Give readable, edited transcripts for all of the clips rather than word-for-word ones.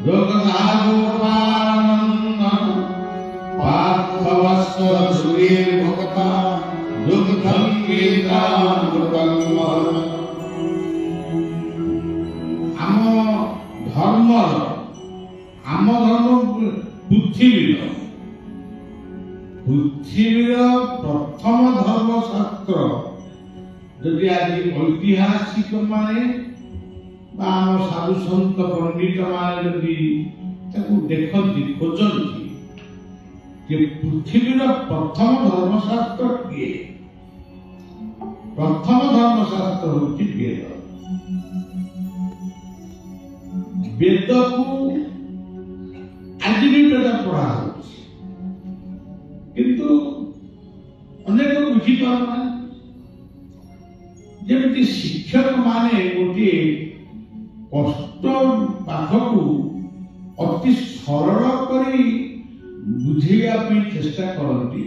যোগসাগরানন্দ পার্থবস্ত্র সূর্যের ভক্তা দুগ্ধম গীতামৃতম। ଆମ ଧର୍ମର ପୃଥିବୀର ପ୍ରଥମ ଧର୍ମଶାସ୍ତ୍ର ଯଦି ଆଜି ଐତିହାସିକ ମାନେ ବା ଆମ ସାଧୁ ସନ୍ଥ ପଣ୍ଡିତ ମାନେ ଯଦି ତାକୁ ଦେଖନ୍ତି ଖୋଜନ୍ତି ଯେ ପୃଥିବୀର ପ୍ରଥମ ଧର୍ମଶାସ୍ତ୍ର କିଏ, ପ୍ରଥମ ଧର୍ମଶାସ୍ତ୍ର ହେଉଛି ବେଦ। ବେଦକୁ ଆଜି ବି ବେଦ ପଢା ହଉଛି, କିନ୍ତୁ ଅନେକ ବୁଝିପାରୁନାହାନ୍ତି। ଯେମିତି ଶିକ୍ଷକ ମାନେ ଗୋଟିଏ କଷ୍ଟ ପାଠକୁ ଅତି ସରଳ କରି ବୁଝେଇବା ପାଇଁ ଚେଷ୍ଟା କରନ୍ତି,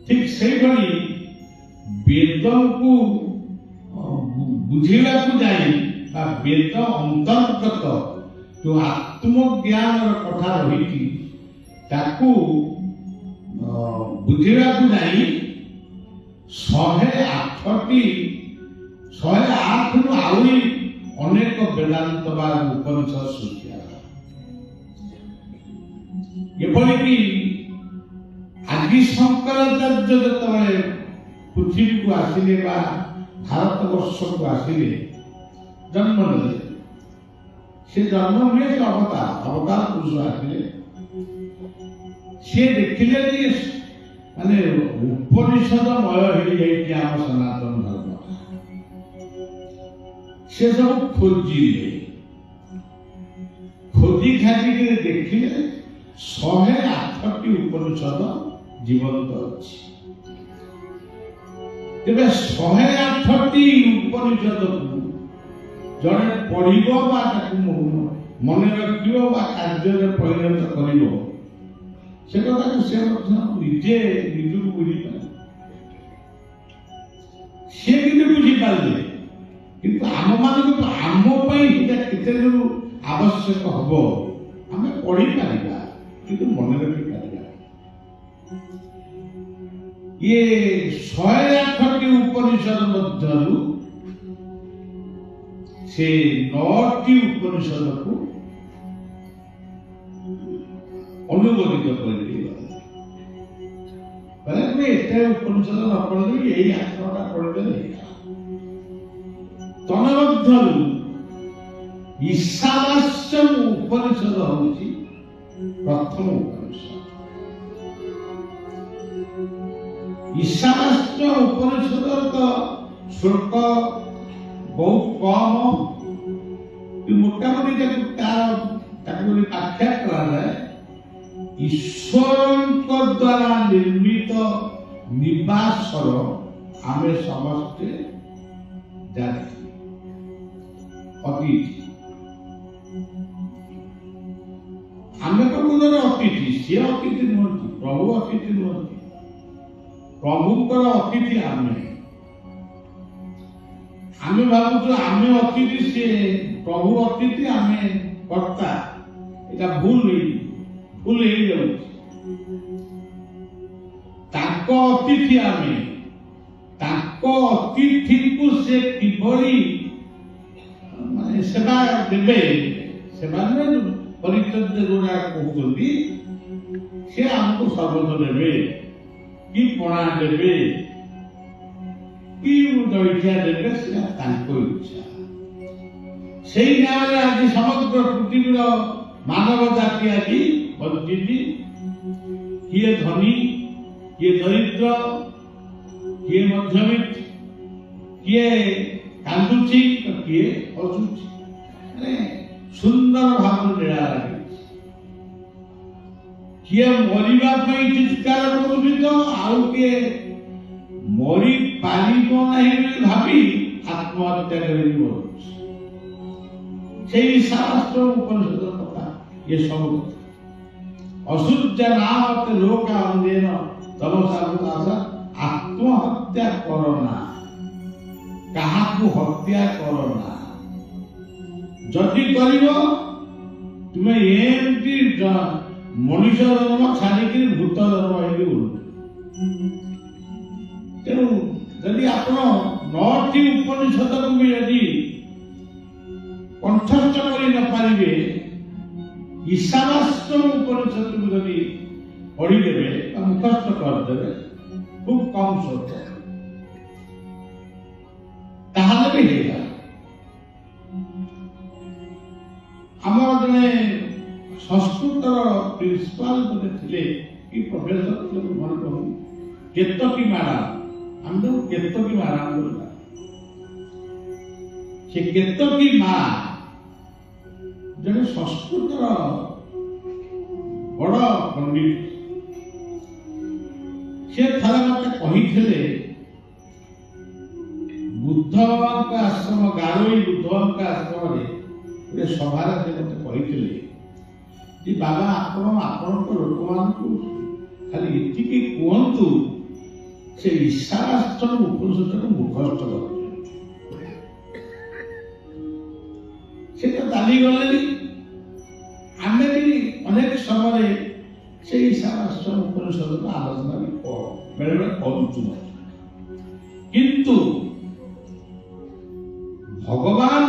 ଠିକ ସେଇଭଳି ବେଦକୁ ବୁଝେଇବାକୁ ଯାଇ ବା ବେଦ ଅନ୍ତର୍ଗତ ଯୋଉ ଆତ୍ମଜ୍ଞାନର କଥା ରହିଛି ତାକୁ ବୁଝିବାକୁ ଯାଇ 108ରୁ ଆହୁରି ଅନେକ ବେଦାନ୍ତ ବା ଉପନିଷଦ ସୃଷ୍ଟି ହେଲା। ଏପରିକି ଆଦି ଶଙ୍କରାଚାର୍ଯ୍ୟ ଯେତେବେଳେ ପୃଥିବୀକୁ ଆସିଲେ ବା ଭାରତବର୍ଷକୁ ଆସିଲେ, ଜନ୍ମ ନେଲେ, ସେ ଜନ୍ମ ହୁଏ ସେ ଅବତାର ପୁରୁଷ ଆସିଲେ। ସେ ଦେଖିଲେ ଯେ ମାନେ ଉପନିଷଦମୟ ହେଇଯାଇଛି ଆମ ସନାତନ ଧର୍ମ। ସେ ସବୁ ଖୋଜିଲେ, ଖୋଜି ଖାଜିକି ଦେଖିଲେ 108ଟି ଉପନିଷଦ ଜୀବନ୍ତ ଅଛି। ତେବେ 108ଟି ଉପନିଷଦକୁ ଜଣେ ପଢିବ ବା ତାକୁ ମନେ ରଖିବ ବା କାର୍ଯ୍ୟରେ ପରିଣତ କରିବ, ସେ କଥାକୁ ସେ ମଧ୍ୟ ନିଜକୁ ବୁଝିପାରେ। ସେ କିନ୍ତୁ ବୁଝିପାରିଲେ, କିନ୍ତୁ ଆମମାନଙ୍କୁ ଆମ ପାଇଁ ଏଇଟା କେତେ ଦୂର ଆବଶ୍ୟକ ହବ ଆମେ ପଢିପାରିବା, କିନ୍ତୁ ମନେ ରଖିପାରିବା। ଇଏ 108ଟି ଉପନିଷଦ ମଧ୍ୟରୁ ସେ 9ଟି ଉପନିଷଦକୁ ଅନୁମୋଦିତ କରିଦେଇଗଲେ। ଏତେ ଉପନିଷଦ ନ ପଢିଲେ ଏଇ 8ଟା ପଢିଦେଲେ। ତନ୍ମଧ୍ୟରୁ ଈଶାବାସ୍ୟ ଉପନିଷଦ ହେଉଛି ପ୍ରଥମ ଉପନିଷଦ। ଈଶାବାସ୍ୟ ଉପନିଷଦର ତ ଶ୍ଲୋକ ବହୁତ କମ, ମୋଟାମୋଟି ତାକୁ ଆଖ୍ୟା କରାଯାଏ ଈଶ୍ୱରଙ୍କ ଦ୍ୱାରା ନିର୍ମିତ ନିବାସର ଆମେ ସମସ୍ତେ ଯାତ୍ରୀ ଅତିଥି। ଆମେ ପ୍ରଭୁଙ୍କର ଅତିଥି, ସିଏ ଅତିଥି ନୁହନ୍ତି, ପ୍ରଭୁ ଅତିଥି ନୁହନ୍ତି, ପ୍ରଭୁଙ୍କର ଅତିଥି ଆମେ। ଆମେ ଭାବୁଛୁ ଆମେ ଅତିଥି, ସିଏ ପ୍ରଭୁ ଅତିଥି, ଆମେ କର୍ତ୍ତା। ଏଇଟା ଭୁଲ ହେଇଯାଉଛି। ତାଙ୍କ ଅତିଥି ଆମେ, ତାଙ୍କ ଅତିଥିକୁ ସେ କିଭଳି ମାନେ ସେବା ଦେବେ, ସେମାନେ ପରିଚର୍ଯ୍ୟ ଯୋଉଟା କହୁଛନ୍ତି, ସେ ଆମକୁ ସର୍ବତ ଦେବେ କି ପଣା ଦେବେ କି ଜଳଖିଆ ଦେବେ, ସେଟା ତାଙ୍କ ଇଚ୍ଛା। ସେଇ ନ୍ୟାୟରେ ଆଜି ସମଗ୍ର ପୃଥିବୀର ମାନବ ଜାତି ଆଜି ବଞ୍ଚିଛି। କିଏ ଧନୀ, କିଏ ଦରିଦ୍ର, କିଏ ମଧ୍ୟବିତ୍ତ, କିଏ କାନ୍ଦୁଛି ତ କିଏ ହସୁଛି, ସୁନ୍ଦର ଭାବରେ ଲୀଳା ଲାଗିଛି। କିଏ ମରିବା ପାଇଁ ଚିତ୍କାର କରୁଛି ତ ଆଉ କିଏ ମରି ପାରିବ ନାହିଁ ବୋଲି ଭାବି ଆତ୍ମହତ୍ୟା କରି ମରୁଛି। ସେଇ ଶାସ୍ତ୍ର ଉପନିଷଦ କଥା ଏ ସବୁ ଅସୂର୍ଯ୍ୟ ନାମତେ ଲୋକା ଅନ୍ଧେନ ତମସା ଦାସ ଆତ୍ମହତ୍ୟା କରନା, କାହାକୁ ହତ୍ୟା କରନା। ଯଦି କରିବ ତୁମେ ଏମିତି ମଣିଷ ଧର୍ମ ଛାଡ଼ିକିରି ଭୂତ ଧର୍ମ ହେଇକି ବୁଲୁଛ। ତେଣୁ ଯଦି ଆପଣ 9ଟି ଉପନିଷଦକୁ ବି ଯଦି କଣ୍ଠସ୍ଥ କରି ନ ପାରିବେ, ଈଶାବାସ୍ୟ ଉପନିଷଦକୁ ଯଦି ପଢିଦେବେ ବା ମୁଖସ୍ଥ କରିଦେବେ, ଖୁବ୍ କମ୍ ସତ୍ୟ, ତାହେଲେ ବି ହେଇଗଲା। ଆମର ଜଣେ ସଂସ୍କୃତର ପ୍ରିନ୍ସିପାଲ ଗୋଟେ ଥିଲେ, କି ପ୍ରଫେସର ଥିଲେ, ମନେ ପଡୁନି, କେତକୀ ମ୍ୟାଡାମ, ଆମେ ତାକୁ କେତକୀ ମ୍ୟାଡାମ କରୁ। ସେ କେତକୀ ମା ଜଣେ ସଂସ୍କୃତର ବଡ଼ ପଣ୍ଡିତ। ସେ ଥରେ ମତେ କହିଥିଲେ, ବୁଦ୍ଧଙ୍କ ଆଶ୍ରମ, ଗାରୋଇ ବୁଦ୍ଧଙ୍କ ଆଶ୍ରମରେ ଗୋଟେ ସଭାରେ ସେ ମତେ କହିଥିଲେ ଯେ ବାବା, ଆପଣ ଆପଣଙ୍କ ଲୋକମାନଙ୍କୁ ଖାଲି ଏତିକି କୁହନ୍ତୁ, ସେ ଈଶାବାସ୍ୟ ଉପନିଷଦକୁ ମୁଖସ୍ଥ କରୁଛନ୍ତି। ସେ ତ ଚାଲିଗଲେଣି। ଆମେ ବି ଅନେକ ସମୟରେ ସେ ଈଶାବାସ୍ୟ ଉପନିଷଦର ଆଲୋଚନା ବି ବେଳେବେଳେ କରୁଛୁ, କିନ୍ତୁ ଭଗବାନ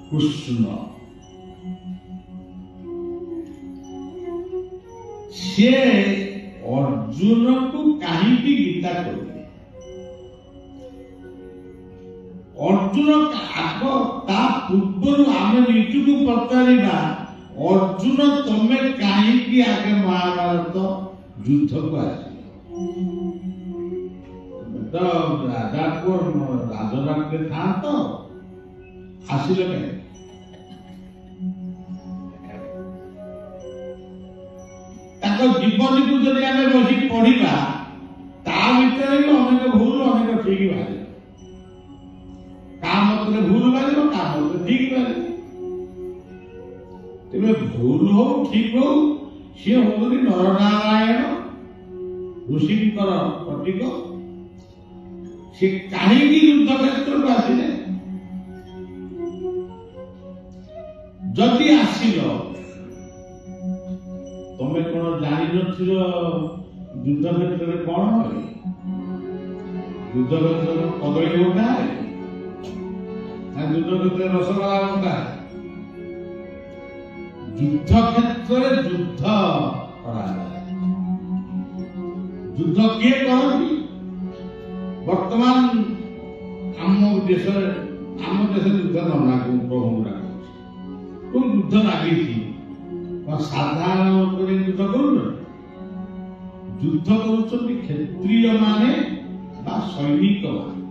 କୃଷ୍ଣ ସେ ଅର୍ଜୁନକୁ କାହିଁକି ଗୀତା କହିଲେ? ଅର୍ଜୁନ ଆଗ, ତା ପୂର୍ବରୁ ଆମେ ନିଜକୁ ପଚାରିବା, ଅର୍ଜୁନ ତମେ କାହିଁକି ଆଗେ ମହାଭାରତ ଯୁଦ୍ଧକୁ ଆସିଲ? ତ ରାଜାପୁର ରାଜରାଜ୍ୟରେ ଥାଆନ୍ତ, ଆସିଲ କାହିଁ? ତାଙ୍କ ଜୀବନୀକୁ ଯଦି ଆମେ ବସି ପଢିବା, ତା ଭିତରେ ବି ଅନେକ ଭୁଲ ଅନେକ ଠିକ ବାହାରିବ। କା ମତରେ ଭୁଲ ବାହାରିବ, କା ମତରେ ଠିକ ବାହାରିବ। ତେବେ ଭୁଲ ହଉ ଠିକ ହଉ, ସିଏ ହଉଛନ୍ତି ନରନାରାୟଣ ଋଷିଙ୍କର ପ୍ରତୀକ। ସେ କାହିଁକି ଯୁଦ୍ଧ କ୍ଷେତ୍ରକୁ ଆସିଲେ? ଯଦି ଆସିଲ, ତମେ କଣ ଜାଣିନଥିଲ ଯୁଦ୍ଧ କ୍ଷେତ୍ରରେ କଣ ହୁଏ? ଯୁଦ୍ଧ କ୍ଷେତ୍ରରେ କଦଳୀ ଭୋଟା ନା ଯୁଦ୍ଧ କ୍ଷେତ୍ରରେ ରସଗୋଲା ଭୋଟା? ଯୁଦ୍ଧ କ୍ଷେତ୍ରରେ ଯୁଦ୍ଧ କରାଯାଏ। ଯୁଦ୍ଧ କିଏ କରନ୍ତି? ବର୍ତ୍ତମାନ ଆମ ଦେଶରେ ଯୁଦ୍ଧ ନ ଲାଗୁ, ପ୍ରଭୁ ଲାଗୁଛି। କୋଉ ଯୁଦ୍ଧ ଲାଗିଛି? ସାଧାରଣ ଲୋକରେ ଯୁଦ୍ଧ କରୁଛନ୍ତି? ଯୁଦ୍ଧ କରୁଛନ୍ତି କ୍ଷତ୍ରିୟ ମାନେ ବା ସୈନିକ ମାନେ।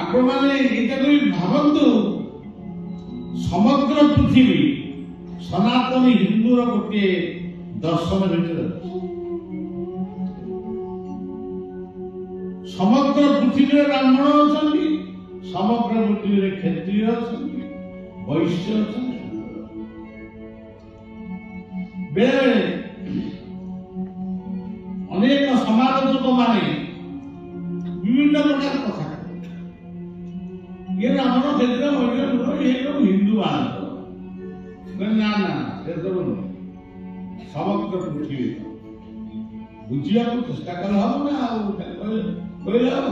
ଆପଣମାନେ ଏଇଟାକୁ ବି ଭାବନ୍ତୁ, ସମଗ୍ର ପୃଥିବୀ ସନାତନୀ ହିନ୍ଦୁର ଗୋଟିଏ ଦର୍ଶନ ଭିତରେ ଅଛି। ସମଗ୍ର ପୃଥିବୀରେ ବ୍ରାହ୍ମଣ ଅଛନ୍ତି, ସମଗ୍ର ପୃଥିବୀରେ କ୍ଷତ୍ରିୟ ଅଛନ୍ତି, ବୈଶ୍ୟ ଅଛନ୍ତି। ବେଳେବେଳେ ଅନେକ ସମାଲୋଚକ ମାନେ ବିଭିନ୍ନ ପ୍ରକାର କଥା କହନ୍ତି, ଇଏ ବ୍ରାହ୍ମଣ, କ୍ଷତ୍ରିୟ, ବୈଶ୍ୟ, ଇଏ ହିନ୍ଦୁ ମାନଙ୍କ। ନା ନା, ସେସବୁ ନୁହେଁ। ସମଗ୍ର ପୃଥିବୀ ବୁଝିବାକୁ ଚେଷ୍ଟା କଲେ ହବ ନା, ଆଉ କହିଲେ ହବ?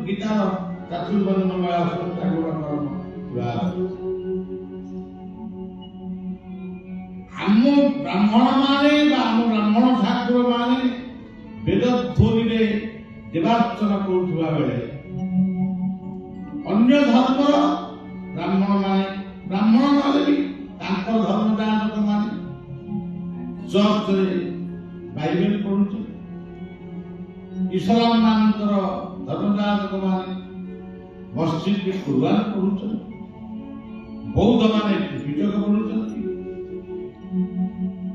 ଗୀତାର ଚାତୁର୍ବର୍ଣ୍ଣମୟ ଆମ ବ୍ରାହ୍ମଣ ମାନେ ବା ଆମ ବ୍ରାହ୍ମଣ ଠାକୁର ମାନେ ବେଦ ଧ୍ୱନିରେ ଦେବାର୍ଚ୍ଚନା କରୁଥିବା ବେଳେ ଅନ୍ୟ ଧର୍ମର ବ୍ରାହ୍ମଣ ମାନେ, ବ୍ରାହ୍ମଣ ନହେଲେ ବି ତାଙ୍କର ଧର୍ମ ଯାଜକ ମାନେ ଚର୍ଚ୍ଚରେ ବାଇବେଲ ପଢୁଛନ୍ତି, ଇସଲାମ ମାନଙ୍କର ଧର୍ମଯାଜକ ମାନେ ମସଜିଦରେ କୁରଆନ ପଢୁଛନ୍ତି, ବୌଦ୍ଧ ମାନେ ତ୍ରିପିଟକ ପଢୁଛନ୍ତି।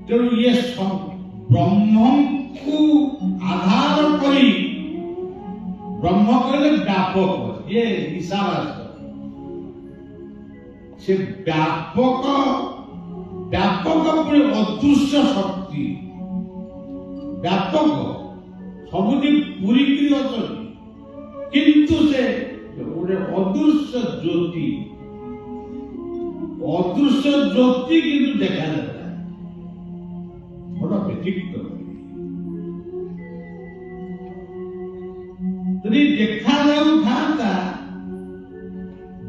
ତେଣୁ ଇଏ ବ୍ରହ୍ମକୁ ଆଧାର କରି, ବ୍ରହ୍ମ କହିଲେ ବ୍ୟାପକ, ଇଏ ଈଶାବାସ୍ୟ। ସେ ବ୍ୟାପକ ପୁଣି ଅଦୃଶ୍ୟ ଶକ୍ତି, ବ୍ୟାପକ ସବୁଠି ପୂରିକି ଅଛନ୍ତି, କିନ୍ତୁ ସେ ଗୋଟେ ଅଦୃଶ୍ୟ ଜ୍ୟୋତି କିନ୍ତୁ ଦେଖାଯାଏ ବଡ ବ୍ୟତିକ୍ତ ଯଦି ଦେଖାଯାଉଥାନ୍ତା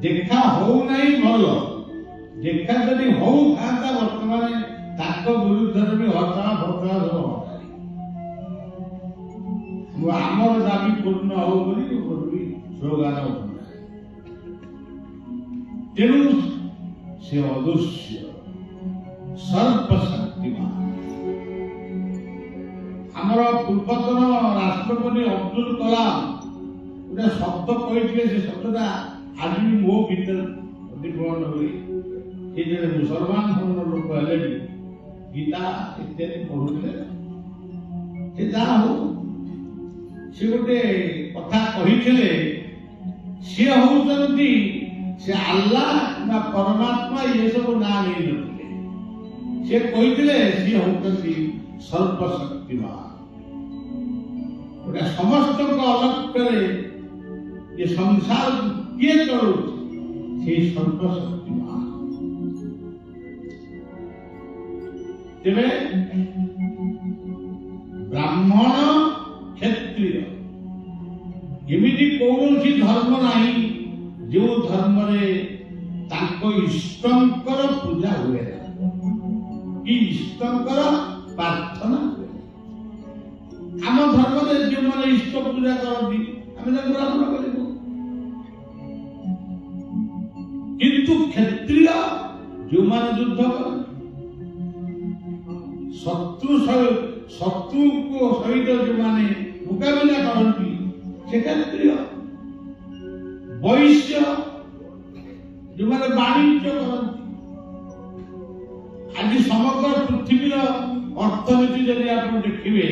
ଦେଖା ହଉନାହିଁ ଭଲ ଦେଖା ଯଦି ହଉଥାନ୍ତା ବର୍ତ୍ତମାନ ତାଙ୍କ ବିରୁଦ୍ଧରେ ବି ହତ୍ୟା ଫତ୍ୟା ସବୁ ଆମର ଦାବି ପୂର୍ଣ୍ଣ ହଉ ବୋଲି ବି ସ୍ଲୋଗାନ ଉଠୁନାହିଁ। ତେଣୁ ସେ ଅଦୃଶ୍ୟ ସର୍ବଶକ୍ତିମାନ ଆମର ପୂର୍ବତନ ରାଷ୍ଟ୍ରପତି ଅବଦୁଲ କଲାମ ଗୋଟେ ଶବ୍ଦ କହିଥିଲେ ସେ ଶବ୍ଦଟା ଆଜି ବି ମୋ ଭିତରେ ପ୍ରତିଫଳନ ହୁଏ। ସେ ଜଣେ ମୁସଲମାନ ଧର୍ମର ଲୋକ ହେଲେ ବି ଗୀତା ଇତ୍ୟାଦି ପଢୁଥିଲେ ସେ ଯାହା ହଉ ସେ ଗୋଟେ କଥା କହିଥିଲେ ସିଏ ହଉଛନ୍ତି ସେ ଆଲ୍ଲାହ ନା ପରମାତ୍ମା ଏ ସବୁ ନାଁ ନେଇନଥିଲେ ସେ କହିଥିଲେ ସିଏ ହଉଛନ୍ତି ସର୍ବଶକ୍ତିମାନ ଗୋଟେ ସମସ୍ତଙ୍କ ଅଲକ୍ଷ୍ୟରେ ଏ ସଂସାର କିଏ ଚଳୁଛି ସେଇ ସର୍ବଶକ୍ତିମାନ। ତେବେ ବ୍ରାହ୍ମଣ କ୍ଷତ୍ରିୟ ଏମିତି କୌଣସି ଧର୍ମ ନାହିଁ ଯେଉଁ ଧର୍ମରେ ତାଙ୍କ ଇଷ୍ଟଙ୍କର ପୂଜା ହୁଏ କି ଇଷ୍ଟଙ୍କର ପ୍ରାର୍ଥନା ହୁଏ। ଆମ ଧର୍ମରେ ଯେଉଁମାନେ ଇଷ୍ଟ ପୂଜା କରନ୍ତି ଆମେ ତାଙ୍କୁ ବ୍ରାହ୍ମଣ କରିବୁ କିନ୍ତୁ କ୍ଷତ୍ରିୟ ଯେଉଁମାନେ ଯୁଦ୍ଧ କରନ୍ତି ଶତ୍ରୁଙ୍କ ସହିତ ଯେଉଁମାନେ ମୁକାବିଲା କରନ୍ତି ସେ କ୍ଷତ୍ରିୟ। ବୈଶ୍ୟ ଯେଉଁମାନେ ବାଣିଜ୍ୟ କରନ୍ତି ଆଜି ସମଗ୍ର ପୃଥିବୀର ଅର୍ଥନୀତି ଯଦି ଆପଣ ଦେଖିବେ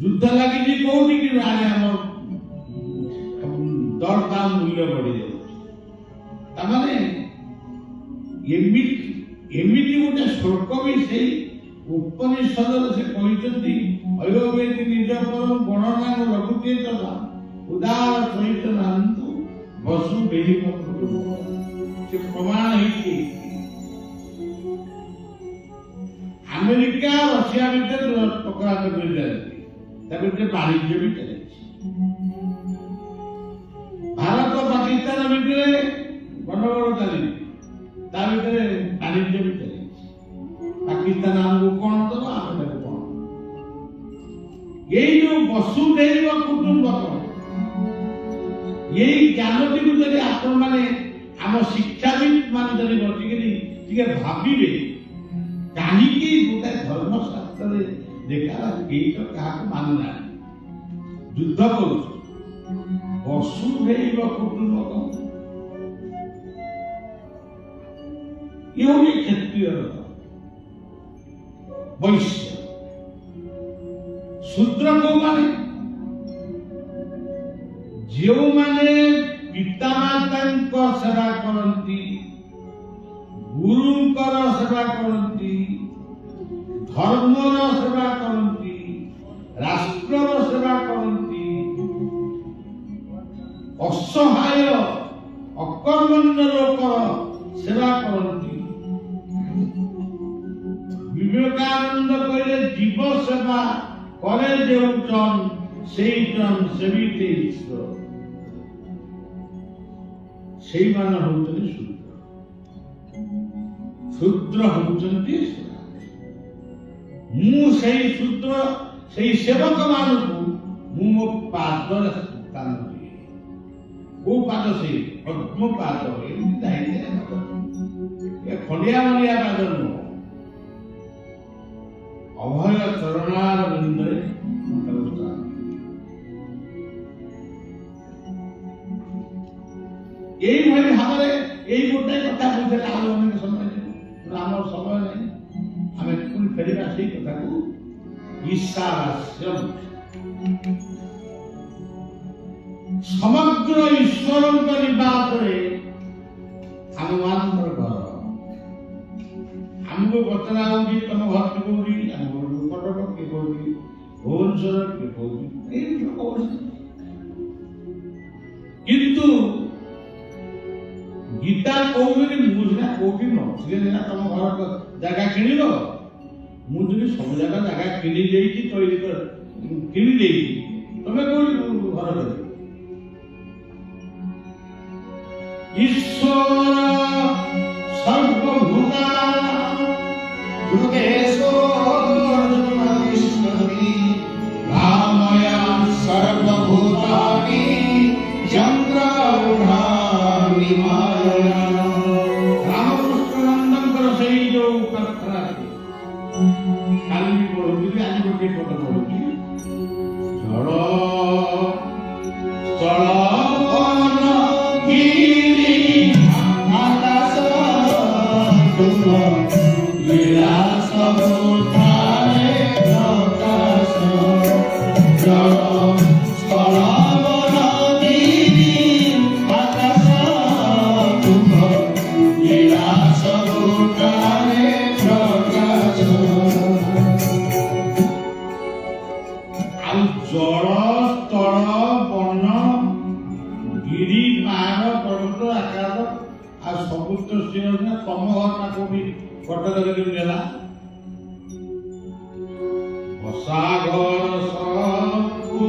ଯୁଦ୍ଧ ଲାଗିଛି କୋଉଠି କି ଆଜି ଆମର ଦରଦାମ ମୂଲ୍ୟ ବଢିଯାଉଛି। ତାମାନେ ଏମିତି ଗୋଟେ ଶ୍ଲୋକ ବି ସେଇ ଉପନିଷଦରେ ସେ କହିଛନ୍ତି ଅୟୋବେତି ନିଜ ପରମ ଗଣନାଙ୍କ ଲଘୁତେ ତଥା ଉଦାର ସହିତ ନାହାନ୍ତୁ ବସୁ ବେହି ସେ ପ୍ରମାଣ ହେଇଛି। ଆମେରିକା ରଷିଆ ଭିତରେ ଟକରାଟ କରି ଚାଲିଛି ତା ଭିତରେ ବାଣିଜ୍ୟ ବି ଚାଲିଛି। ଭାରତ ପାକିସ୍ତାନ ଭିତରେ ଗଣ୍ଡଗୋଳ ଚାଲିଛି ତା ଭିତରେ ବାଣିଜ୍ୟ ବି ଚାଲିଛି। ପାକିସ୍ତାନ ଆମକୁ କଣ ଦବ ଆମେ ତାକୁ କଣ ଏଇ ଯୋଉ ବସୁଧୈବ କୁଟୁମ୍ବକମ୍ ଏଇ ଜ୍ଞାନଟିକୁ ଯଦି ଆପଣ ମାନେ ଆମ ଶିକ୍ଷାବିତ ମାନେ ଯଦି ବସିକିରି ଟିକେ ଭାବିବେ କାହିଁକି ଗୋଟେ ଧର୍ମଶାସ୍ତ୍ରରେ ଦେଖା କେହି ତ କାହାକୁ ମାନୁନାହାନ୍ତି ଯୁଦ୍ଧ କରୁଛୁ ବସୁଧୈବ କୁଟୁମ୍ବକମ୍ ଇଏ ହଉଛି କ୍ଷତ୍ରିୟର ବୈଶ୍ୟ। ଶୂଦ୍ର କୋଉମାନେ ଯେଉଁମାନେ ପିତାମାତାଙ୍କ ସେବା କରନ୍ତି ଗୁରୁଙ୍କର ସେବା କରନ୍ତି ଧର୍ମର ସେବା କରନ୍ତି ରାଷ୍ଟ୍ରର ସେବା କରନ୍ତି ଅସହାୟ ଅକର୍ମଣ୍ୟ ଲୋକର ସେବା କରନ୍ତି। ବିବେକାନନ୍ଦ କହିଲେ ଜୀବ ସେବା করে যেজন সেই জন সেবিতে ঈশ্বর সেইମାନେ ହଉଛନ୍ତି ଶୂଦ୍ର ହଉଛନ୍ତି। ମୁଁ ସେଇ ଶୂଦ୍ର ସେଇ ସେବକ ମାନଙ୍କୁ ମୁଁ ମୋ ପାଦରେ ସ୍ଥାନ ଦିଏ। କୋଉ ପାଦ ସେଇ ପଦ୍ମ ପାଦ ଏମିତି ଯାଇଥିଲେ ଏ ଖଣ୍ଡିଆ ମଣ୍ଡିଆ ପାଦ ନୁହଁ ଅଭୟ ଚରଣାର ବିନ୍ଦୁରେ এইভাবে ভাবে এই গোটাই কথা বুঝে আরো অনেক সময় আমার সময় নেই আমি পুরো ফেরিবা সেই কথাকে ঈশারাস্যম সমগ্র ঈশ্বরଙ୍କ নিবাসରେ ଆମମାନଙ୍କର ଘର ଆମକୁ ପଚରା ହଉଛି ତମ ଘର କୋଉଠି ଆମ କଟକ କିଏ କୋଉଠି ଭୁବନେଶ୍ୱର କିଏ କୋଉଠି ଏଇଠି କହୁଛି ଗୀତା କହୁଛନ୍ତି ମୁଁ ସିନା କୋଉଠି ନଥିଲେ ସିନା ତମ ଘର ଜାଗା କିଣିବ, ମୁଁ ଯଦି ସବୁ ଜାଗା କିଣି ଦେଇଛି କିଣି ଦେଇଛି ତମେ କୋଉଠି ଘର କରିବ? ଈଶ୍ୱର ସର୍ବଭୂତା रामया सर्वभूतानि चन्द्रारूढानि मायया। ରାମକୃଷ୍ଣନନ୍ଦଙ୍କର ସେଇ ଯୋଉ ପ୍ରାର୍ଥନା କାଲି ବି ପଢୁଥିଲି, ଆଜି ଗୋଟିଏ ପଦ ପଢୁଛି। ଜଳ ସ୍ଥଳ ବନ ଗିରି आकाश तुम लीला सबुठारे प्रकाश। जल स्थल वन गिरि आकाश तुम लीला सबुठारे प्रकाश। ଆଉ ଜଳ ସ୍ଥଳ ବନ ଗିରି ପାହାଡ଼ ପର୍ବତ ଆକାଶ ଆଉ ସବୁ ତ ସିଏ ନା ତମ ଘରଟା କୋଉଠି କଟକରେ କେମିତି ହେଲା? ବସା ଘର ସବୁ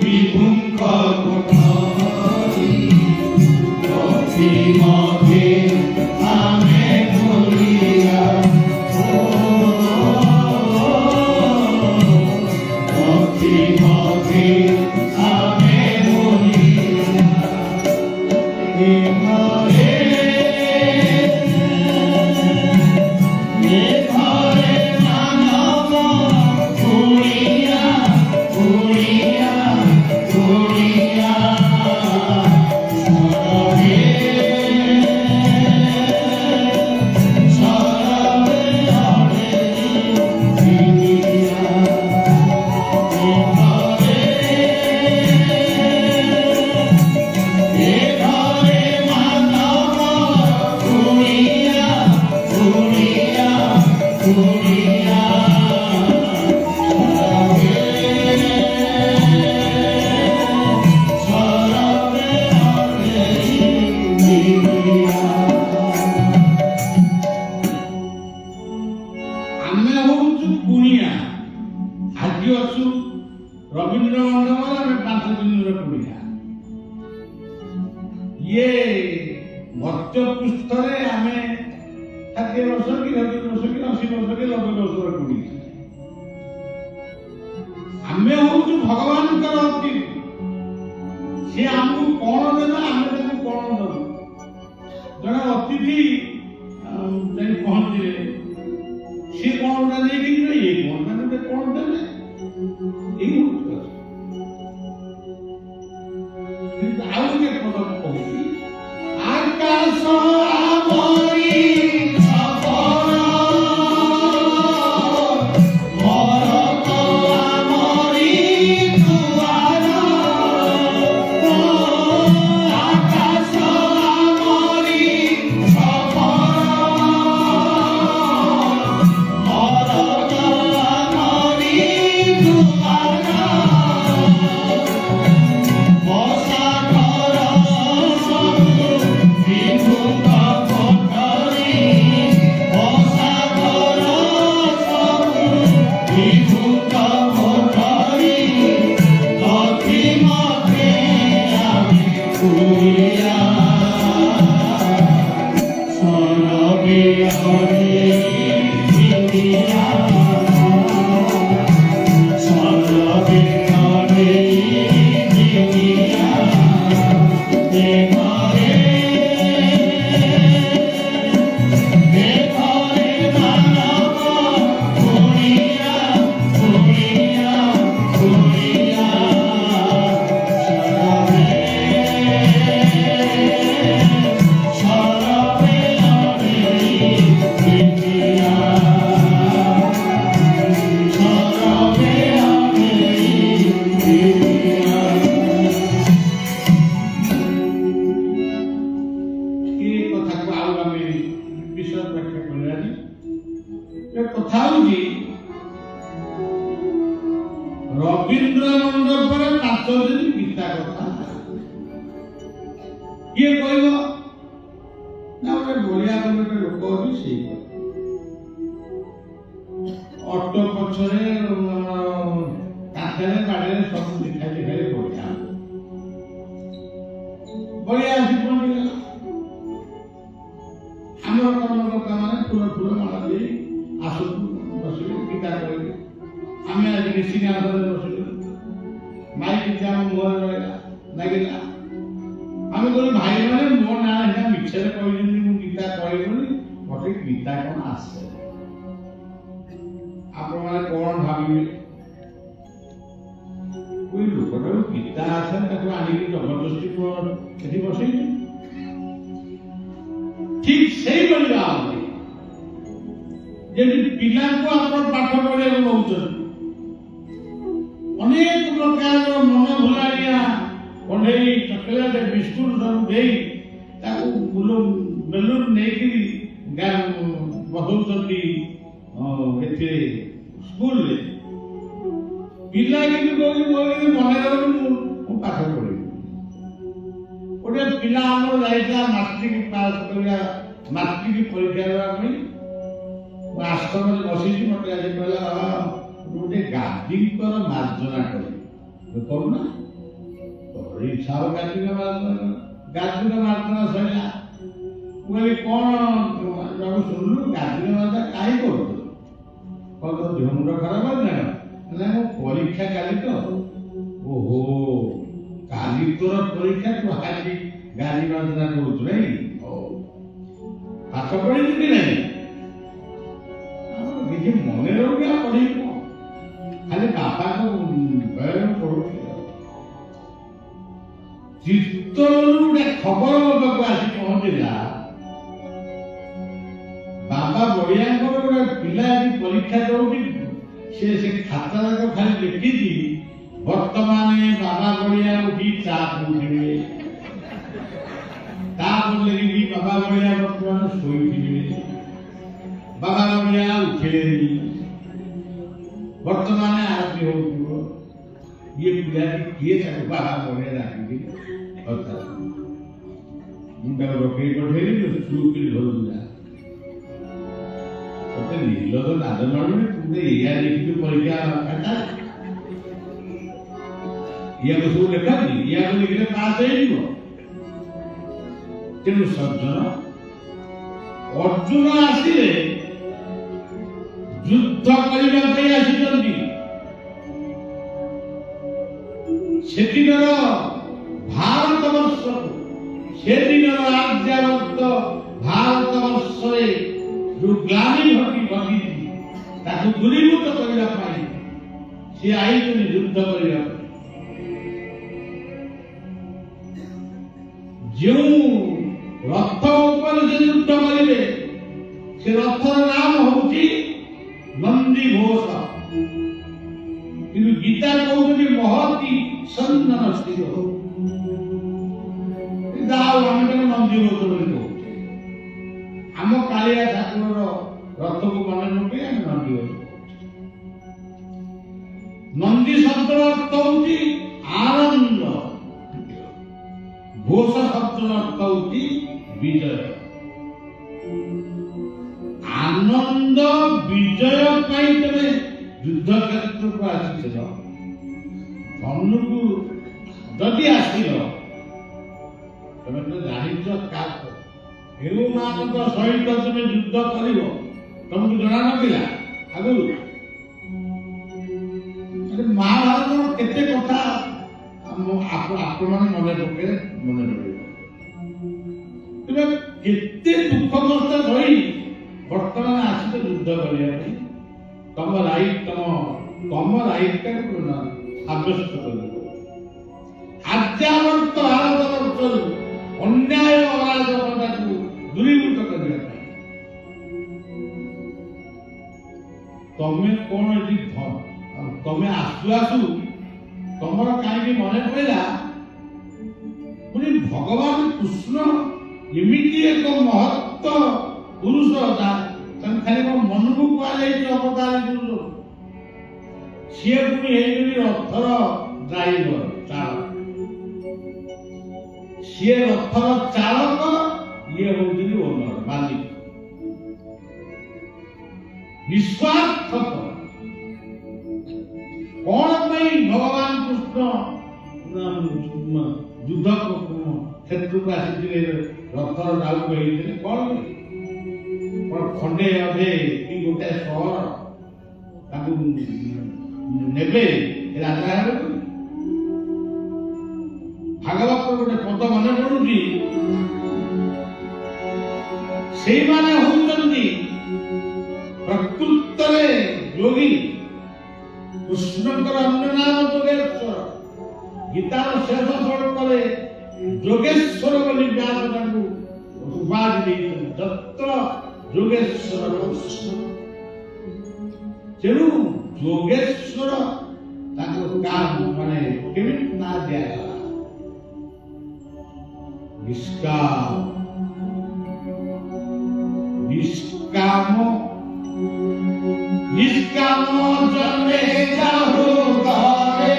विभुଙ୍କ कोठरी पथि मध्य आमे भूलिया। पथि मध्य आमे भूलिया। हे घरे मानव भूलिया भूलिया भूलिया। सरवे हरे भूलिया। हे घरे मानव भूलिया भूलिया भूलिया। ଆମେ ହଉଛୁ କୁଣିଆ। ଆଜି ଅଛୁ ରବୀନ୍ଦ୍ର ମଣ୍ଡପରେ, ଆମେ 5 ଦିନର କୁଣିଆ। ଇଏ ମର୍ତ୍ତ୍ୟ ପୃଷ୍ଠରେ ଆମେ 60 ବର୍ଷ କି 70 ବର୍ଷ କି 80 ବର୍ଷ କି 90 ବର୍ଷର କୁଣିଆ। ଆମେ ହଉଛୁ ଭଗବାନଙ୍କର ଅତିଥି। ସିଏ ଆମକୁ କଣ ଦେବେ, ଆମେ ତାକୁ କଣ ଦେବୁ? ଜଣେ ଅତିଥି ଯାଇ ପହଞ୍ଚିଲେ ସିଏ କଣ ଗୋଟେ ନେଇକି ଯିବେ, ଇଏ କଣ ଦେବେ କଣ ଦେବେ, ଏଇ ହଉଛି କଥା। କିନ୍ତୁ ଆଉ ଗୋଟେ ପଦ କହୁଛି, आकाश आमरी सफर भरत आमरी दुआर। आकाश आमरी सफर भरत आमरी दुआर। बसा घर सब विभुଙ୍କ कोठरी। बसा घर सब विभुଙ୍କ कोठरी। पथि मध्य आमे भूलिया। सरवे हरे भूलिया। सरवे हरे भूलिया। हे घरे मानव भूलिया भूलिया भूलिया। सरवे हरे भूलिया। सरवे हरे भूलिया। ଏ କଥାକୁ ଆଉ ଆମେ ବିଷୟ ବ୍ୟାଖ୍ୟା କରିବା। ଏ କଥା ହଉଛି ରବୀନ୍ଦ୍ର ମଣ୍ଡପରେ 5 ଦିନ ଗୀତା କଥା। କିଏ କହିବ? ବଳିଆ ବୋଲି ଗୋଟେ ଲୋକ ଅଛି ସେଇ ଅଟୋ ପଛରେ କାନ୍ଥରେ ବାଡ଼ିରେ ସବୁ ଲେଖା ଲେଖାରେ ବଳିଆ ବଳିଆ ଆସି ପହଞ୍ଚିଗଲା। ଆମର କର୍ମକର୍ତ୍ତା ମାନେ ଫୁଲ ଫୁଲ ମାଳ ଦେଇ ଆସନ୍ତୁ ବସିଲେ ପିତା କହିଲେ। ଆମେ ଆଜି ସିଂହାସନରେ ବସିଲୁ, ମାଇକ୍ ଆମ ମୁହଁରେ ରହିଲା ଲାଗିଲା। ଆମେ କହିଲୁ ଭାଇମାନେ ମୋ ନାଁ ହେଲା ମିଛରେ କହିଛନ୍ତି ମୁଁ ଗୀତା କହିବୁନି, ମତେ ଗୀତା କଣ ଆସେ, ଆପଣମାନେ କଣ ଭାବିବେ? କୋଇ ଲୋକଟାକୁ ଗୀତା ଆସେ ତାକୁ ଆଣିକି ଜବରଦସ୍ତି ଏଠି ବସେଇଛି। ଠିକ ସେଇଭଳି ଭାବରେ ଯେମିତି ପିଲାଙ୍କୁ ଆପଣ ପାଠ ପଢିବାକୁ ନଉଛନ୍ତି, ଅନେକ ପ୍ରକାରର ମନ ଭୁଲାଣିଆ କଣ୍ଢେଇ ଚକୋଲେଟ ବିସ୍କୁଟ ସବୁ ଦେଇ ତାକୁ ବେଲୁନ ନେଇକିରି ବସଉଛନ୍ତି ଏଥିରେ ସ୍କୁଲରେ। ପିଲା କିନ୍ତୁ କହୁଛି ମନେ ରହୁନି ମୁଁ ପାଠ ପଢିବି। ଗୋଟେ ପିଲା ଆମର ଯାଇଥିଲା ମାଟ୍ରିକ ପାସ୍ କରିବା, ମାଟ୍ରିକ ପରୀକ୍ଷା ଦେବା ପାଇଁ। ମୁଁ ଆଶ୍ରମରେ ବସିଛି, ମତେ ଆଜି କହିଲା ବାବା ଗୋଟେ ଗାନ୍ଧୀଙ୍କର ମାର୍ଜନା କରିବି। କରୁନା ଇଚ୍ଛା ହବ ଗାନ୍ଧୀଙ୍କ ମାର୍ଜନା ସରିଲା। ମୁଁ କହିଲି କଣ ବାବୁ ଶୁଣିଲୁ ଗାନ୍ଧୀଙ୍କ ମାର୍ଜନା କାହିଁ କରୁଛୁ? କଣ ତୋ ଦେହ ମୁଣ୍ଡ ଖରାପ ଅଛି ନା? ମୋ ପରୀକ୍ଷା କାଲି ତ। ଓହୋ କାଲି ତୋର ପରୀକ୍ଷା, ତୁ ଆଜି ଗାନ୍ଧୀ ମାର୍ଜନା କରୁଛୁ ନାଇଁ? ପାଠ ପଢିଛୁ କି ନାହିଁ? କିଛି ମନେ ରହୁନି ଆଉ ପଢିବୁ ଖାଲି ବାପାଙ୍କ ବୟାନ ପଢୁଛି। ଚିତ୍ତରୁ ଗୋଟେ ଖବର ମୋ ପାଖକୁ ଆସି ପହଞ୍ଚିଲା, ବାବା ବଳିଆଙ୍କର ଗୋଟେ ପିଲା ଆଜି ପରୀକ୍ଷା ଦଉଛି। ସେ ଖାତା ଯାକ ଖାଲି ଲେଖିଛି ବର୍ତ୍ତମାନ ବାବା ବଳିଆ ଉଠି ଚା ପିଉଥିବେ, ତାପରେ ଲେଖିଛି ବାବା ବଳିଆ ବର୍ତ୍ତମାନ ଶୋଇଥିବେ, ବାବା ବଳିଆ ଉଠିଲେନି, ବର୍ତ୍ତମାନ ଆରତି ହଉଥିବ। ଇଏ ପିଲାଟି କିଏ ତାକୁ ବାବା ବଳିଆ ଡାକିକି ମୁଁ ତାକୁ ରଖେଇ ପଠେଇଲି ଚୁପିରି ଘରକୁ ଯା। ତତେ ନିର୍ଲଜ ନାଦ ମାରୁନି, ତୁ ଏଇଆ ଲେଖିଛୁ ପରୀକ୍ଷା ଖାତା, ଇଆକୁ ସବୁ ଲେଖନ୍ତି, ଇଆକୁ ଲେଖିଲେ ପାସ୍ ହେଇଯିବ। ତେଣୁ ସଜ୍ଜନ ଅର୍ଜୁନ ଆସିଲେ ଯୁଦ୍ଧ କରିବା ପାଇଁ ଆସିଛନ୍ତି। ସେଦିନର ଭାରତ ବର୍ଷକୁ, ସେଦିନର ଆର୍ଯ୍ୟାବର୍ତ ଭାରତ ବର୍ଷରେ ଯୋଉ ଗ୍ଲାନି ଘଟିଛି ତାକୁ ଦୂରୀଭୂତ କରିବା ପାଇଁ ସେ ଆଇଛନ୍ତି ଯୁଦ୍ଧ କରିବା ପାଇଁ। ଯେଉଁ ରଥ ଉପରେ ସେ ଯୁଦ୍ଧ କରିବେ, ସେ ରଥର ନାମ ହଉଛି ନନ୍ଦୀ ଘୋଷ। କିନ୍ତୁ ଗୀତା କହୁଛନ୍ତି ମହତି ସନ୍ଧାନ ସ୍ଥିର। ଆଉ ଆମେ ତାକୁ ନନ୍ଦୀ ଘୋଷ ବୋଲି କହୁଛୁ। ଆମ କାଳିଆ ଠାକୁରର ରଥକୁ ମନେ ପକେଇ ଆମେ ନନ୍ଦୀ ଘୋଷ କହୁଛୁ। ନନ୍ଦୀ ଶବ୍ଦର ଅର୍ଥ ହଉଛି ଆନନ୍ଦ, ଘୋଷ ଶବ୍ଦର ଅର୍ଥ ହଉଛି ବିଜୟ। ଆନନ୍ଦ ବିଜୟ ପାଇଁ ତମେ ଯୁଦ୍ଧ କ୍ଷେତ୍ରକୁ ଆସିଥିଲ, ଧନୁକୁ ଯଦି ଆସିଲ ତମେ ତ ଜାଣିଛ କେଉଁମାନଙ୍କ ସହିତ ତମେ ଯୁଦ୍ଧ କରିବ, ତମକୁ ଜଣା ନଥିଲା ଆଗରୁ। ମହାଭାରତର କେତେ କଥା ଆପଣମାନେ ମନେ ପକେଇଲେ ମନେ ରହିବ। ତେବେ କେତେ ଦୁଃଖ କଷ୍ଟ ସହି ବର୍ତ୍ତମାନ ଆସିଛ ଯୁଦ୍ଧ କରିବା ପାଇଁ। ତମ ରାଇଟଟାକୁ ସାବ୍ୟସ୍ତ କରିବ। ଆର୍ଯ୍ୟାବର୍ତ ଭାରତ ବର୍ଷରୁ ଅନ୍ୟାୟ ଅରାଜକତାକୁ ଦୂରୀଭୂତ କରିବା ପାଇଁ। ତମେ କଣ ଏଠି ତମେ ଆସୁ ଆସୁ ତମର କାହିଁକି ମନେ ପଡ଼ିଲା ପୁଣି ଭଗବାନ କୃଷ୍ଣ ଏମିତି ଏକ ମହତ୍ତ ପୁରୁଷ, ଖାଲି କଣ ମନକୁ କୁହାଯାଇଛି ଅବତାର ପୁରୁଷ, ସିଏ ପୁଣି ହେଇଗଲି ରଥର ଡ୍ରାଇଭର, ଚାଳକ। ସିଏ ରଥର ଚାଳକ, ଇଏ ହଉଛନ୍ତି ଓନର ମାଲିକ ନିସ୍ୱାର୍ଥପର। କଣ ପାଇଁ ଭଗବାନ କୃଷ୍ଣ ଯୁଦ୍ଧ କ୍ଷେତ୍ରକୁ ଆସିଥିଲେ ରଥର ନାଉକୁ ହେଇଥିଲେ କଣ ପାଇଁ? କଣ ଖଣ୍ଡେ ଅଧେ କି ଗୋଟାଏ ସହର ତାକୁ ନେବେ ରାଜା ହେବେ? ଭାଗବତ ଗୋଟେ ପଦ ମନେ ପଡୁଛି, ସେଇମାନେ ହଉଛନ୍ତି ପ୍ରକୃତରେ ଯୋଗୀ। କୃଷ୍ଣଙ୍କର ଅନ୍ୟ ନାମ ଯୋଗେଶ୍ୱର। ଗୀତାର ଶେଷ ଶ୍ଲୋକରେ ଯୋଗେଶ୍ୱର ବୋଲି ବ୍ୟାସ ତାଙ୍କୁ ଉପାଧି ଦେଇଛନ୍ତି, ଯତ୍ର ଯୋଗେଶ୍ୱର। ତେଣୁ ଯୋଗେଶ୍ୱର ତାଙ୍କୁ କାମ ମାନେ କେମିତି ନା ଦିଆଗଲା? ନିଷ୍କାମ ନିଷ୍କାମ ନିଷ୍କାମ ଜନେ ଯାହୁ ଘରେ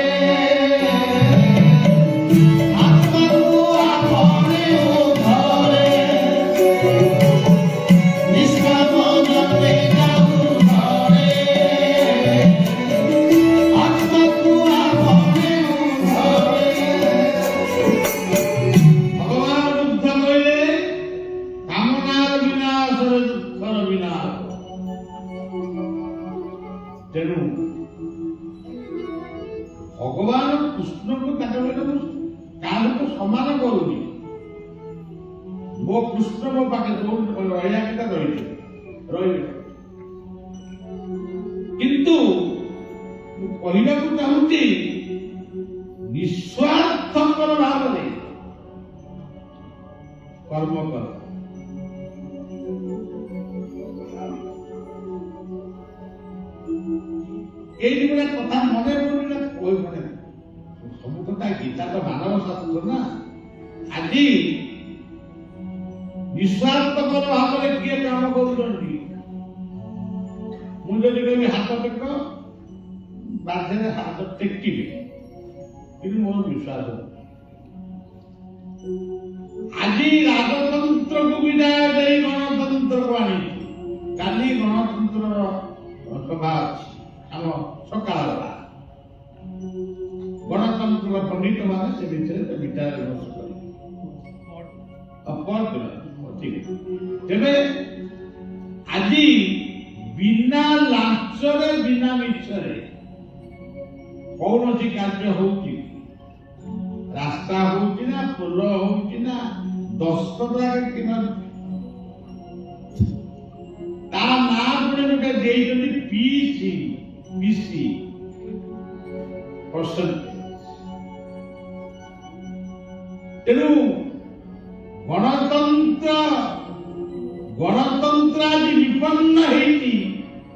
ଆତ୍ମକୁ ଆପନେ ଉଦ୍ଧରେ। ନିଷ୍କାମ ଜନେ ଯାହୁ ଘରେ ଆତ୍ମକୁ ଆପନେ ଉଦ୍ଧରେ। ଭଗବାନ ବୁଦ୍ଧ କହିଲେ କାମନାର ବିନାଶର ଦୁଃଖର ବିନାଶ। ତେଣୁ ଭଗବାନ କୃଷ୍ଣଙ୍କୁ ତାଙ୍କ କାହାକୁ ସମାନ କରୁନି। ମୋ କୃଷ୍ଣ ମୋ ପାଖେ ଯୋଉଠି ରହିବା କଥା ରହିବେ। କିନ୍ତୁ ମୁଁ କହିବାକୁ ଚାହୁଁଛି ନିଃସ୍ୱାର୍ଥପର ଭାବରେ କର୍ମ କର। ଏଇଠି ଗୋଟେ କଥା ମନେ ପଡୁନି, କହିବନି ସବୁ କଥା। ଗୀତା ତ ମାନବ ଶାସ୍ତ୍ର ନା। ଆଜି ନିଃସ୍ୱାର୍ଥପର ଭାବରେ କିଏ କାମ କରୁଛନ୍ତି? ମୁଁ ଯଦି କହିବି ହାତ ଟେକ, ବାଧ୍ୟରେ ହାତ ଟେକିବି, କିନ୍ତୁ ମୋର ବିଶ୍ୱାସ ନାହିଁ। ଆଜି ରାଜତନ୍ତ୍ରକୁ ବିଦାୟ ଦେଇ ଗଣତନ୍ତ୍ରକୁ ଆଣିଛି। କାଲି ଗଣତନ୍ତ୍ରର ସଭା ଅଛି ଆମ ସକାଳ ବେଳା। ଗଣତନ୍ତ୍ର ପଣ୍ଡିତ ମାନେ ସେ ଭିତରେ ବିଚାର ବିମର୍ଶ କରିବେ। ତେବେ ଆଜି ବିନା ଲାଞ୍ଚରେ ବିନା ମିଛରେ କୌଣସି କାର୍ଯ୍ୟ ହଉଛି? ରାସ୍ତା ହଉଛି ନା, ପୋଲ ହଉଛି ନା, ଦସ୍ତଖତ କିମ୍ବା ତା ନାଁ ଗୋଟେ ଗୋଟେ ଦେଇଛନ୍ତି ପିସି ତେଣୁ ଗଣତନ୍ତ୍ର ଆଜି ବିପନ୍ନ ହେଇଛି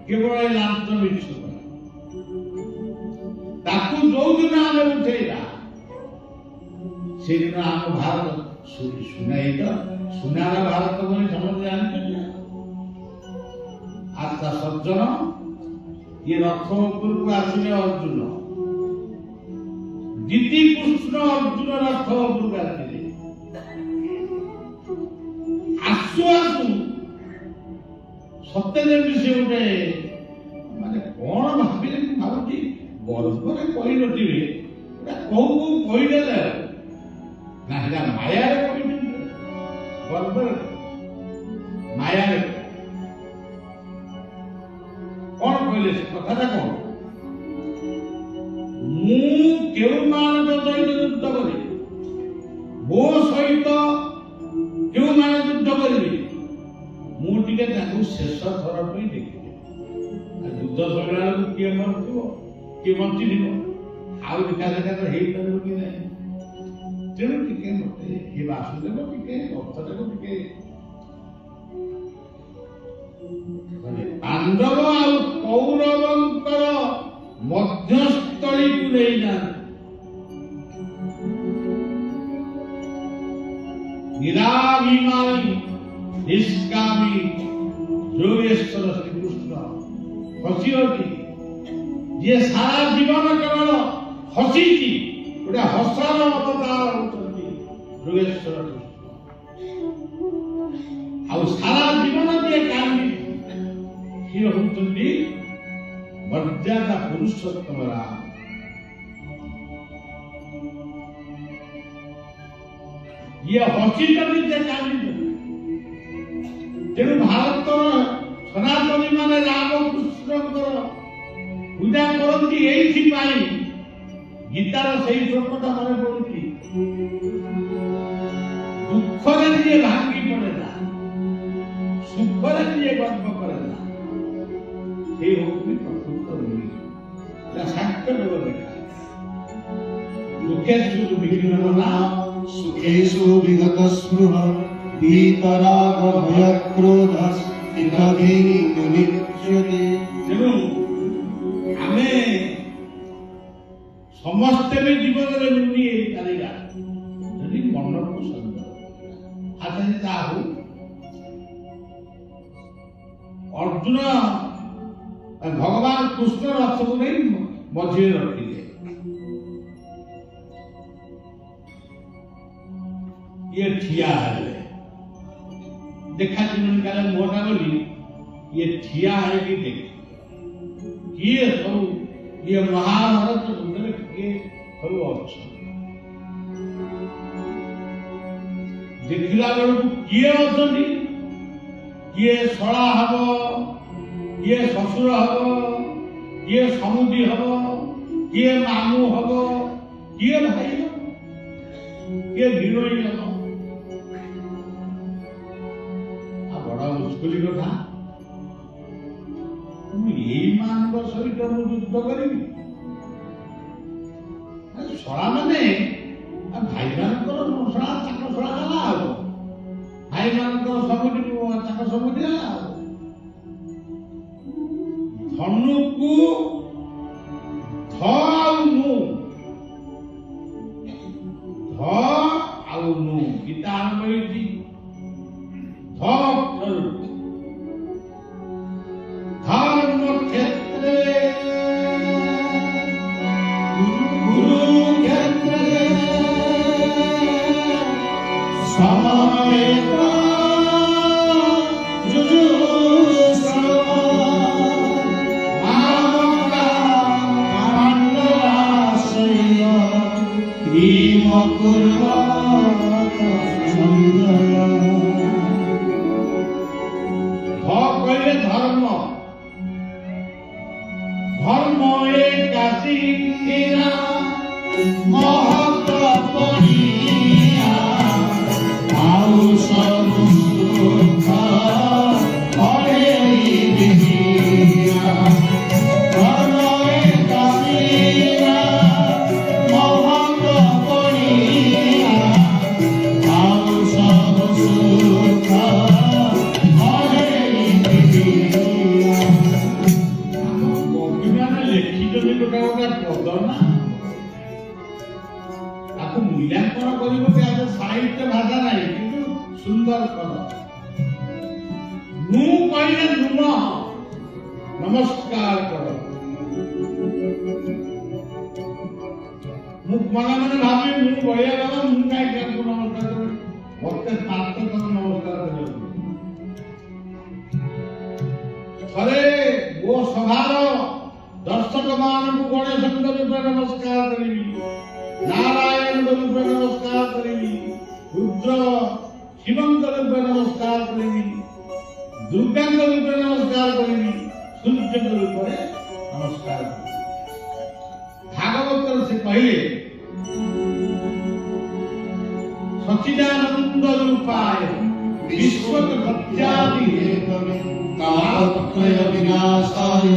କେବଳ ଏ ଲାଞ୍ଚ ମିଛ। ତାକୁ ଯୋଉଦିନ ଆମେ ଉଠେଇବା ସେଦିନ ଆମ ଭାରତ ସୁନାର ଭାରତ ବୋଲି ସମସ୍ତେ ଜାଣିଛନ୍ତି। ଆଚ୍ଛା ସଜ୍ଜନ, ଇଏ ରଥ ଉପରକୁ ଆସିଲେ ଅର୍ଜୁନ, ଦିଦି କୃଷ୍ଣ ଅର୍ଜୁନ ରଥ ଉପରକୁ ଆସିଲେ। ଆସୁ ଆସୁ ସତେ ଯେମିତି ସେ ଗୋଟେ ମାନେ କଣ ଭାବିଲେ, ମୁଁ ଭାବୁଛି ଗର୍ବରେ କହିନଥିବେ, କୋଉ କହିଦେଲେ ନା ସେଟା ମାୟାରେ କହିଦେଲେ। ଗର୍ବରେ ମାୟାରେ କଣ କହିଲେ? ସେ କଥାଟା କଣ? ମୁଁ କେଉଁମାନଙ୍କ ସହିତ ଯୁଦ୍ଧ କରିବି? ମୋ ସହିତ କେଉଁମାନେ ଯୁଦ୍ଧ କରିବେ? ମୁଁ ଟିକେ ତାଙ୍କୁ ଶେଷ ଥର ପାଇଁ ଦେଖିବି। ଯୁଦ୍ଧ ସରିଲା ବେଳକୁ କିଏ ମରିଥିବ, କିଏ ବଞ୍ଚିଯିବ, ଆଉ ଦେଖା ତ ହେଇପାରିବ କି ନାହିଁ। ତେଣୁ ଟିକେ ମତେ ଏ ବାସୁଦେବ ଟିକେ ଅର୍ଥଟାକୁ ଟିକେ ପାଣ୍ଡବ ଆଉ କୌରବଙ୍କର ମଧ୍ୟସ୍ଥଳୀକୁ ନେଇଯାଆନ୍ତି। ନିରାଭିମାନୀ ନିଷ୍କାମୀ ଯୋଗେଶ୍ୱର ଶ୍ରୀକୃଷ୍ଣ ହସିଅଛି। ଯିଏ ସାରା ଜୀବନ କେବଳ ହସିଛି, ଗୋଟେ ହସର ଅବତାର ହଉଛନ୍ତି ଯୋଗେଶ୍ୱର କୃଷ୍ଣ। ଆଉ ସାରା ଜୀବନ ଯିଏ କାନ୍ଦି ସିଏ ହଉଛନ୍ତି ମର୍ଯ୍ୟାଦା ପୁରୁଷୋତ୍ତମ ରାମ। ଇଏ ହସିଛନ୍ତି ଯେ କାନ୍ଦିଛନ୍ତି। ତେଣୁ ଭାରତର ସନାତନୀ ମାନେ ରାମକୃଷ୍ଣଙ୍କର ପୂଜା କରନ୍ତି ଏଇଥିପାଇଁ। ଗୀତାର ସେଇ ଶ୍ଲୋକଟା ମନେ ପଡୁଛି, ଦୁଃଖରେ ଯିଏ ଭାଙ୍ଗି ପଡେ ନା, ସୁଖରେ ଯିଏ ଗର୍ବ କରେ ନା, ସେ ହଉଛି ପ୍ରକୃତ ରୋଗୀ। ସାକ୍ଷ୍ୟ ଦେବ ଲେଖା ଦୁଃଖେଷୁ ବିଘ୍ନମନା सुखेषु विगत स्पृह वीतराग भयक्रोधस्तिकभिनिमुच्यते। ତେଣୁ ଆମେ ସମସ୍ତେ ବି ଜୀବନରେ ମୁନି ହେଇପାରିବା ଯଦି ମନକୁ ସୁନ୍ଦର ଆଚ୍ଛା ତା ହଉ। ଅର୍ଜୁନ ଭଗବାନ କୃଷ୍ଣ ରଥକୁ ନେଇ ମଝିରେ ରଖିଲେ। ଇଏ ଠିଆ ହେଲେ, ଦେଖା କାଳେ ମୁହଁଟା ବୋଲି ଇଏ ଠିଆ ହେଇକି ଦେଖେ କିଏ ସବୁ ଇଏ ମହାଭାରତ ଯୁଦ୍ଧରେ କିଏ ସବୁ ଅଛନ୍ତି। ଦେଖିଲା ବେଳକୁ କିଏ ଅଛନ୍ତି, କିଏ ଶଳା ହବ, କିଏ ଶ୍ୱଶୁର ହବ, କିଏ ସମୁଦି ହବ, କିଏ ମାମୁଁ ହବ, କିଏ ଭାଇ ହବ, କିଏ ଭିଣୋଇ ହବ। ବଡ ମୁସ୍କୁଲି କଥା, ମୁଁ ଏଇମାନଙ୍କ ସହିତ ମୁଁ ଯୁଦ୍ଧ କରିବି? ଶଳା ମାନେ ଭାଇମାନଙ୍କର ଶଳା ତାଙ୍କ ଶଳା ହେଲା ହବ, ଭାଇମାନଙ୍କର ସମୁଦି ତାଙ୍କ ସମୁଦି ହେଲା ହବ। ଧନୁକୁ ଧ ଆଉ ମୁଁ, ଧ ଆଉ ମୁଁ ଗୀତା ଆରମ୍ଭ ହେଇଛି ধর্ম ক্ষেত্রে কুরুক্ষেত্রে সমবেত ধর্ম ধর্ম একাশী মহৎ পড়িয়া আউ সর্ব সুখ হরে দিয়া। ধর্ম একাশী মহৎ পড়িয়া আউ সর্ব সুখ ତାକୁ ମୂଲ୍ୟାଙ୍କନ କରିବ କି ଆମ ସାହିତ୍ୟ ଭାଷା ନାହିଁ, କିନ୍ତୁ ସୁନ୍ଦର କର। ମୁଁ କହିଲେ ନୁହଁ, ନମସ୍କାର କର। ମୁଁ ମନେ ମନେ ଭାବିବି ମୁଁ ବଢିଆ ବାବା, ମୁଁ କାହିଁକି ତାକୁ ନମସ୍କାର କରିବି? ମତେ ପାଠ ତାକୁ ନମସ୍କାର କରିବାକୁ। ଥରେ ମୋ ସଭାର ଦର୍ଶକ ମାନଙ୍କୁ ଗଣେଶଙ୍କ ରୂପେ ନମସ୍କାର କରିବି, ନାରାୟଣଙ୍କ ରୂପେ ନମସ୍କାର କରିବି, ରୁଦ୍ର ଶିବଙ୍କ ରୂପେ ନମସ୍କାର କରିବି, ଦୁର୍ଗାଙ୍କ ରୂପେ ନମସ୍କାର କରିବି, ସୂର୍ଯ୍ୟଙ୍କ ରୂପରେ ନମସ୍କାର କରିବି। ଭାଗବତରେ ସେ କହିଲେ ସଚ୍ଚିଦାନନ୍ଦ ରୂପାୟ ବିଶ୍ୱକର୍ତ୍ୟାଦି तापत्रय विनाशाय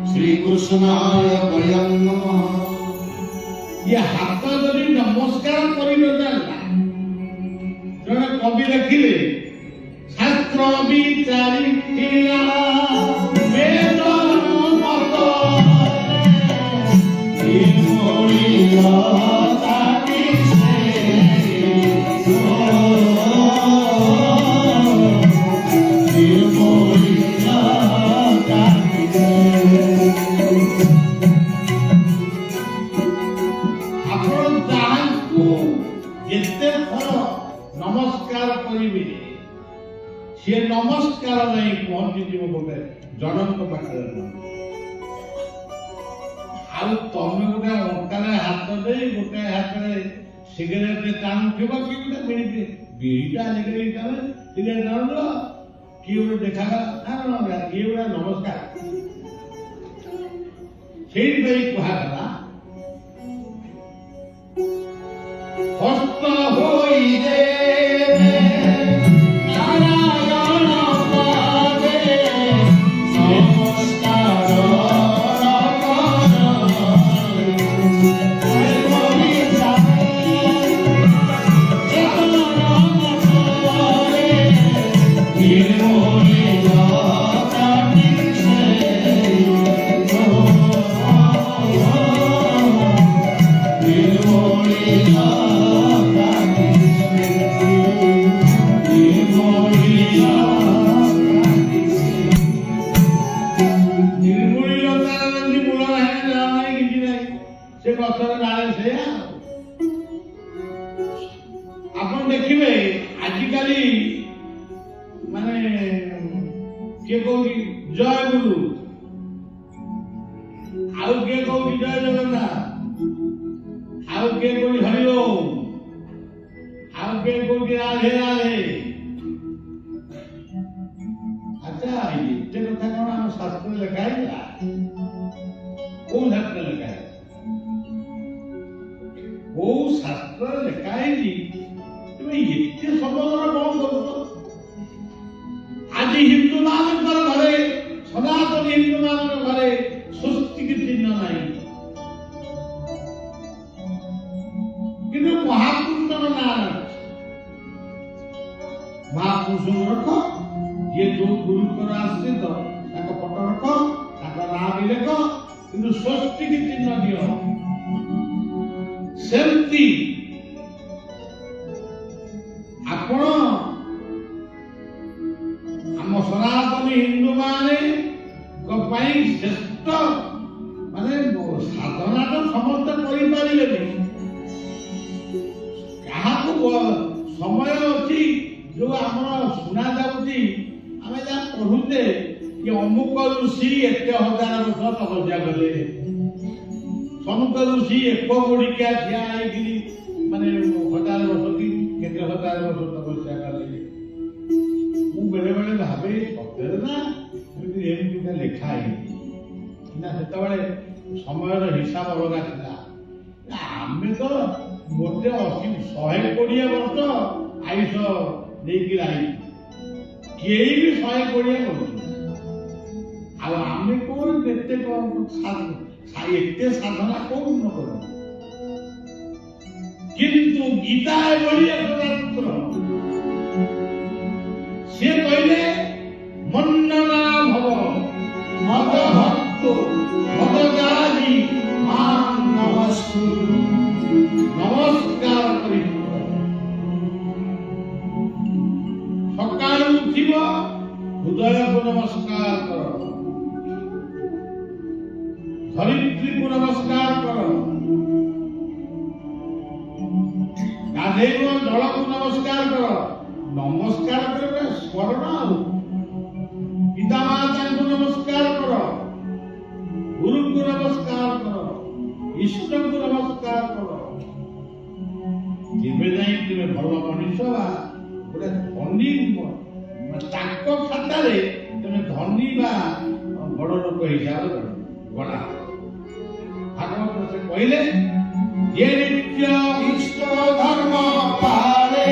श्री कृष्णाय वयं नमः। ये हाथ धरी नमस्कार करिनो जाला। जने कवि लिखिले शास्त्र विचारी किया वेद मत ये मोरिया ताकि से ये मोरिया ताकि से ଯେତେ ଥର ନମସ୍କାର କରିବେ ସିଏ ନମସ୍କାର ନେଇ ପହଞ୍ଚିଯିବ ଗୋଟେ ଜଣଙ୍କ ପାଖରେ। ଆଉ ତମେ ଗୋଟେ ଅଣ୍ଟାରେ ହାତ ଦେଇ ଗୋଟେ ହାତରେ ସିଗାରେଟ ଟାଣୁଥିବ, କି ଗୋଟେ ବିଡ଼ିଟା ସିଗାରେଟ ଟାଣୁଥିବ, କିଏ ଗୋଟେ ଦେଖାଗଲା କିଏ ଗୋଟେ ନମସ୍କାର। ସେଇଥିପାଇଁ କୁହାଗଲା ହସ୍ତ ହୋଇ ଦେବେ ନାରାୟଣ ପାଦେ ନମସ୍କାର ଆପଣ ଦେଖିବେ ଆଜିକାଲି ମାନେ କିଏ କହୁଛି ଜୟ ଗୁରୁ, ଆଉ କିଏ କହୁଛି ଜୟ ଜଗନ୍ନାଥ, ଆଉ କିଏ କହୁଛି ହରି ଓମ୍, ଆଉ କିଏ କହୁଛି ରାଧେ ରାଧେ। ଆଚ୍ଛା, ଏତେ କଥା କଣ ଆମ ଶାସ୍ତ୍ରରେ ଲେଖା ହେଇଥିଲା? କୋଉ ଶାସ୍ତ୍ରରେ ଲେଖା ହେଇଥିଲା? କୋଉ ଶାସ୍ତ୍ରରେ ଲେଖା ହେଇଛି ତୁମେ ଏତେ ସର୍ବଦର କଣ କରୁଛ? ଆଜି ହିନ୍ଦୁ ମାନଙ୍କର ଘରେ, ସନାତନ ହିନ୍ଦୁ ମାନଙ୍କ ଘରେ ସ୍ୱସ୍ତିକ ଚିହ୍ନ ନାହିଁ, କିନ୍ତୁ ମହାପୁରୁଷର ନାଁ ଅଛି। ମହାପୁରୁଷଙ୍କୁ ରଖ, ଯିଏ ଯୋଉ ଗୁରୁଙ୍କର ଆଶ୍ରିତ ତାଙ୍କ ଫଟୋ ରଖ, ତାଙ୍କ ନାଁ ବି ଲେଖ, କିନ୍ତୁ ସ୍ୱସ୍ତିକ ଚିହ୍ନ ଦିଅ। ସେମିତି ଆପଣ ଆମ ସନାତନ ହିନ୍ଦୁ ମାନଙ୍କ ପାଇଁ ଶ୍ରେଷ୍ଠ ମାନେ ସାଧନା ତ ସମସ୍ତେ କରିପାରିବେନି, କାହାକୁ ସମୟ ଅଛି ଯୋଉ ଆମର ଶୁଣା ଯାଉଛି, ଆମେ ଯାହା ପଢୁଛେ କି ଅମୁକ ଋଷି ଏତେ ହଜାର ବର୍ଷ ତପସ୍ୟା କଲେ, ସମୁଦ୍ର ଋଷି ଏକ ଗୋଡ଼ିକିଆ ଠିଆ ହେଇକିରି ମାନେ ହଜାର ବର୍ଷ କି କେତେ ହଜାର ବର୍ଷ ତପସ୍ୟା କଲେ। ମୁଁ ବେଳେ ବେଳେ ଭାବେ ସତରେ ନା ଏମିତି ଲେଖା ହେଇଛି ନା, ସେତେବେଳେ ସମୟର ହିସାବ ଅଲଗା ଥିଲା। ଆମେ ତ ଗୋଟେ 120 ବର୍ଷ ଆୟୁଷ ଦେଇକି ରହିଛୁ, କେହି ବି 120 କରୁଛୁ। ଆଉ ଆମେ କୋଉ କେତେ ଏତେ ସାଧନା କୋଉ ନ କରୁ। କିନ୍ତୁ ଗୀତା ଏଭଳି ଏକ ଶାସ୍ତ୍ର, ସେ କହିଲେ ମନ୍ନନା ଭବ ମଦ ଭକ୍ତ ମଦ ଜାଜି ମାଂ ନମସ୍କୁରୁ, ନମସ୍କାର କରି ସକାଳୁ ଉଠିବ ହୃଦୟକୁ ନମସ୍କାର କର, ଧରିତ୍ରୀକୁ ନମସ୍କାର କର, ଗାଧେଇବ ଜଳକୁ ନମସ୍କାର କର। ନମସ୍କାର କରିବେ ସ୍ମରଣ, ଆଉ ପିତାମାତାଙ୍କୁ ନମସ୍କାର କର, ଗୁରୁଙ୍କୁ ନମସ୍କାର କର, ଈଶ୍ୱରଙ୍କୁ ନମସ୍କାର କର। ଯେବେ ଯାଇ ତୁମେ ଭଲ ମଣିଷ ବା ଗୋଟେ ଧନୀ, ତାଙ୍କ ଖାତାରେ ତୁମେ ଧନୀ ବା ବଡ ଲୋକ ହିସାବରେ ଗଣା। ଭାଗବତ ସେ କହିଲେ ଯେ ନିତ୍ୟ ଇଷ୍ଟ ଧର୍ମ ପାଳେ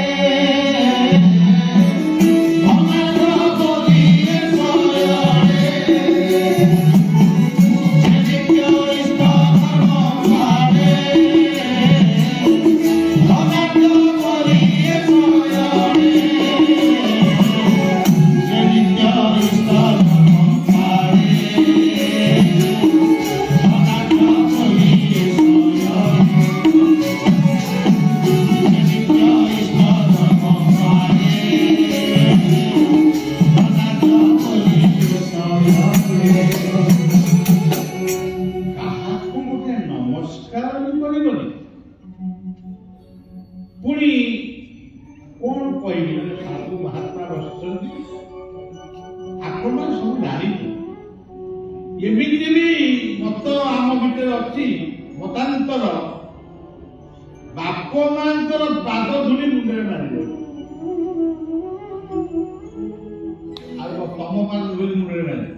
ପୁଣି କଣ କହିବି ସାଧୁ ମହାତ୍ମା ବସିଛନ୍ତି ଆପଣମାନେ ସବୁ ଜାଣିଛୁ ଏମିତି ବି ମତ ଆମ ଭିତରେ ଅଛି ମତାନ୍ତର ବାପ ମାଙ୍କର ପାଦ ଧୂଳି ମୁଣ୍ଡରେ ମାରିବ ଆଉ ତମ ପାଦ ଧୂଳି ମୁଣ୍ଡରେ ମାରିବ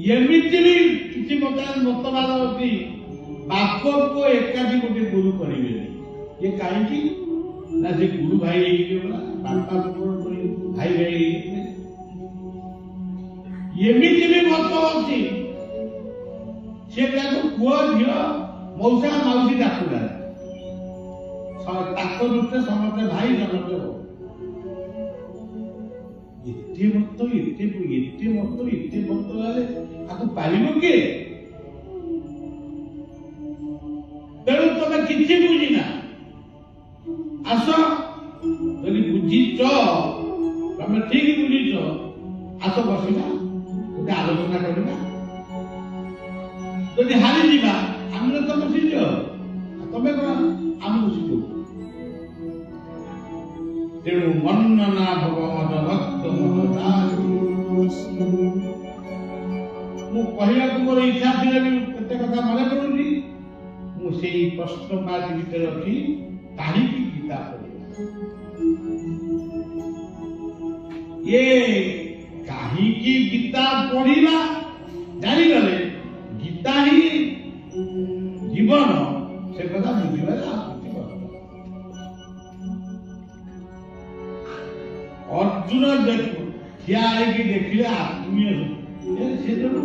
ଏମିତି ବି କିଛି ମତବାଦ ଅଛି ବାପ ପୁଅ ଏକାଠି ଗୋଟେ ଗୁରୁ କରିବେନି ये କାହିଁକି ନା ସେ ଗୁରୁ ଭାଇ ହେଇଯିବ ନା ବାପା ପୁଅ ଭାଇ ଭାଇ ହେଇଯିବେ ଏମିତି ବି ମତ ଅଛି ସେ ତାକୁ ପୁଅ ଝିଅ ମଉସା ମାଉସୀ ଡାକୁଲା ତାଙ୍କ ଦୃଷ୍ଟିରେ ସମସ୍ତେ ଭାଇ ସମସ୍ତେ ଏତେ ମତ ହେଲେ ତାକୁ ପାରିବ କିଏ ତେଣୁ ତମେ କିଛି ବୁଝିନା ଆସ ଯଦି ବୁଝିଛ ତମେ ଠିକ ବୁଝିଛ ଆସ ବସିବା ଗୋଟେ ଆଲୋଚନା କରିବା ଯଦି ହାରିଯିବା ଆମେ ତମେ ଶିଖ ତମେ କଣ ଆମକୁ ଶିଖ ତେଣୁ ମନ୍ନନା ଭଗବତ ଭକ୍ତ ମୁଁ କହିବାକୁ ମୋର ଇଚ୍ଛା ଥିଲେ ବି କେତେ କଥା ମନେ କରୁଛି ମୁଁ ସେଇ ପ୍ରଶ୍ନ ପାଠ ଭିତରେ ଅଛି କାହିଁକି ଗୀତା ପଢିବା ये କାହିଁକି ଗୀତା ପଢିବା ଜାଣିଗଲେ ଗୀତା ହିଁ ଜୀବନ ସେ କଥା ବୁଝିବାରେ ଆଉ କିଛି କଷ୍ଟ ଅର୍ଜୁନ ଠିଆ ହେଇକି ଦେଖିଲେ ଆତ୍ମୀୟ ସେ ଯୋଉ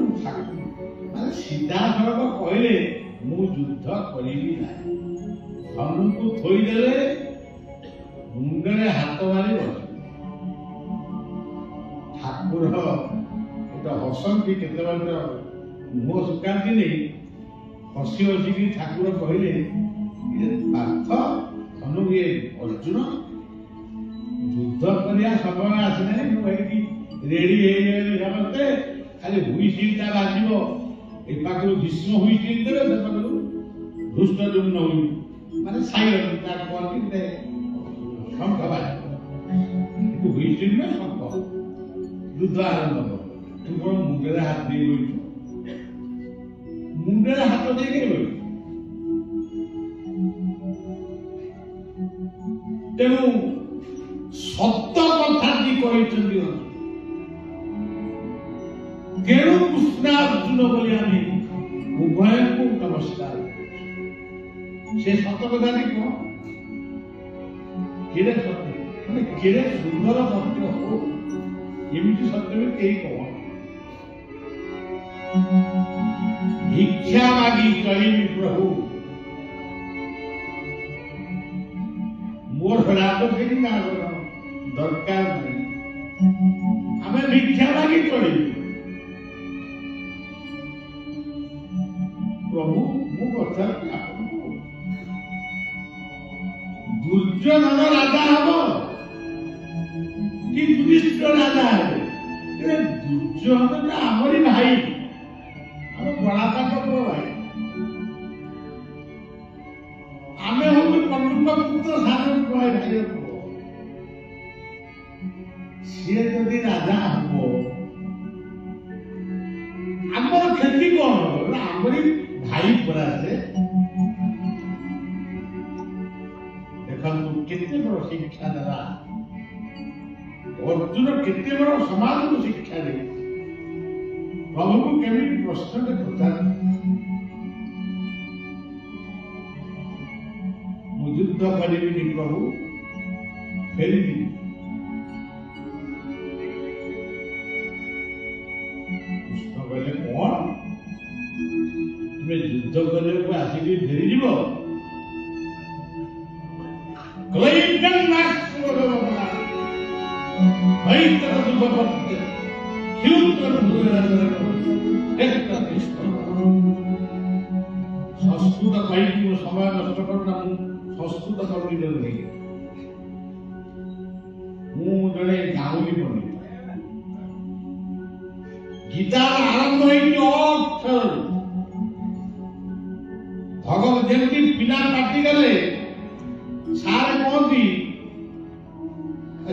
ମାନେ ସିଧାସଳଖ କହିଲେ ମୁଁ ଯୁଦ୍ଧ କରିବି ନାହିଁ ଧନୁକୁ ଥୋଇଦେଲେ ମୁଣ୍ଡରେ ହାତ ମାରି ବସିଲେ ଠାକୁର ଗୋଟେ ହସନ୍ତି କେତେବେଳେ ମୁହଁ ଶୁକାନ୍ତି ନେଇ ହସି ହସିକି ଠାକୁର କହିଲେ ପାର୍ଥ ଧନୁ ଇଏ ଅର୍ଜୁନ ଯୁଦ୍ଧ କରିବା ସମୟ ଆସିନାହିଁ ମୁଁ ଏଇଠି ରେଡି ହେଇଗଲି ସମସ୍ତେ ଖାଲି ହୁଇସିଲଟା ବାଜିବ ଏ ପାଖରୁ ଭୀଷ୍ମ ହୁଇସିଲ ଦେବେ ସେ ପାଖରୁ ଧୃଷ୍ଟଦ୍ୟୁମ୍ନ ହୁଇ ମାନେ ସାଇଲେଣ୍ଟ ତାର କୁହନ୍ତି ଗୋଟେ ଶଙ୍ଖ ବାଜିବ କିନ୍ତୁ ହୁଇସିଲ ନା ଶଙ୍ଖ ଯୁଦ୍ଧ ଆରମ୍ଭ ହବ ତୁ କଣ ମୁଣ୍ଡରେ ହାତ ଦେଇ ରହିଛୁ ମୁଣ୍ଡରେ ହାତ ଦେଇକି ରହିଛୁ ତେଣୁ ସତ କଥାଟି କହିଛନ୍ତି ତେଣୁ କୃଷ୍ଣାର୍ଜୁନ ବୋଲି ଆମେ ଉଭୟଙ୍କୁ ନମସ୍କାର ସେ ସତ କଥାଟି କଣ କେଡ଼େ ସତ୍ୟ ମାନେ କେଡ଼େ ସୁନ୍ଦର ସତ୍ୟ ହଉ ଏମିତି ସତ୍ୟ ବି କେହି କହ ଭିକ୍ଷା ମାଗି ଚଳିବି ପ୍ରଭୁ ମୋର ରାଜଧାନୀ ନା ଦରକାର ନାହିଁ ଆମେ ଭିକ୍ଷା ମାଗି ଚଳିବୁ ପ୍ରଭୁ ମୁଁ କଥା ଆପଣଙ୍କୁ ଦୁର୍ଯ୍ୟୋଧନ ରାଜା ହବ କି ଯୁଧିଷ୍ଠିର ରାଜା ହେବେ ଦୁର୍ଯ୍ୟୋଧନ ଆମରି ଭାଇ ଆମ ବଡ଼ାପାଙ୍କ ଭାଇ ଆମେ ହବୁ କଣ୍ଡୁଙ୍କ ପୁତ୍ର ସାନ ଭାଇ ଭାଇର ପୁଅ ସିଏ ଯଦି ରାଜା ହବ ଆମର କ୍ଷତି କଣ ଆମରି ଭାଇ ପରା ସେ ଦେଖନ୍ତୁ କେତେ ବଡ ଶିକ୍ଷା ଦେଲା ଅର୍ଜୁନ କେତେ ବଡ ସମାଜକୁ ଶିକ୍ଷା ଦେଲେ ପ୍ରଭୁଙ୍କୁ କେମିତି ପ୍ରଶ୍ନଟେ ପଚାର ମୁଁ ଯୁଦ୍ଧ କରିବିନି ପ୍ରଭୁ ଫେରିଯିବି କୃଷ୍ଣ କହିଲେ କଣ ତୁମେ ଯୁଦ୍ଧ କରିବାକୁ ଆସିକି ଫେରିଯିବ ସଂସ୍କୃତ କହିକି ମୋ ସମୟ ନଷ୍ଟ କରୁନା ମୁଁ ସଂସ୍କୃତ ପଣ୍ଡିତ ନୁହେଁ ମୁଁ ଜଣେ ଗାଉଁଲି ପଣ୍ଡିତ ଗୀତାର ଆରମ୍ଭ ହେଇଛି ଅକ୍ଷରରୁ ଭଗବତ ଯେମିତି ପିଲା ପାଟି ଗଲେ ସାର୍ କହନ୍ତି,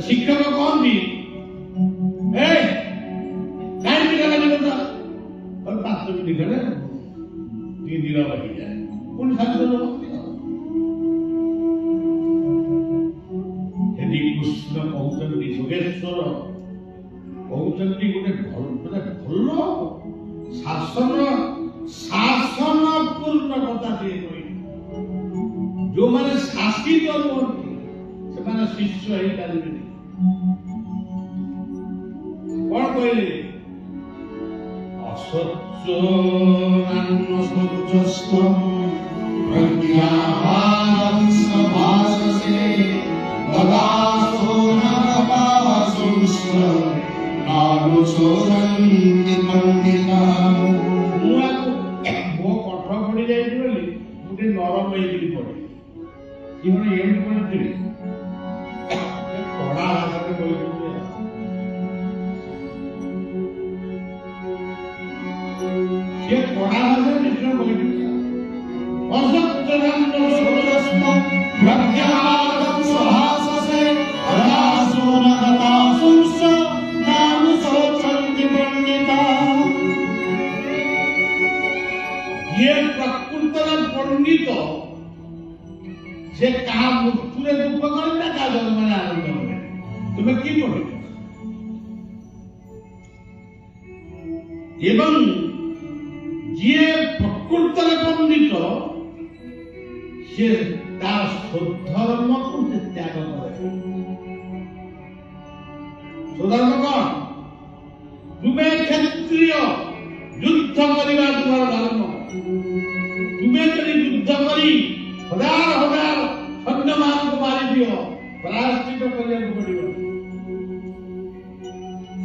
ଶିକ୍ଷକ କହନ୍ତି, କାହିଁକି ଗଲା 5 ମିନିଟ୍ ଖଣ୍ଡେ ଟିକେ ନିରବ ହେଇଯାଏ, ପୁଣି ଶାନ୍ତ ହେରି କୃଷ୍ଣ କହୁଛନ୍ତି, ଯୋଗେଶ୍ୱର କହୁଛନ୍ତି ଗୋଟେ ଭଲ ଶାସନ ପୂର୍ଣ୍ଣ କଥା ଟିଏ କହିଲେ, ଯୋଉମାନେ ଶାସିତ ନୁହନ୍ତି ସେମାନେ ଶିଷ୍ୟ ହେଇପାରିବେନି। କଣ କହିଲେ? অসচ্যস্ত্বম প্রজ্ঞাবান সভাসসে তদাসো নরপাসুংস্য নানুচোরন্তি পণ্ডিতাঃ। ମୋ କଠ ପଡି ଯାଇଛି ବୋଲି ମୁଁ ଟିକେ ନରମ ହେଇକିରି ପଡେ, କି ମାନେ ଏମିତି ପଡିଥିଲି କଡ଼ା ଭାଷାରେ କହିଥିଲି। ସେ କଡ଼ା ଭାଷାରେ ନିଶ୍ଚୟ କହିଥିଲି। ଯିଏ ପ୍ରକୃତର ପଣ୍ଡିତ ସେ କାହା ମୃତ୍ୟୁରେ ଦୁଃଖ କରେ ନା କାହା ଜନ୍ମରେ ଆନନ୍ଦ କରେ? ତୁମେ କି ପଣ୍ଡିତ? ଏବଂ ଯିଏ ପ୍ରକୃତରେ ପଣ୍ଡିତ ସେ ତାର ସ୍ୱଧର୍ମକୁ ସେ ତ୍ୟାଗ କରେ। ସ୍ୱଧର୍ମ କଣ? ତୁମେ କ୍ଷତ୍ରିୟ, ଯୁଦ୍ଧ କରିବା ତୁମର ଧର୍ମ। ତୁମେ ଯଦି ଯୁଦ୍ଧ କରି ହଜାର ସୈନ୍ୟମାନଙ୍କୁ ମାରିଦିଅ, ପ୍ରାୟଶ୍ଚିତ କରିବାକୁ ପଡିବ।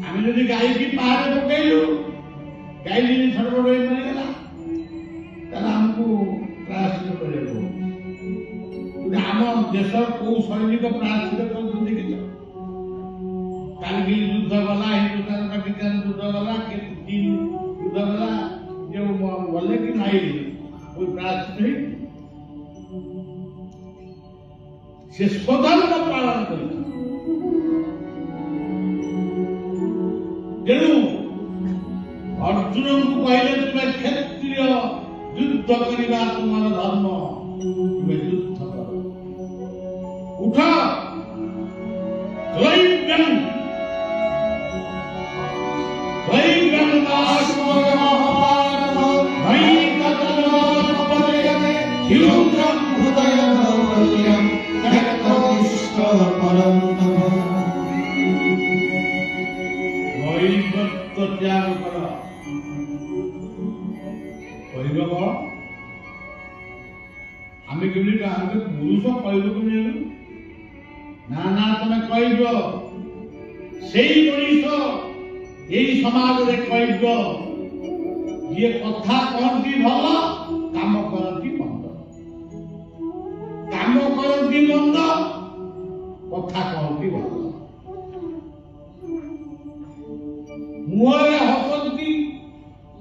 ଆମେ ଯଦି ଗାଈକି ପାହାଡେ ପକେଇଲୁ, ଗାଈ ଯଦି ସର୍ବୋଡ ହୋଇ ମରିଗଲା, ତାହେଲେ ଆମକୁ ପ୍ରାୟଶ୍ଚିତ କରିବାକୁ ପଡିବ। ଆମ ଦେଶ କୋଉ ସୈନିକ ପ୍ରାୟଶ୍ଚିତ କରୁଛନ୍ତି ଦେଖିଛ? କାର୍ଗିଲ ଯୁଦ୍ଧ ଗଲା, ହିନ୍ଦୁସ୍ତାନ ପାକିସ୍ତାନ ଯୁଦ୍ଧ ଗଲା, ଚୀନ ଯୁଦ୍ଧ ଗଲା, ଯୋଉ ଗଲେ କି ନାହିଁ କୋଉ ପ୍ରାୟଶ୍ଚିତ ହେଇଛି? ସେ ସ୍ୱଧର୍ମ ପାଳନ କରିବ। ତେଣୁ ଅର୍ଜୁନଙ୍କୁ କହିଲେ ତୁମେ କ୍ଷତ୍ରିୟ, ଯୁଦ୍ଧ କରିବା ତୁମର ଧର୍ମ, ତୁମେ ଯୁଦ୍ଧ କର। ଉଠ ତ୍ୟାଗ କର। କହିବ କଣ? ଆମେ କେମିତି ଆମେ ପୁରୁଷ କହିବାକୁ ନେଲୁ ନା ନା ତମେ କହିବ ସେଇ ମଣିଷ ଏଇ ସମାଜରେ କହିବ ଯିଏ କଥା କହନ୍ତି ଭଲ, କାମ କରନ୍ତି ମନ୍ଦ। କାମ କରନ୍ତି ମନ୍ଦ, କଥା କହନ୍ତି ଭଲ। ମୁହଁରେ ହସନ୍ତି,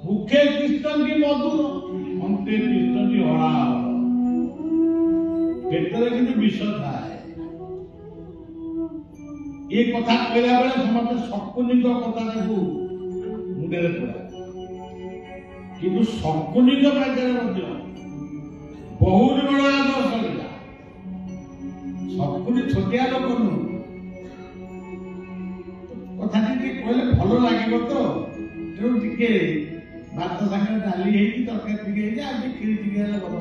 ମୁଖେ ତିଷ୍ଠନ୍ତି ମଧୁର, ଅନ୍ତେ ତିଷ୍ଠନ୍ତି ହଳାହଳ। ପେଟରେ କିନ୍ତୁ ବିଷ ଥାଏ। ଏ କଥା କହିଲା ବେଳେ ସମସ୍ତେ ଶକୁନିଙ୍କ କଥା ତାକୁ ମୁଣ୍ଡରେ ପଡେ, କିନ୍ତୁ ଶକୁନିଙ୍କ ପାଖରେ ମଧ୍ୟ ବହୁତ ବଡ ଆଦର୍ଶ ଥିଲା। ଶକୁନି ଛୋଟିଆ ଲୋକ ନୁହଁ। କଥାଟି ଟିକେ କହିଲେ ଭଲ ଲାଗିବ ତ, ତେଣୁ ଟିକେ ଭାତ ସାଙ୍ଗରେ ଡାଲି ହେଇକି ତରକାରୀ ଟିକେ ହେଇଛି, ଆଉ ଟିକେ କ୍ଷୀରି ଟିକେ ହେଲେ ଭଲ।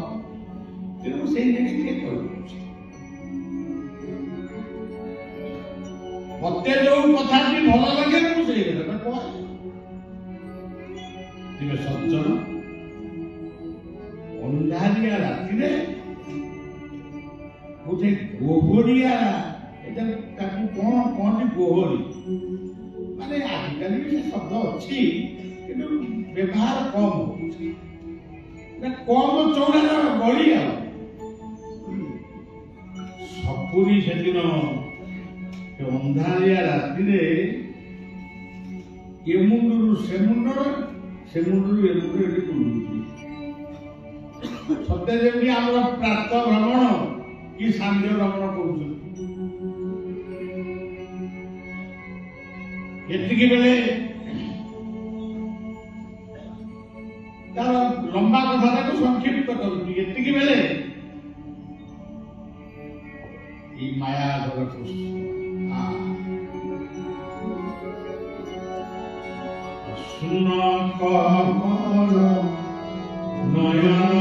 ତେଣୁ ସେଇ ନେଇକି ଟିକେ କହିଦେଉଛି। ମତେ ଯୋଉ କଥାଟି ଭଲ ଲାଗେ ମୁଁ ସେଇ କଥା କହେ। ତେବେ ସଜ୍ଜନ, ଅନ୍ଧାରିଆ ରାତିରେ ଗୋଟେ ଗୋହରିଆ, ଏଟା ତାକୁ କଣ କହନ୍ତି? ଗୋହରି। ମାନେ ଆଜିକାଲି ବି ସେ ଶବ୍ଦ ଅଛି, କିନ୍ତୁ ବ୍ୟବହାର କମ ହଉଛି। କମ ଚଉଡାର ଗଳି। ଆଉ ସପୁରି ସେଦିନ ଅନ୍ଧାରିଆ ରାତିରେ ଏ ମୁଣ୍ଡରୁ ସେ ମୁଣ୍ଡର, ସେ ମୁଣ୍ଡରୁ ଏ ମୁଣ୍ଡ ଏଠି ବୁଲୁଛି। ସତେ ଯେମିତି ଆମର ପ୍ରାତ ଭ୍ରମଣ କି ସାନ୍ଧ୍ୟ ରମଣ କରୁଛନ୍ତି। ଏତିକି ବେଳେ ତାର ଲମ୍ବା କଥାଟାକୁ ସଂକ୍ଷିପ୍ତ କରୁଛି। ଏତିକି ବେଳେ এই মায়া ধরে শুন কমল নয়ন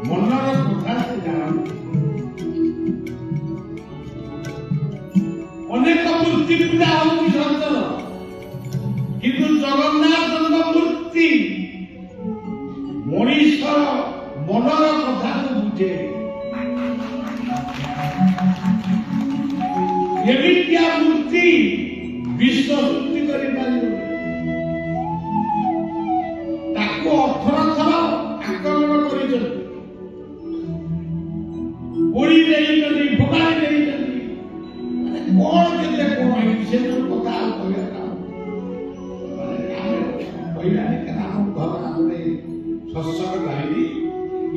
মনর কথা সে জানନ୍ତି। অনেক মূর্তি পূজা হଉଛି ସତର, କିନ୍ତୁ ଜଗନ୍ନାଥଙ୍କ ମୂର୍ତ୍ତି ମଣିଷର ମନର କଥାକୁ ବୁଝେ। ଏମିତିଆ ମୂର୍ତ୍ତି ବିଶ୍ୱ ସୃଷ୍ଟି କରିପାରିବ। ତାକୁ 18 ଥର ଆକ୍ରମଣ କରିଛନ୍ତି, ପୋଡ଼ି ଦେଇଛନ୍ତି, ଫୋପାଡ଼ି ଦେଇଛନ୍ତି। କଣ କେତେ କଣ ହେଇଛି ସେ ସବୁ କଥା ଆଉ କହିବା ଆମେ କହିବାନି। କାରଣ ଆମ ଘର ଆମେ ଶସ୍ୟର ଗାଇବି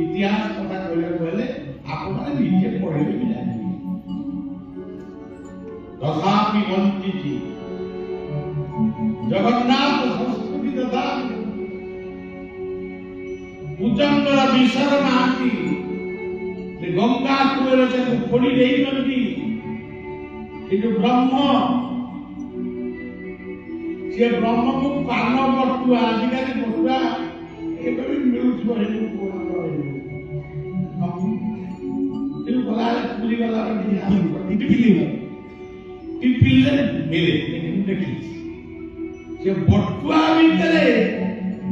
ଇତିହାସ କଥା କହିବାକୁ ହେଲେ ଆପଣମାନେ ନିଜେ ପଢ଼ିଲେ ବି ଜାଣିବେ। ତଥାପି ବଞ୍ଚିଛି ଜଗନ୍ନାଥ ସଂସ୍କୃତି ତଥା ପୂଜଙ୍କର ବିଷର ନାହାନ୍ତି। ଗଙ୍ଗା କୂଳରେ ତାକୁ ପୋଡ଼ି ଦେଇଛନ୍ତି, କିନ୍ତୁ ବ୍ରହ୍ମ ସେ ବ୍ରହ୍ମକୁ ପାନ ବଟୁଆ, ଆଜିକାଲି ବଟୁଆ ଏବେ ବି ମିଳୁଥିବ। ଗଲାବେଳେ ପୁରୀ ଗଲାବେଳେ ଟିପିଲେ ମିଳେ ଦେଖିଛି। ସେ ବଟୁଆ ଭିତରେ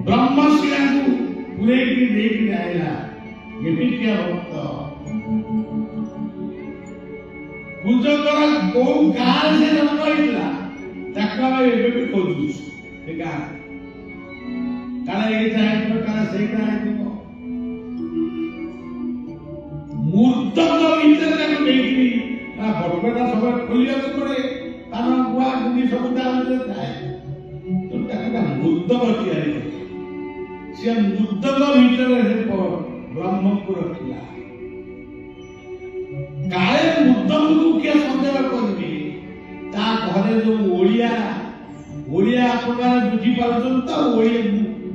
ବ୍ରହ୍ମଶିଳାକୁ ପୁରେଇକି ଦେଇକି ଆଇଲା। ଏମିତିଆ ଭକ୍ତ ପୂଜକର କୋଉ ଗାଁରେ ସେ ଜନ୍ମ ହେଇଥିଲା ତାକୁ ଆମେ ଏବେ ବି ଖୋଜୁଛୁ। ସେ ଗାଁ କାଳେ ଏଇଟା ହେଇଥିବ, କାଳେ ସେଇଟା ହେଇଥିବ। ମୂର୍ତ୍ତକ ଭିତରେ ତାକୁ ନେଇକିରି ବଟୁଆଟା ସବୁବେଳେ ଖୋଲିବାକୁ ପଡେ, କାରଣ ଗୁଆ ଗୁଣ୍ଡି ସବୁ ତା ଭିତରେ ଥାଏ। ତାକୁ ମୂର୍ତ୍ତକ ତିଆରି କରେ। ସେ ମୂର୍ତ୍ତକ ଭିତରେ ସେ ବ୍ରହ୍ମକୁ ରଖିଲା। କାଳେ ମୂର୍ତ୍ତକକୁ କିଏ ସନ୍ଦେହ କରିବେ। ତା ଘରେ ଯୋଉ ଓଡ଼ିଆ ଆପଣମାନେ ବୁଝିପାରୁଛନ୍ତି ତ।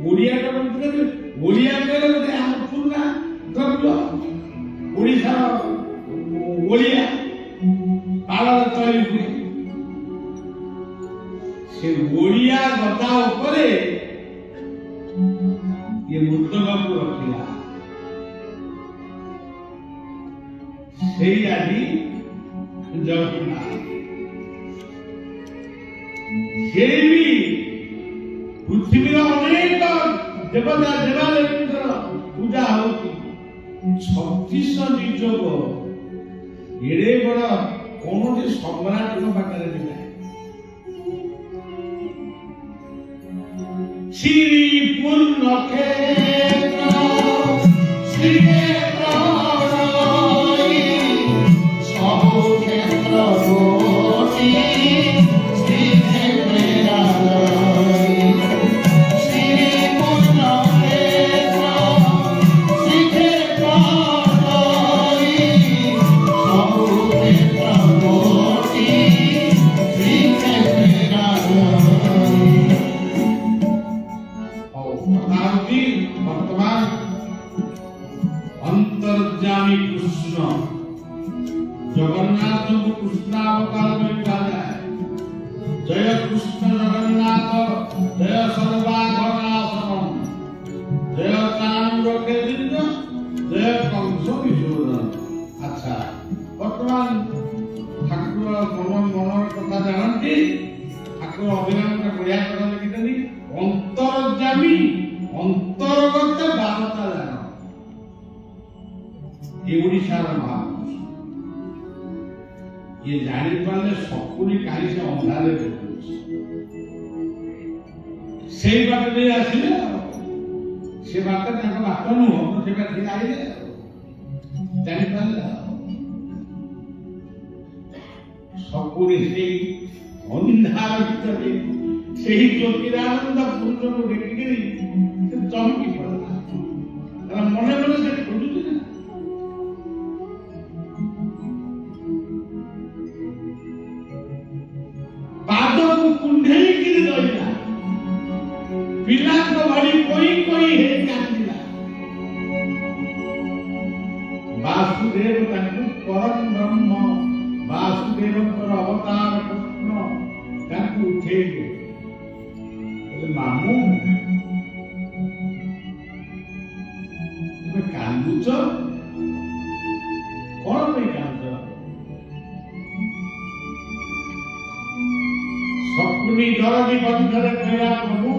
ଓଡ଼ିଆଟା ଓଡ଼ିଆ କହିଲେ ଗୋଟେ ଆମ ପୁରୁଣା ଦ୍ରବ୍ୟ। ଓଡ଼ିଶାର ଓଡ଼ିଆ ପାଳର ତୈଳି ହୁଏ। ସେ ଓଡ଼ିଆ ଗଦା ଉପରେ ଏ ମୃତକକୁ ରଖିଲା। ସେଇ ଆଜି ଜଗନ୍ନାଥ। ସେ ବି ପୃଥିବୀର ଅନେକ ଦେବତା ଦେବାଦେବୀଙ୍କର ପୂଜା ହଉଛି। 36 ନିଯୋଗ ଏଡ଼େ ବଡ଼ କୌଣସି ସମ୍ରାଟଙ୍କ ପାଖରେ ବି ନାହିଁ। ଶ୍ରୀ ପୂର୍ଣ୍ଣ କ୍ଷେତ୍ର ଶ୍ରୀକ୍ଷେତ୍ର ସବୁ କ୍ଷେତ୍ର ଗୋଟି কৃষ্ণ জগন্নাথ কৃষ্ণাবতার বলে কুହାଯାଏ। জয় কৃষ্ণ জগন্নাথ জয় সর্বাঘনাশন জয় চাণ্ডকে দিন জয় কংস বিশোধন। আচ্ছা, বর্তমান ঠাকুর মনের কথা জানନ୍ତି। ঠাকুর অভিরামটা বঢ়ିଆ କଥା ଲେଖିଛନ୍ତି। ଅନ୍ତର୍ଯାମୀ ଅନ୍ତର୍ଗତ ବାରତା ଜାଣ ଏ ଓଡ଼ିଶାର ମହାପୁରୁଷ। ଇଏ ଜାଣିପାରିଲେ ସପୁରି କାହିଁ ସେ ଅନ୍ଧାରରେ ପକଉଛି। ସେଇ ବାଟ ଦେଇ ଆସିଲେ ସେ ବାଟ ତାଙ୍କ ବାଟ ନୁହଁ, ସେ ବାଟ ଦେଇ ଆଇଲେ ଜାଣିପାରିଲେ। ସପୁରି ସେଇ ଅନ୍ଧାର ଭିତରେ ସେହି ଜ୍ୟୋତିରାନନ୍ଦ ପୁରୁଷକୁ ଦେଖିକିରି ସେ ଚମକି ପଡ଼ିଲା। ତାର ମନେ ମନେ ସେ ଖୋଜୁଛି ନା। ପାଦକୁ କୁଣ୍ଢେଇକିରି ରହିଲା, ପିଲାଙ୍କ ଭଳି କହି କହି ହେଇ କାନ୍ଦିଲା। ବାସୁଦେବ ତାଙ୍କୁ ପରମ ବ୍ରହ୍ମ ବାସୁଦେବଙ୍କର ଅବତାର କୃଷ୍ଣ ତାଙ୍କୁ ଉଠେଇଲେ। ମାମୁଁ ତୁମେ କାନ୍ଦୁଛ, କଣ ପାଇଁ କାନ୍ଦୁଛ? ଶକୁନି ଦରଦୀ ବନ୍ଧରେ କହିଲା, ପ୍ରଭୁ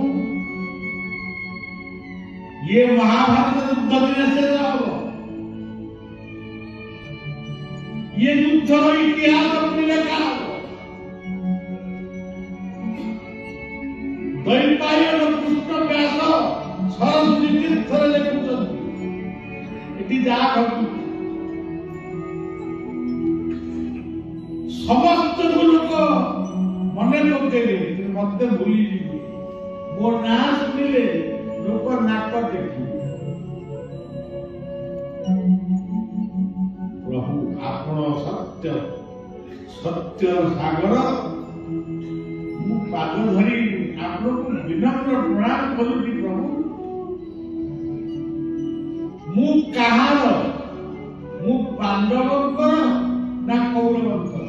ଇଏ ମହାଭାରତ ଯୁଦ୍ଧ ଦିନେ ଶେଷ ହବ। ଇଏ ଯୁଦ୍ଧର ଇତିହାସ ପୁଣି ଲେଖା ହବ। ଦୈପାୟନ କୃଷ୍ଣ ବ୍ୟାସ ସରସ୍ୱତୀ ତୀର୍ଥରେ ଲେଖୁଛନ୍ତି। ଏଠି ଯାହା ଘଟୁଛି ସମସ୍ତଙ୍କୁ ଲୋକ ମନେ ପକେଇବେ, ମତେ ଭୁଲିଯିବେ। ମୋ ନାଁ ଶୁଣିଲେ ଲୋକ ନାକ ଦେଖିବେ। ପ୍ରଭୁ ଆପଣ ସତ୍ୟ ସତ୍ୟର ସାଗର। ମୁଁ ପାଦ ଧରି ଆପଣଙ୍କୁ ବିନମ୍ର ପ୍ରଣାମ କରୁଛି ପ୍ରଭୁ। ମୁଁ କାହାର? ମୁଁ ପାଣ୍ଡବଙ୍କର ନା କୌରବଙ୍କର?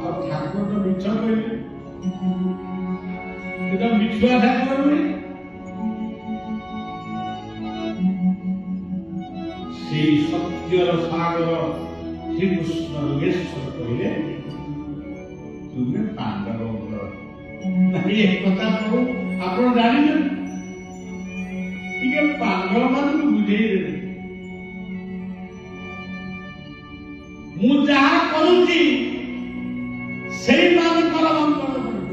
ଆଉ ଠାକୁର ତ ମିଛ କହିଲେ, ଏଟା ମିଛୁଆ ଠାକୁର ନୁହେଁ। ସେଇ ସତ୍ୟର ସାଗର ଶ୍ରୀକୃଷ୍ଣ ଯୋଗେଶ୍ୱର କହିଲେ, ତୁମେ ପାଣ୍ଡବଙ୍କର। ଏ କଥା ପ୍ରଭୁ ଆପଣ ଜାଣିଛନ୍ତି, ଟିକେ ପାଣ୍ଡବ ମାନଙ୍କୁ ବୁଝେଇଦେବେ। ମୁଁ ଯାହା କରୁଛି ସେଇମାନଙ୍କର ମଙ୍ଗଳ କରିବ।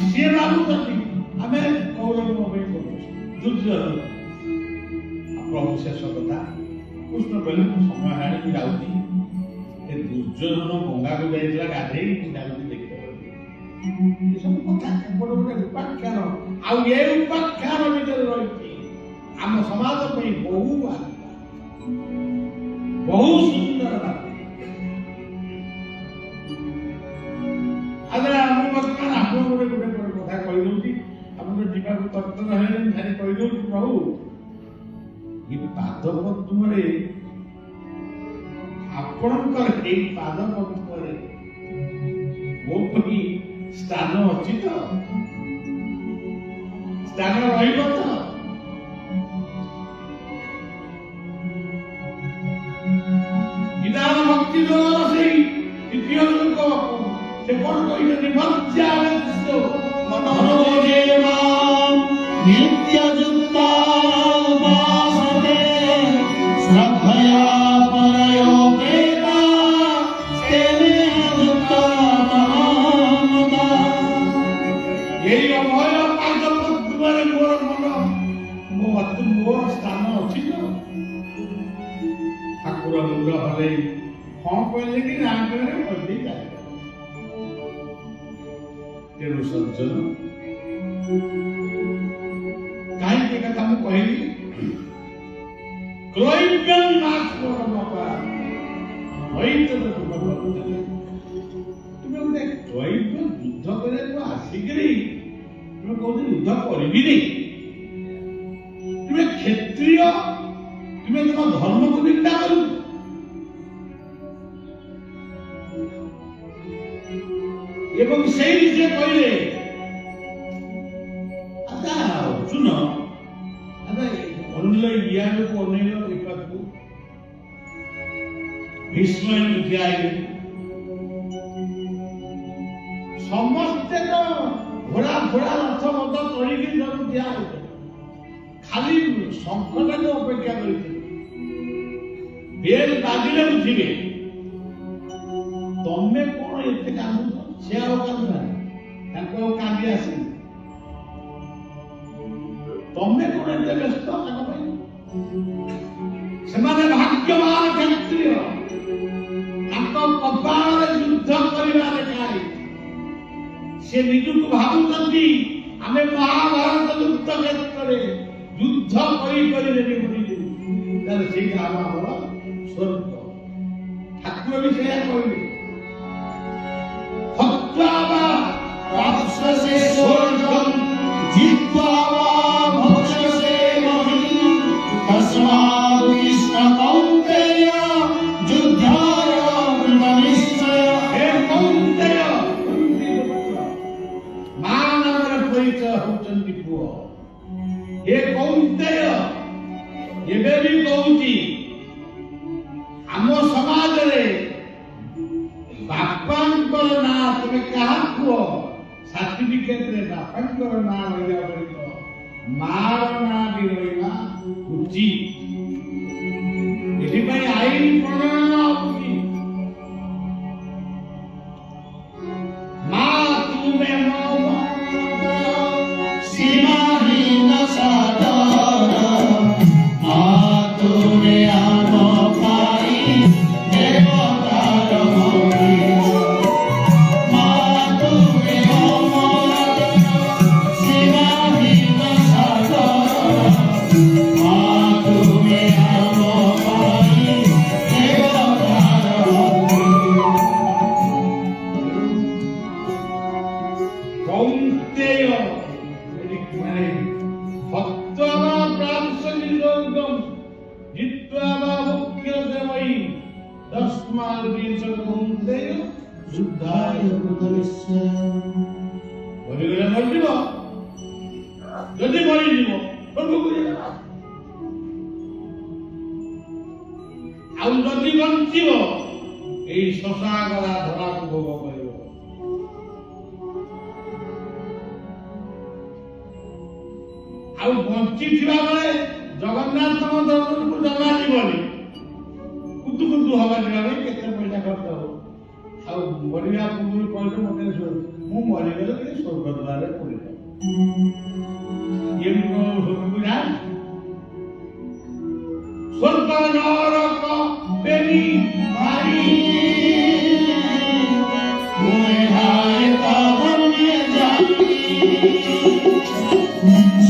ସିଏ ଭାବୁଛନ୍ତି ଆମେ କୌରବଙ୍କ ପାଇଁ କରୁଛୁ, ଦୁର୍ଯ୍ୟୋଧନ। ପ୍ରଭୁ ଶେଷ କଥା କୃଷ୍ଣ କହିଲେ, ମୁଁ ସମୟ ହେଲାଣି, ମୁଁ ଯାଉଛି। ଏ ଦୁର୍ଯ୍ୟୋଧନ ଗଙ୍ଗାକୁ ଯାଇଥିଲା ଗାଧେଇ, ମୁଁ ଯାଉଛି ଦେଖିବାକୁ। ଏସବୁ କଥା ଏପଟେ ଗୋଟେ ଉପାଖ୍ୟାନ, ଆଉ ଏ ଉପାଖ୍ୟାନ ଭିତରେ ରହିଛି ଆମ ସମାଜ ପାଇଁ ବହୁ ବାର୍ତ୍ତା, ବହୁ ସୁନ୍ଦର ବାର୍ତ୍ତା। ଆରେ ଆମେ ବର୍ତ୍ତମାନ ଆପଣଙ୍କୁ ଗୋଟେ କଥା କହିଦଉଛି। ଆପଣ ତ ଯିବାକୁ ତତ୍ପର ହେଲେଣି, ଖାଲି କହିଦଉଛି ପ୍ରଭୁ ଏ ପାଦ ପଦ୍ମରେ ଆପଣଙ୍କର ଏଇ ପାଦ ପଦ୍ମରେ ମୋ ପାଇଁ ସ୍ଥାନ ଅଛି ତ? ସ୍ଥାନ ରହିବ ତ? ବିଧାନ ଭକ୍ତି ଯୋଗର ସେଇ ଦ୍ୱିତୀୟ ଲୋକ ସେ କଣ କହିଛନ୍ତି? ମଜ୍ଜାବେଶ मनोजेवां नित्ययुक्ता उपासते श्रद्धया परयोपेता तेने युक्ता महामदा। এই অভয় পাদ পদ্মরে মোর মন মোর স্থান ଅଛି ତ? ଠାକୁର ମୁଣ୍ଡ ହଲେଇ ହଁ କହିଲେ କି ନା କହିଲେ କହିଦେଇ ଯାଏ। ତେଣୁ ସଜ୍ଜନ, କାହିଁକି ଏ କଥା ମୁଁ କହିଲି? କ୍ଳୈବ୍ୟଂ ନାସ୍ମରମପା ହଇତଦ ତୁମେ ଗୋଟେ କ୍ଳୈବ୍ୟ ଯୁଦ୍ଧ କରିବାକୁ ଆସିକିରି ତୁମେ କହୁଛ ଯୁଦ୍ଧ କରିବିନି। ତୁମେ କ୍ଷତ୍ରିୟ, ତୁମେ ତ ଧର୍ମକୁ ନିନ୍ଦା କରୁଛୁ। ଏବଂ ସେଇଠି ସେ କହିଲେ ଆଚ୍ଛା ଶୁଣ ଅନିଲ ଇଆଡ଼କୁ ଅନେଇଲ ବିପଦକୁ ଭୀଷ୍ମ ଠିଆ ହେଇଗଲେ ସମସ୍ତେ ତ ଘୋଡ଼ା ଫୋଡ଼ା ରଥ ମତ ଚଳିକି ସବୁ ଠିଆ ହେଇଥିଲେ ଖାଲି ଶଙ୍ଖଟାକୁ ଅପେକ୍ଷା କରିଥିଲେ ବେଲ ବାଜିଲେ ଉଠିବେ ତମେ କଣ ଏତେ କାନ୍ଦୁଛ ସେ ଆଉ କାନ୍ଦୁନାହିଁ ତାଙ୍କୁ ଆଉ କାନ୍ଦି ଆସିନି ତମେ କଣ ଏତେ ବ୍ୟସ୍ତ ତାଙ୍କ ପାଇଁ ସେମାନେ ଭାଗ୍ୟବାନ କ୍ଷତ୍ରିୟ ତାଙ୍କ କପାଳରେ ଯୁଦ୍ଧ କରିବାରେ ଖାଇ ସେ ନିଜକୁ ଭାବୁଛନ୍ତି ଆମେ ମହାଭାରତ ଯୁଦ୍ଧ କ୍ଷେତ୍ରରେ ଯୁଦ୍ଧ କରି କରି ଯଦି ବୁଝିଯିବୁ ତାହେଲେ ସେଇଟା ଆମର ସ୍ୱର୍ଗ ଠାକୁର ବି ସେଇଆ କହିଲେ राक्षसे स्वर्गं जित्वा वा भक्षसे महीम् तस्मात् कृष्ण कौन्तेय युद्धाय कृतनिश्चय। हे कौन्तेय मानवर परिचय होचंती पुओ हे कौन्तेय एबे भी कहूची आम समाज रे बापांकर ना तुम क्या कुह सर्टिफिकेट रे बापांकर ना रहिया पड़ित मार ना भी रहिया उचित एथि पई आईन प्रणयन होची मां तुमे मो सीमाहीन साधार आतुरे आम पाई देवतार मोरी मातुरे अमर सीमाहीन साधार आतुरे आम पाई देवतार कौन्तेय भक्त्वा प्राप्स्यनिरोगं जित्वा वा मुख्यते मयि तस्मात् कृष्ण कौन्तेय युद्धाय कृतनिश्चय। मरिगले मरिଯିବ ଯଦି ମରିଯିବ ସ୍ୱର୍ଗକୁ ଯିବ ଆଉ ଯଦି ବଞ୍ଚିବ ଏଇ ଶଶାଗରା ଧରାକୁ ଭୋଗ କରିବ ଆଉ ବଞ୍ଚିଥିବା ବେଳେ ଜଗନ୍ନାଥଙ୍କ ଦର୍ଶନକୁ ଜମା ଯିବନି କୁତୁ କୁତୁ ହବା ଯିବା ପାଇଁ କେତେ ପଇସା ଖର୍ଚ୍ଚ ହବ ଆଉ ମରିବା ପୂର୍ବରୁ କହିଲେ ମତେ ମୁଁ ମରିଗଲେ ଟିକେ ସ୍ୱର୍ଗ ଦ୍ୱାରରେ ପଡ଼ିବ ଏମିତି କଣ ସ୍ୱର୍ଗକୁ ଯାଏ ସ୍ୱର୍ଗ ନରକ ବେନି ମାରି मुझे हाय पावन में जानी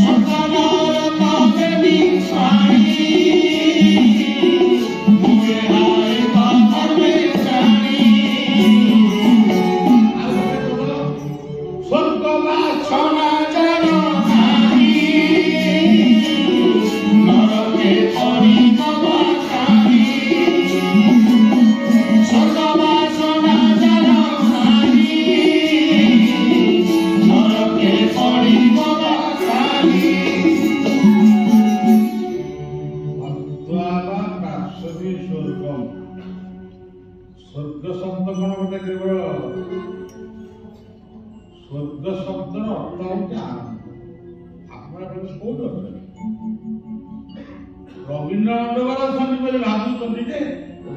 सकलार पापनी सानी मुझे हाय पावन में जानी ସ୍ୱର୍ଗ ବା सोना जानो नानी नरके पड़ी बाबा खानी सोना सोना जानो नानी नरके पड़ी बाबा खानी भक्त्वा वा प्राप्स्यति स्वर्गं ସ୍ୱର୍ଗ ଶବ୍ଦ କଣ ଗୋଟେ କେବଳ ସ୍ୱର୍ଗ ଶବ୍ଦର ଅର୍ଥ ହେଉଛି ଆନନ୍ଦ ଆପଣ କୋଉଠି ଅଛନ୍ତି ରବୀନ୍ଦ୍ର ନନ୍ଦଗର ଅଛନ୍ତି ବୋଲି ଭାବୁଛନ୍ତି ଯେ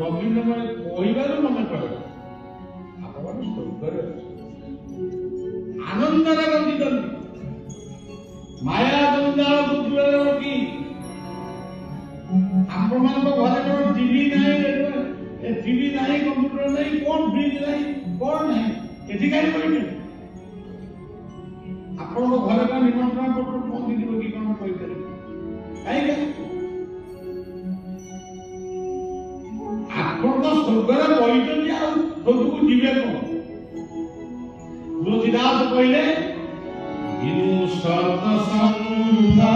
ରବୀନ୍ଦ୍ର ମାନେ କହିବାରୁ ମନେ ପଡେ ଆପଣ ସ୍ୱର୍ଗରେ ଅଛନ୍ତି ଆନନ୍ଦରେ ରଖିଛନ୍ତି ମାୟା ଜଞ୍ଜାଳକୁ ଦୂରରେ ରଖି ଆପଣମାନଙ୍କ ଘରେ କଣ ଟିଭି ନାହିଁ ଟିଭି ନାହିଁ କମ୍ପ୍ୟୁଟର ନାହିଁ କଣ ଫ୍ରିଜ ନାହିଁ କଣ ନାହିଁ ଏଠି କାହିଁ କହିବେ ଆପଣଙ୍କ ଘରେ କଣ ନିମନ୍ତ୍ରଣ ପତ୍ର ପହଞ୍ଚିଯିବ କି କଣ କହିପାରିବେ କାହିଁକି ଆପଣ ତ ସ୍ୱର୍ଗରେ କହିଛନ୍ତି ଆଉ ସ୍ୱର୍ଗକୁ ଯିବେ କଣ ତୁଳସୀଦାସ କହିଲେ ବିନୁ ସତ संगा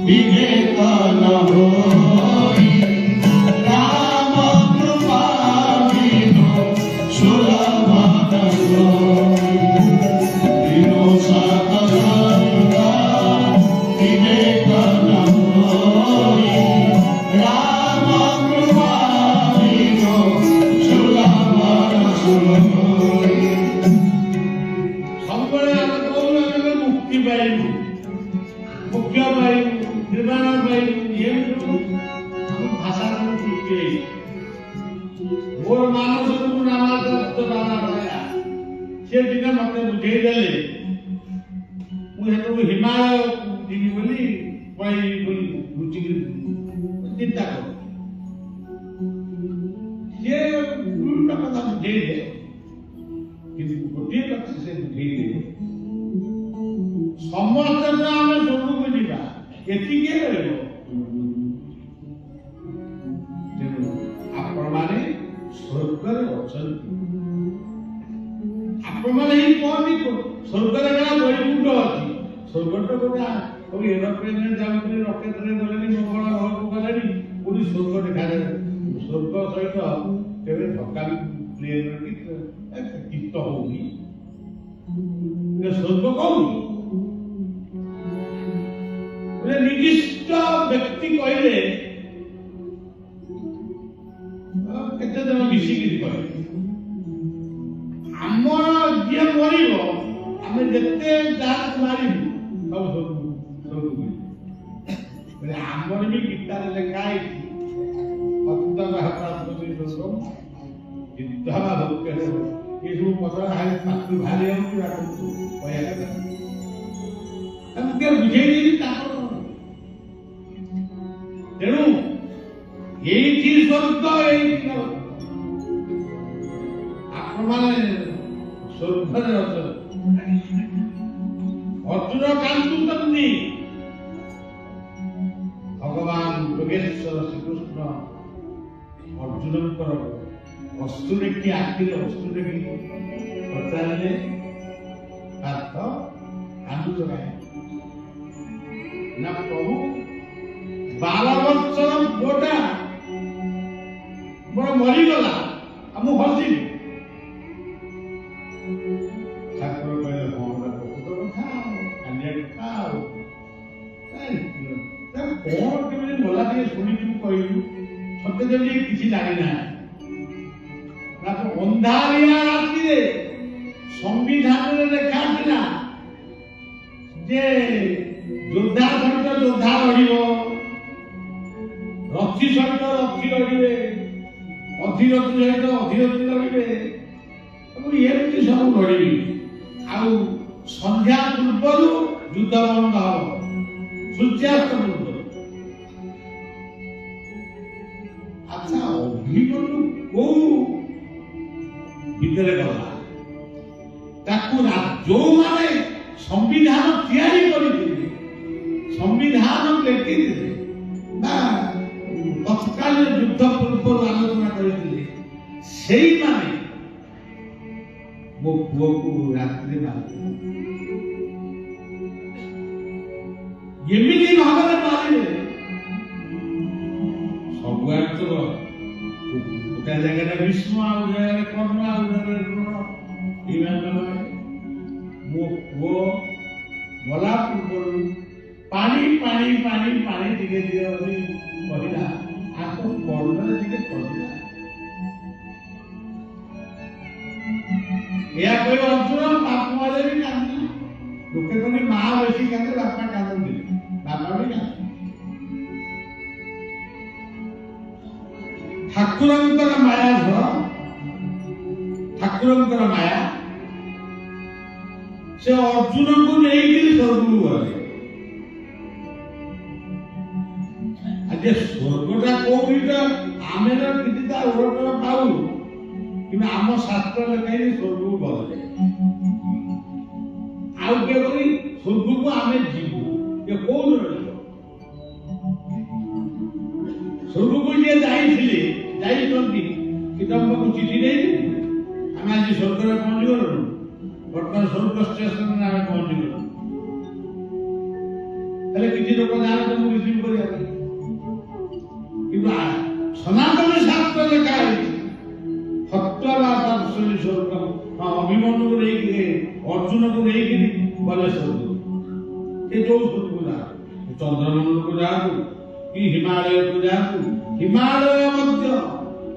विवेक न होई ଲୁଚିଏ ମୋର ମାନସକୁ ନାମାଦତ୍ତ ବାବା ଭଳିଆ ସେ ଦିନ ମତେ ବୁଝେଇଦେଲେ ମୁଁ ସେଠୁ ହିମାଳୟ ଯିବି ବୋଲି ପଳେଇବି ବୋଲି ଲୁଚିକି ଚିନ୍ତା କର ସିଏ ବିଭିନ୍ନ କଥା ବୁଝେଇଲେ କିନ୍ତୁ ଗୋଟିଏ କଥା ସେ ବୁଝେଇଲେ ସମସ୍ତେ ତ ଆମେ ସ୍ୱର୍ଗକୁ ଯିବା ଏତିକି ରହିବ ତେଣୁ ଆପଣମାନେ ସ୍ୱର୍ଗରେ ଅଛନ୍ତି ଆପଣମାନେ ହିଁ କହନ୍ତି ସ୍ୱର୍ଗରେ ଗଲା ବୈକୁଣ୍ଠ ଅଛି ସ୍ୱର୍ଗଟା କୋଉଟା ସବୁ ଏରୋପ୍ଲେନରେ ଯାଉଥିଲେ ରକେଟରେ ଗଲେଣି ମଙ୍ଗଳ ଗ୍ରହକୁ ଗଲେଣି କୋଉଠି ସ୍ୱର୍ଗ ଦେଖାଯାଏ ସ୍ୱର୍ଗ ସହିତ କେବେ ଧକ୍କା ପ୍ଲେନରେ ଗୀତ ହଉନି ସ୍ୱର୍ଗ କହୁନି ଗୋଟେ ନିର୍ଦ୍ଦିଷ୍ଟ ବ୍ୟକ୍ତି କହିଲେ କେତେ ଜଣ ମିଶିକିରି କହିଲେ ଆମର ଯିଏ ମରିବ ଆମେ ଯେତେ ଯାହାକୁ ମାରିବୁ ସବୁ ଆମର ବି ଗୀତାରେ ଲେଖା ହେଇଛି ଏସବୁ ପଚରା ପାଖରୁ ବାହାରି ଯାଉଛି କହିବା କଥା ତାକୁ କିଏ ବୁଝେଇ ଦେଇଛି ତାଙ୍କର ତେଣୁ ଏଇଠି ସ୍ୱର୍ଗ ଏଇଠି ଆପଣମାନେ ସ୍ୱର୍ଗରେ ଅଛନ୍ତି ଅର୍ଜୁନ କାନ୍ଦୁଛନ୍ତି ଭଗବାନ ଯୋଗେଶ୍ୱର ଶ୍ରୀକୃଷ୍ଣ ଅର୍ଜୁନଙ୍କର ଅସ୍ତୁ ଦେଖି ଆଖିରେ ଅସ୍ତୁ ଦେଖି ପଚାରିଲେ ପାର୍ଥ କାନ୍ଦୁଛ କାହିଁକି ନା ପ୍ରଭୁ 12 ବର୍ଷର ପୁଅଟା ମୋର ମରିଗଲା ଆଉ ମୁଁ ହସିବି ଠାକୁର କହିଲେ ହଁ ପ୍ରକୃତ କଥା କାନ୍ଦିଆ କଥା ଆଉ କଣ କେମିତି ଗଲା ଟିକେ ଶୁଣିଛୁ କହିଲୁ ସତେ ଯଦି କିଛି ଜାଣିନାହିଁ ଅନ୍ଧାରିଆ ରାତିରେ ସମ୍ବିଧାନରେ ଲେଖା ଥିଲା ଯେ ଯୋଦ୍ଧା ସହିତ ଯୋଦ୍ଧା ଲଢିବ ରଥୀ ସହିତ ରଥୀ ଲଢିବେ ଅଧିରଥୀ ସହିତ ଅଧିରଥୀ ଲଢିବେ ଏମିତି ସବୁ ଲଢିବି ଆଉ ସନ୍ଧ୍ୟା ପୂର୍ବରୁ ଯୁଦ୍ଧ ବନ୍ଦ ହବ ସୂର୍ଯ୍ୟାସ୍ତ ପୂର୍ବରୁ ଆଚ୍ଛା ଅଭିମନ୍ୟୁ କୋଉ ଭିତରେ ଗଲା ତାକୁ ଯୋଉମାନେ ସମ୍ବିଧାନ ତିଆରି କରିଥିଲେ ସମ୍ବିଧାନ ଲେଖିଥିଲେ ବା ତତ୍କାଳୀନ ଯୁଦ୍ଧ ପୂର୍ବରୁ ଆଲୋଚନା କରିଥିଲେ ସେଇମାନେ ମୋ ପୁଅକୁ ରାତିରେ ମାରିଥିଲେ ଏମିତି ଭାବରେ ମାରିଲେ ସବୁଆଡେ ତ ଗୋଟେ ଜାଗାରେ ଭୀଷ୍ମ ଆଉ ଜାଗାରେ କର୍ଣ୍ଣ ଆଉ ଜାଗାରେ ଦ୍ରୋଣ ମୋ ପୁଅ ଗଲା ପୂର୍ବରୁ ପାଣି ପାଣି ପାଣି ପାଣି ଟିକେ ଟିକେ କହିଲା ଆଗ କର୍ଣ୍ଣରେ ଟିକେ କହିଲା ଏହା କହି ଅର୍ଜୁନ ବାପ ମାରେ ବି କାନ୍ଦିଲେ ଲୋକେ କହିଲେ ମା ବେଶୀ କାନ୍ଦେ ବାପା କାନ୍ଦନ୍ତି ବାପା ବି କାନ୍ଦେ ଠାକୁରଙ୍କର ମାୟା ଧର ଠାକୁରଙ୍କର ମାୟା ସେ ଅର୍ଜୁନଙ୍କୁ ନେଇକିରି ସ୍ୱର୍ଗକୁ ଗଲେ ଆଜି ସ୍ୱର୍ଗଟା କୋଉଠି ଆମେ କିଛି ତା ଉରଟର ପାଉ କିନ୍ତୁ ଆମ ଶାସ୍ତ୍ର ଲେଖାଇ ସ୍ୱର୍ଗକୁ ଗଲେ ଆଉ କିଏ କହି ସ୍ୱର୍ଗକୁ ଆମେ ଯିବୁ ଏ କୋଉ ସ୍ୱର୍ଗକୁ ଯିଏ ଯାଇଛନ୍ତି କିଦମ୍ବକୁ ଚିଠି ଦେଇଥିଲେ ଆମେ ଆଜି ସ୍ୱର୍ଗରେ ପହଞ୍ଚିଗଲୁ ବର୍ତ୍ତମାନ ସ୍ୱର୍ଗ ଷ୍ଟେସନରେ ଆମେ ପହଞ୍ଚିଗଲୁ ହେଲେ କିଛି ଲୋକ ଜାଣନ୍ତୁ ରିସିଭ କରିବା ପାଇଁ କିନ୍ତୁ ସନାତନ ଶାସ୍ତ୍ର ଲେଖା ହେଇଛି ସ୍ୱର୍ଗ ଅଭିମନ୍ୟୁକୁ ନେଇକି ଅର୍ଜୁନକୁ ନେଇକି ଗଲେ ସ୍ୱର୍ଗ ଏ ଯୋଉ ସ୍ୱର୍ଗକୁ ଯାଆନ୍ତୁ ଚନ୍ଦ୍ରମଣ୍ଡଳକୁ ଯାଆନ୍ତୁ କି ହିମାଳୟକୁ ଯାଆନ୍ତୁ ହିମାଳୟ ମଧ୍ୟ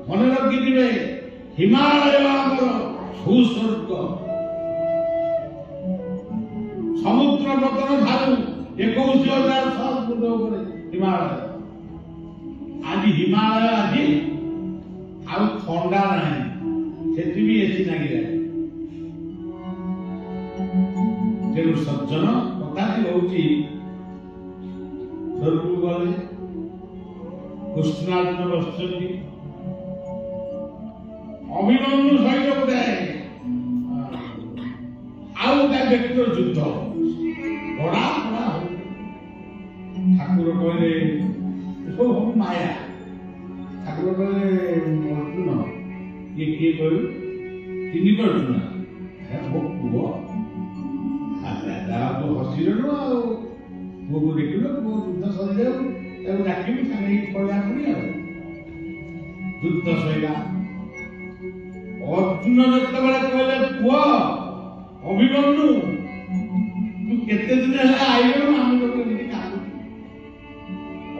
ମନେ ରଖିଥିବେ ହିମାଳୟ ଆମର ସୁସ୍ୱର୍ଗ ସମୁଦ୍ର ପତନ ଠାରୁ 21,000 ଫୁଟ ଉପରେ ହିମାଳୟ ଆଜି ଆଜି ହିମାଳୟ ଆଜି ଆଉ ଥଣ୍ଡା ନାହିଁ, ସେଠି ବି ଏସି ଲାଗିଲାଣି। ତେଣୁ ସଜ୍ଜନ କଥାଟି ହଉଛି ସ୍ୱର୍ଗକୁ ଗଲେ କୃଷ୍ଣାର୍ଜୁନ ବସିଛନ୍ତି, ଅଭିମନ୍ୟୁ ସହିତ ଗୋଟେ ଆଉ ଗୋଟେ ବ୍ୟକ୍ତିର ଯୁଦ୍ଧ ବଢା ବଢା ହଉ। ଠାକୁର କହିଲେ ଏସବୁ ହବ ମାୟା। ଠାକୁର କହିଲେ ଅର୍ଜୁନ ଇଏ କିଏ କହିଲୁ? ତିନି ଅର୍ଜୁନ ମୋ ପୁଅ। ତ ହସିଲୁ ଆଉ ପୁଅକୁ ଦେଖିଲୁ, ପୁଅ ଯୁଦ୍ଧ ସରିଯାଉ ତାକୁ ଡାକିବି ସାଙ୍ଗେ କହିଲା ପୁଣି ଆଉ ଯୁଦ୍ଧ ସରିଲା। ଅର୍ଜୁନ ଯେତେବେଳେ କହିଲେ ପୁଅ ଅଭିମନ୍ୟୁ ତୁ କେତେ ଦିନ ହେଲା ଆଇଲୁ, ଆମେ ଲୋକ ଏମିତି କାନ୍ଦୁଛୁ।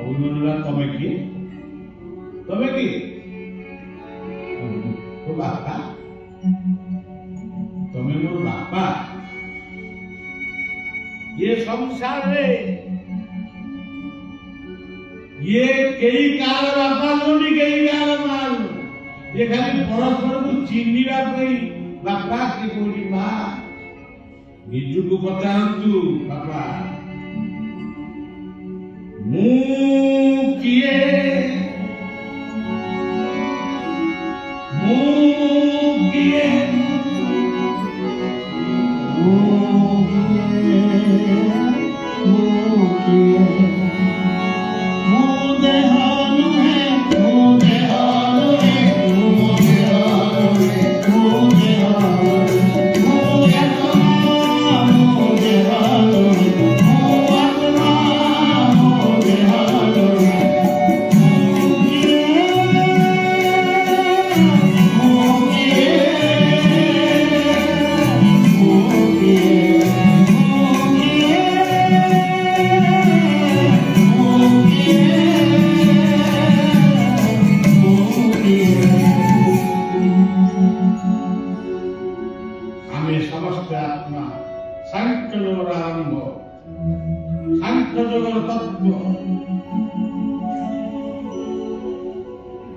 ଅଭିମନ୍ୟୁ ତମେ କିଏ? ତମେ କିଏ? ତୋ ବାପା? ତମେ ମୋର ବାପା? ये संसार रे ये कई कार बापा लोनी कई कार मां ये खाली परस्पर को चिन्हिबा पई बापा के कोडी मां निजु को पचारंतु बापा मु किए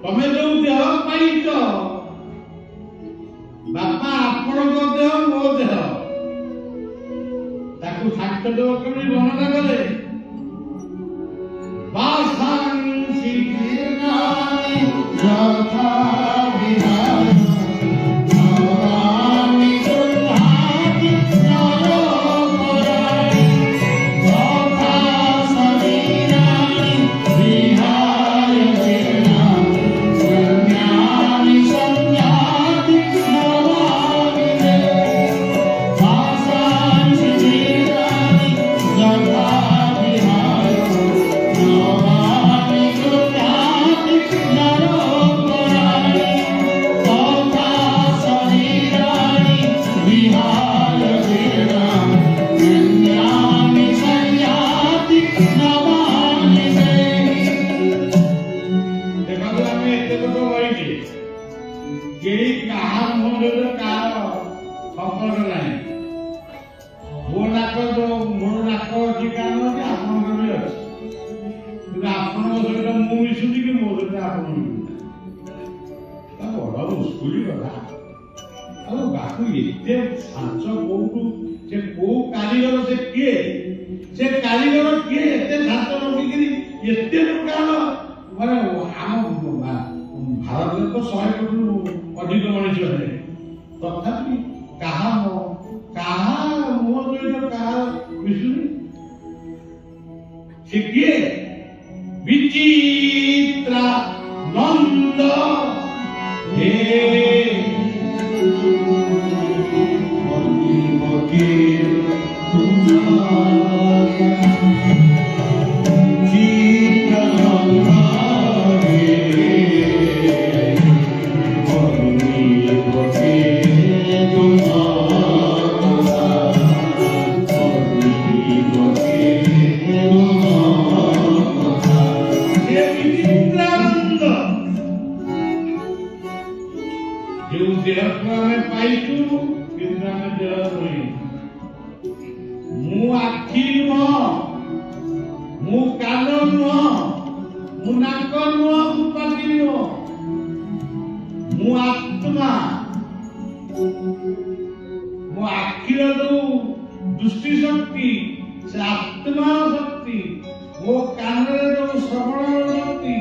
तमे जो देह पाइछ बापा आपण देह मो देह ताकू सांख्य देव केवल वर्णना कले बासांसी नानी जथा विहार नवामि सुधाति नरो पराणि जथा शरीराणि विहाय चेना संज्ञानि संज्ञाति नवामि ते बासांसी नानी जथा विहार नवामि सुधाति नरो पराणि जथा शरीराणि विहाय चेना संज्ञानि संज्ञाति नवामि ते। देखो ଆମେ ଏତେ କଥା କହିଛେ କେହି କାହା ମୁଣ୍ଡରେ କାହାର ସମ୍ପର୍କ ନାହିଁ। ମୋ ନାକ ଅଛି କାନ ଅଛି ଆପଣଙ୍କର ବି ଅଛି, କିନ୍ତୁ ଆପଣଙ୍କ ସହିତ ମୁଁ ମିଶୁଛି କି ମୋ ସହିତ ଆପଣ ମିଶୁଛି ବଡ ମୁସ୍କୁଲି କଥା। ଆଉ ବାକୁ ଏତେ ସାଞ୍ଚ କୋଉଠୁ ସେ କୋଉ କାରିଗର ସେ କିଏ? ସେ କାରିଗର କିଏ ଏତେ ସାଞ୍ଚ ରଖିକିରି ଏତେ ପ୍ରକାର ମାନେ ଆମ ଭାରତରେ ତ 100 କୋଟିରୁ ଅଧିକ ମଣିଷ ହେଲେ ତଥାପି କାହା ମୁହଁ ସହିତ କାହା ମିଶୁନି। ସେ କିଏ? ବିଚିତ୍ରା ନନ୍ଦ ହେ जो देहକୁ ଆମେ ପାଇଛୁ କିନ୍ତୁ ଆମେ ଦେହ ନୁହେଁ। ମୁଁ ଆଖି ନୁହଁ, ମୁଁ କାନ ନୁହଁ, ମୁଁ ନାକ ନୂଆ ପାଟିବ ମୁଁ ଆତ୍ମା ମୋ ଆଖିର ଯୋଉ ଦୃଷ୍ଟି ଶକ୍ତି ସେ ଆତ୍ମାର ଶକ୍ତି ମୋ କାନରେ ଯୋଉ ଶ୍ରବଣର ଶକ୍ତି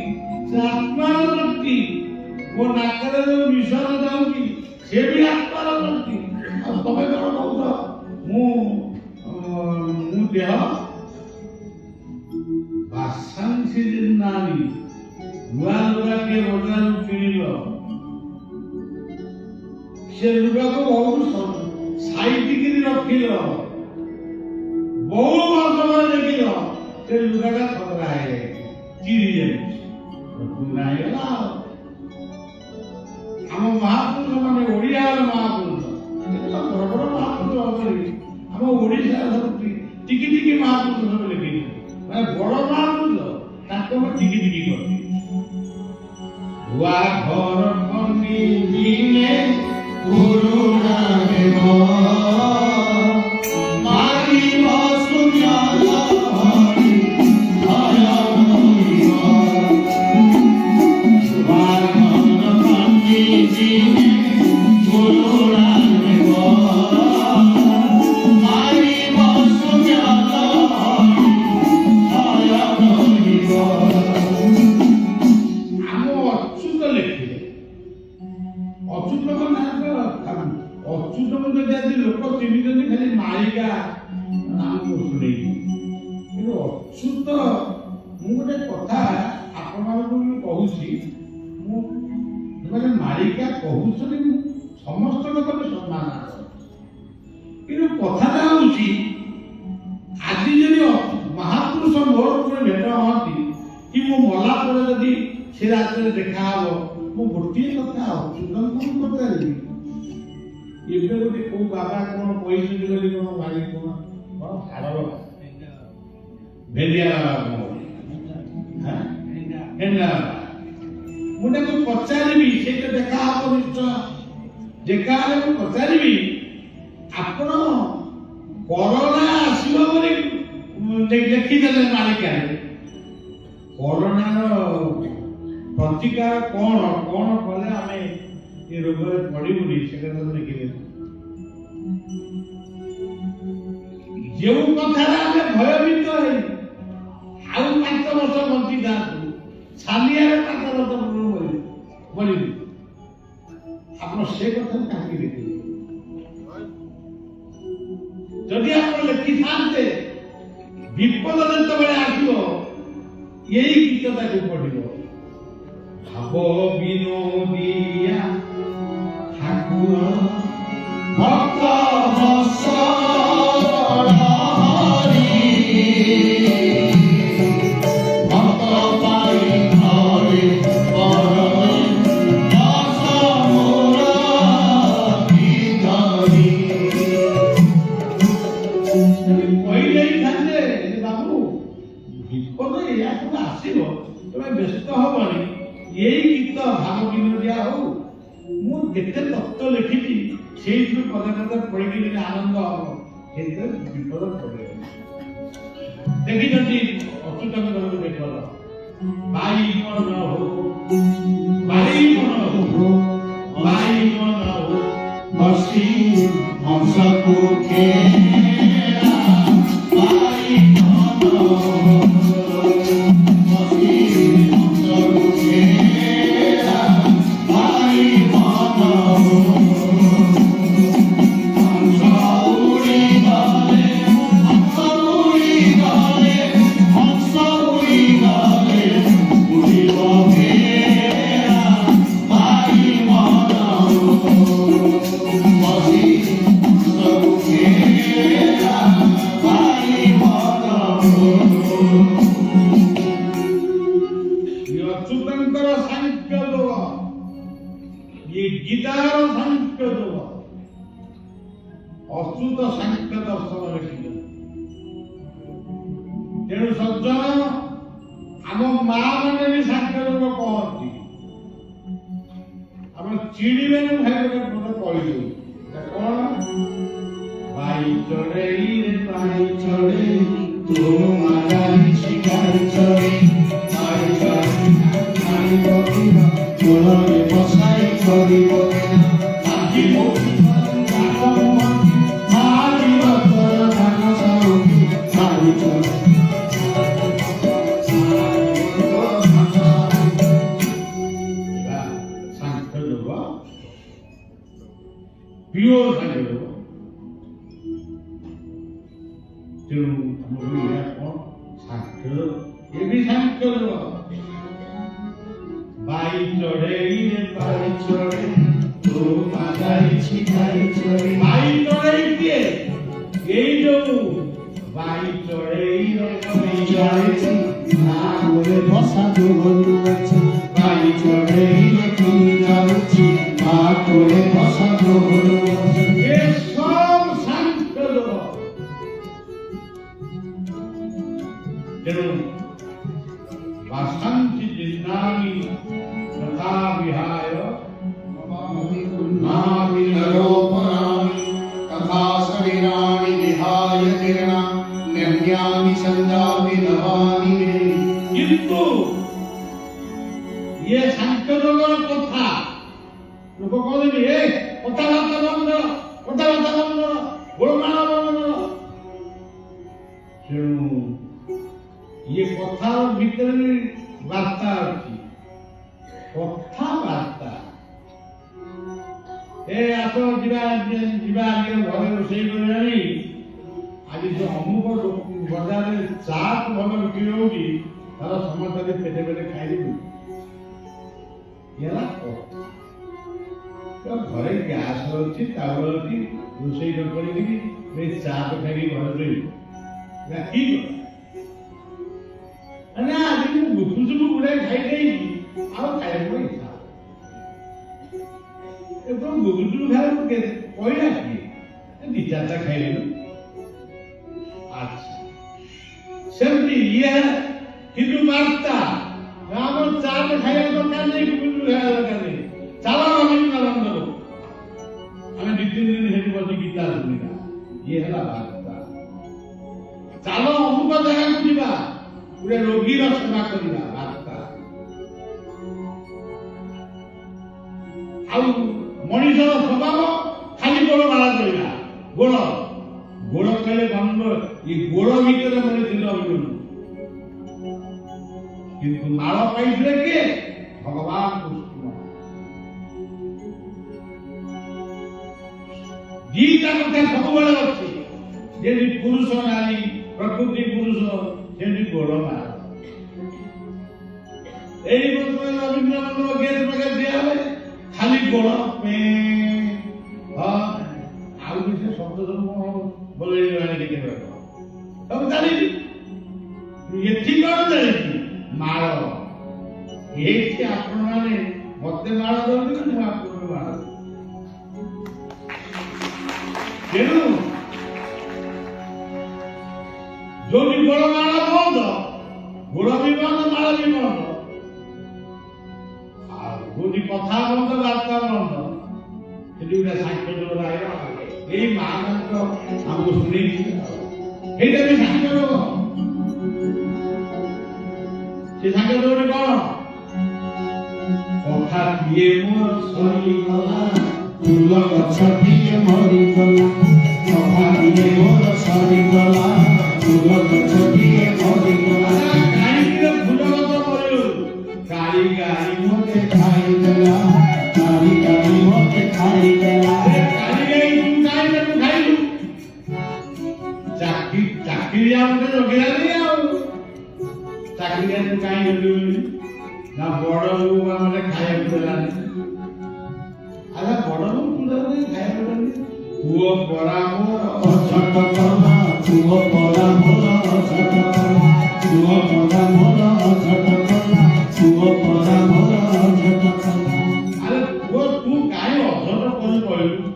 ସେ ଆତ୍ମାର ଶକ୍ତି ମୋ ନାକରେ ଯୋଉ ନିଶ୍ୱାସ ଯାଉଛି ସେ ବି ଆତ୍ମାର ଶକ୍ତି। ଆଉ ତମେ କଣ କହୁଛ ମୁଁ ଦେହ ବାସାଂଶୀ ନାରୀ ନୂଆ ଲୁଗା କିଏ ବଜାରରୁ କିଣିଲ ସେ ଲୁଗାକୁ ବହୁତ ସାଇତିକିରି ରଖିଲ ବହୁ ବର୍ଷ ପରେ ଦେଖିଲ ସେ ଲୁଗାଟା ଖତରା ହେଇଯାଇଛି ଚିରି ଯାଇଛି ପୁରୁଣା ହେଇଗଲା। ଆମ ମହାପୁରୁଷ ମାନେ ଓଡ଼ିଆର ମହାପୁରୁଷ ବଡ ବଡ ମହାପୁରୁଷ ଅଛନ୍ତି ଆମ ଓଡ଼ିଶାର ସବୁ ଟିକି ଟିକି ମହାପୁରୁଷ ସବୁ ଲେଖିଛନ୍ତି ମାନେ ବଡ ମହାପୁରୁଷ ତାଙ୍କ ଟିକି ଟିକି କରନ୍ତି ଘର ଖନି ଦିନେ ପୁରୁଣା ହେବ ମାରିବ ସୁନାର ହରି ଲୋକ ଚିହ୍ନିଛନ୍ତି ଖାଲି ମାଳିକା ନାମକୁ ଶୁଣେଇ କିନ୍ତୁ ଅଚ୍ୟୁତ ମୁଁ ଗୋଟେ କଥା ଆପଣମାନଙ୍କୁ କହୁଛି ମୁଁ ମାନେ ମାଳିକା କହୁଛନ୍ତି ମୁଁ ସମସ୍ତଙ୍କ ତମେ ସମ୍ମାନ କିନ୍ତୁ କଥାଟା ହଉଛି ଆଜି ଯଦି ମହାପୁରୁଷ ମୋର ଉପରେ ଭେଟ ହଅନ୍ତି କି ମୁଁ ମଲା ପରେ ଯଦି ସେ ରାତିରେ ଦେଖା ହବ ମୁଁ ଗୋଟିଏ କଥା ଅଚ୍ୟୁତଙ୍କୁ ପଚାରିବି ଏବେ ଗୋଟେ କୋଉ ବାବା କଣ କହିଛନ୍ତି ବୋଲି କଣ ମାରି କଣ ହାଡର ଭେଣ୍ଡିଆ ମୁଁ ତାକୁ ପଚାରିବି ସେଇଟା ଦେଖା ହବ ନିଶ୍ଚୟ ଦେଖା ହେଲେ ମୁଁ ପଚାରିବି ଆପଣ କରୋନା ଆସିବ ବୋଲି ଲେଖିଦେଲେ ମାଳିକାରେ କରୋନାର ପ୍ରତିକାର କଣ କଣ କଲେ ଆମେ ଏ ରୋଗରେ ପଡ଼ିବୁନି ସେଟା ତ ଦେଖିଲେ ଯେଉଁ କଥାରେ ଆମେ ଭୟଭୀତ ହେଇ ଆଉ 5 ବର୍ଷ ବଞ୍ଚି ଯାଆନ୍ତୁ ଛାନିଆରେ 5 ବର୍ଷ ମରିବୁ ଆପଣ ସେ କଥା କାହିଁକି ଦେଖିବେ ଯଦି ଆପଣ ଲେଖିଥାନ୍ତେ ବିପଦ ଯେତେବେଳେ ଆସିବ ଏଇ ଗୀତଟାକୁ ପଢିବ ଭାବ ବିନୋଦିଆ ଠାକୁର ଭକ୍ତ ବତ୍ସଳ ହରି ଭକ୍ତ ପାଇ ଘରେ ପରମେ ଦାସ ମୋର ଭିତରି କହିଯାଇଥାନ୍ତେ ବାବୁ ବିପଦ ଏଇଆ ସବୁ ଆସିବ ତମେ ବ୍ୟସ୍ତ ହବନି ଏଇ ଗୀତ ଭାବ ବିନୋଦିଆ ହଉ ମୁଁ କେତେ ତତ୍ତ୍ୱ ଲେଖିଛି ସେଇଥିରୁ ପଦେ ପଦେ ପଢିକି ଯଦି ଆନନ୍ଦ ହବ ସେଇଥିରେ ବିପଦ ପଡେ ଦେଖିଛନ୍ତି ଅଚ୍ୟୁତଙ୍କ ବିପଦ ବାଇ ମନ ହଉ ବାଇ ମନ ହଉ ବାଇ ମନ ହଉ ବସି ହଂସକୁ ଖେଳା ବାଇ ମନ ବସି ହଂସକୁ ଖେଳା ବାଇ ମନ ହଂସ ଉଡ଼ି ଗଲେ ହଂସ ଉଡ଼ି ଗଲେ ହଂସ ଉଡ଼ି ଗଲେ ଉଡ଼ିବ ଘେରା ବାଇ ମନ ବସି ହଂସକୁ ଖେଳା ବାଇ ମନ ଅଚ୍ୟୁତଙ୍କର ସାଂଖ୍ୟ ଯୋଗ ଏ ଗୀତାର ସାଂଖ୍ୟ ଯୋଗ ଅଚ୍ୟୁତ ସାଂଖ୍ୟ ଦର୍ଶନ ଲେଖିଛନ୍ତି ତେଣୁ ସଜ୍ଜନ ଆମ ମା ମାନେ ବି ସାଂଖ୍ୟ ଯୋଗ କହନ୍ତି ଆମେ ଚିଡ଼ିବେନି ଭାଇ ଗୋଟେ ମତେ କହିଦେଉ କଣ ଭାଇ ଚଢେଇ ରେ ଭାଇ ଚଢ଼େ ତୁ ମାରା ଶିକାର ଚଢ଼େ ଭାଇ ଚଢ଼େ মারিব কিনা কোলরে বসাই করিব কিনা থাকিব মারিব তোর ধান সাউকি মারি চলে ସାଂଖ୍ୟ ଯୋଗ ପିଓର ସାଂଖ୍ୟ ଯୋଗ ତେଣୁ ଆମକୁ ଏହା କ'ଣ ସାଂଖ୍ୟ ଏ ବି ସାଂଖ୍ୟ ଯୋଗ ବାଇ ଚଢ଼େଇରେ ପାଇ ଚଢ଼େ ତୁ ମାଗାଇଛି ଖାଇ ଚଢ଼େ ବାଇ ଚଢ଼େଇ କିଏ ଏଇ ଯୋଉ ବାଇ ଚଢ଼େଇର କମି ଚଢ଼େଇଛି ନା ଗୋରେ ବସା ଯୋଗରୁ ଅଛି ପାଇ ଚଢ଼େଇରେ କମି ଯାଉଛି ମା ଗୋରେ ବସା ଯୋଗରୁ ଅଛି ଏ ସব ସାଂଖ୍ୟ ଯୋଗ ତେଣୁ ବାସନ୍ତି ଜିନ୍ଦାନି ତଥା ବିହାୟ नामि नरोपरामि तथा शरीराणि विहाय निर्णा नम्यामि सञ्जामि नवानि मे କିନ୍ତୁ ଇଏ ସାଂଖ୍ୟ ଯୋଗର କଥା ଲୋକ କହନ୍ତି ଏ କଥାବାର୍ତ୍ତା ବନ୍ଦ କଥାବାର୍ତ୍ତା ବନ୍ଦ ଗୋଳମାଳ ବନ୍ଦ ତେଣୁ ଇଏ କଥା ଭିତରେ ବି ବାର୍ତ୍ତା ଅଛି କଥାବାର୍ତ୍ତା ଏ ଆସ ଯିବା ଯିବା ଆଜି ଘରେ ରୋଷେଇ କରିବାନି ଆଜି ଯୋଉ ଅମୁକ ବଜାରରେ ଚାଟ ଭଲ ବିକ୍ରି ହଉଛି ତାର ସମସ୍ତେ ପେଟେ ପେଟେ ଖାଇଦେବି ହେଲା ଘରେ ଗ୍ୟାସ ଅଛି ଚାଉଳ ଅଛି ରୋଷେଇ ନ କରିକି ଚାଟ ଖାଇକି ଘରେ ରହିବି ଠିକ ନା ଆଜି ମୁଁ ଗୁପୁଚୁପୁ ଗୁଡାଏ ଖାଇଦେଇଛି ଆଉ ଖାଇବାକୁ ଇଚ୍ଛା ଏବଂ ଗୁପୁଚୁପୁ ଖାଇବାକୁ କହିଲା କିଏ ଦି ଚାରିଟା ଖାଇଲେନି ଆଚ୍ଛା ସେମିତି ଇଏ କିନ୍ତୁ ବାର୍ତ୍ତା ଆମର ଚାଟ ଖାଇବା ଦରକାର ନାହିଁ ଗୁପୁଚୁପୁ ଖାଇବା ଦରକାର ନାହିଁ ଚାଲ ଆମେ ନରନ୍ଦର ଆମେ ଦି ତିନି ଦିନ ସେଠି ବସି ଗୀତା ଶୁଣିବା ଇଏ ହେଲା ବାର୍ତ୍ତା ଚାଲ ଅମୁକ ଜାଗାକୁ ଯିବା ଗୋଟେ ରୋଗୀର ସେବା କରିବା ବାର୍ତ୍ତା ଆଉ ମଣିଷର ସ୍ୱଭାବ ଖାଲି ଗୋଡ଼ ମାଳ କରିବା ଗୋଡ଼ ଗୋଡ଼ କହିଲେ ବନ୍ଦ ଏ ଗୋଡ଼ ଭିତରେ ମଣିଷ ରହିବନି କିନ୍ତୁ ମାଳ ପାଇଥିଲେ କିଏ ଭଗବାନ କୃଷ୍ଣ ଦିଟା କଥା ସବୁବେଳେ ଅଛି ଯେମିତି ପୁରୁଷ ନାରୀ ପ୍ରକୃତି ପୁରୁଷ ସେମିତି ଗୋଡ଼ ମାଳ ଏଇ ବର୍ତ୍ତମାନ ରବୀନ୍ଦ୍ରନାଥ ଗେଟ୍ ପାଖରେ ଦିଆ ହୁଏ ଖାଲି ଗୋଡ଼ ଆଉ କିଛି ଶବ୍ଦ ସବୁ ବୋଲେଇଗଲାଣି ଟିକେ ସବୁ ଚାଲିଛି ଏଠି କଣ ଚାଲିଛି ମାଳ ଏଇଠି ଆପଣମାନେ ମତେ ମାଳ ଦଉଛନ୍ତି ମୁଁ ଆପଣଙ୍କୁ ମାଳ ତେଣୁ ଯୋଉଠି ଗୋଡ଼ ମାଳ ବନ୍ଦ ଗୋଡ଼ ବି ବନ୍ଦ ମାଳ ବି ବନ୍ଦ ଆଉ ଯୋଉଠି କଥା ବନ୍ଦ ବାର୍ତ୍ତା ବନ୍ଦ ସେଠି ଗୋଟେ ସାଂଖ୍ୟ ଯୋଗ ରହିବ ଏଇ ମା ମାନଙ୍କ ଆମକୁ ଶୁଣେଇଛି ସେଇଟା ବି ସାଂଖ୍ୟ ଯୋଗ ସେ ସାଂଖ୍ୟ ଯୋଗରେ କଣ କଥା କିଏ ମୋର ସରିଗଲା ଫୁଲ ଗଛଟିଏ ମରିଗଲା କଥା କିଏ ମୋର ସରିଗଲା ଫୁଲ ଗଛଟିଏ ମରିଗଲା କାହିଁକି ଫୁଲ ଗଛ ମରିଗଲୁ କାଳି ଗାଈ ମତେ ଖାଇଦେଲା କାଳି ଗାଈ ମତେ ଖାଇଦେଲା କାଳି ଗାଈ ତୁ କାହିଁ ତାକୁ ଖାଇଲୁ ଚାକିରି ଆମକୁ ଜଗିଲାନି ଆଉ ଚାକିରିଆ ତୁ କାହିଁ ଜଗିଲୁନି ନା ବଡ ବୋଉ ଆମରେ ଖାଇବାକୁ ଦେଲାନି ଆରେ ବଡ ବୋଉ ତୁ ଦେଲାନି ଖାଇବାକୁ ଦେଲାନି ପୁଅ ପରା ମୋର ଅଝଟ କଲା ପୁଅ ପରା ମୋର ଅଝଟ କଲା ପୁଅ ପରା ମୋର ଅଝଟ କଲା ପୁଅ ପରା ମୋର ଅଝଟ କଲା ଆରେ ପୁଅ ତୁ କାହିଁ ଅଝଟ କରି କହିଲୁ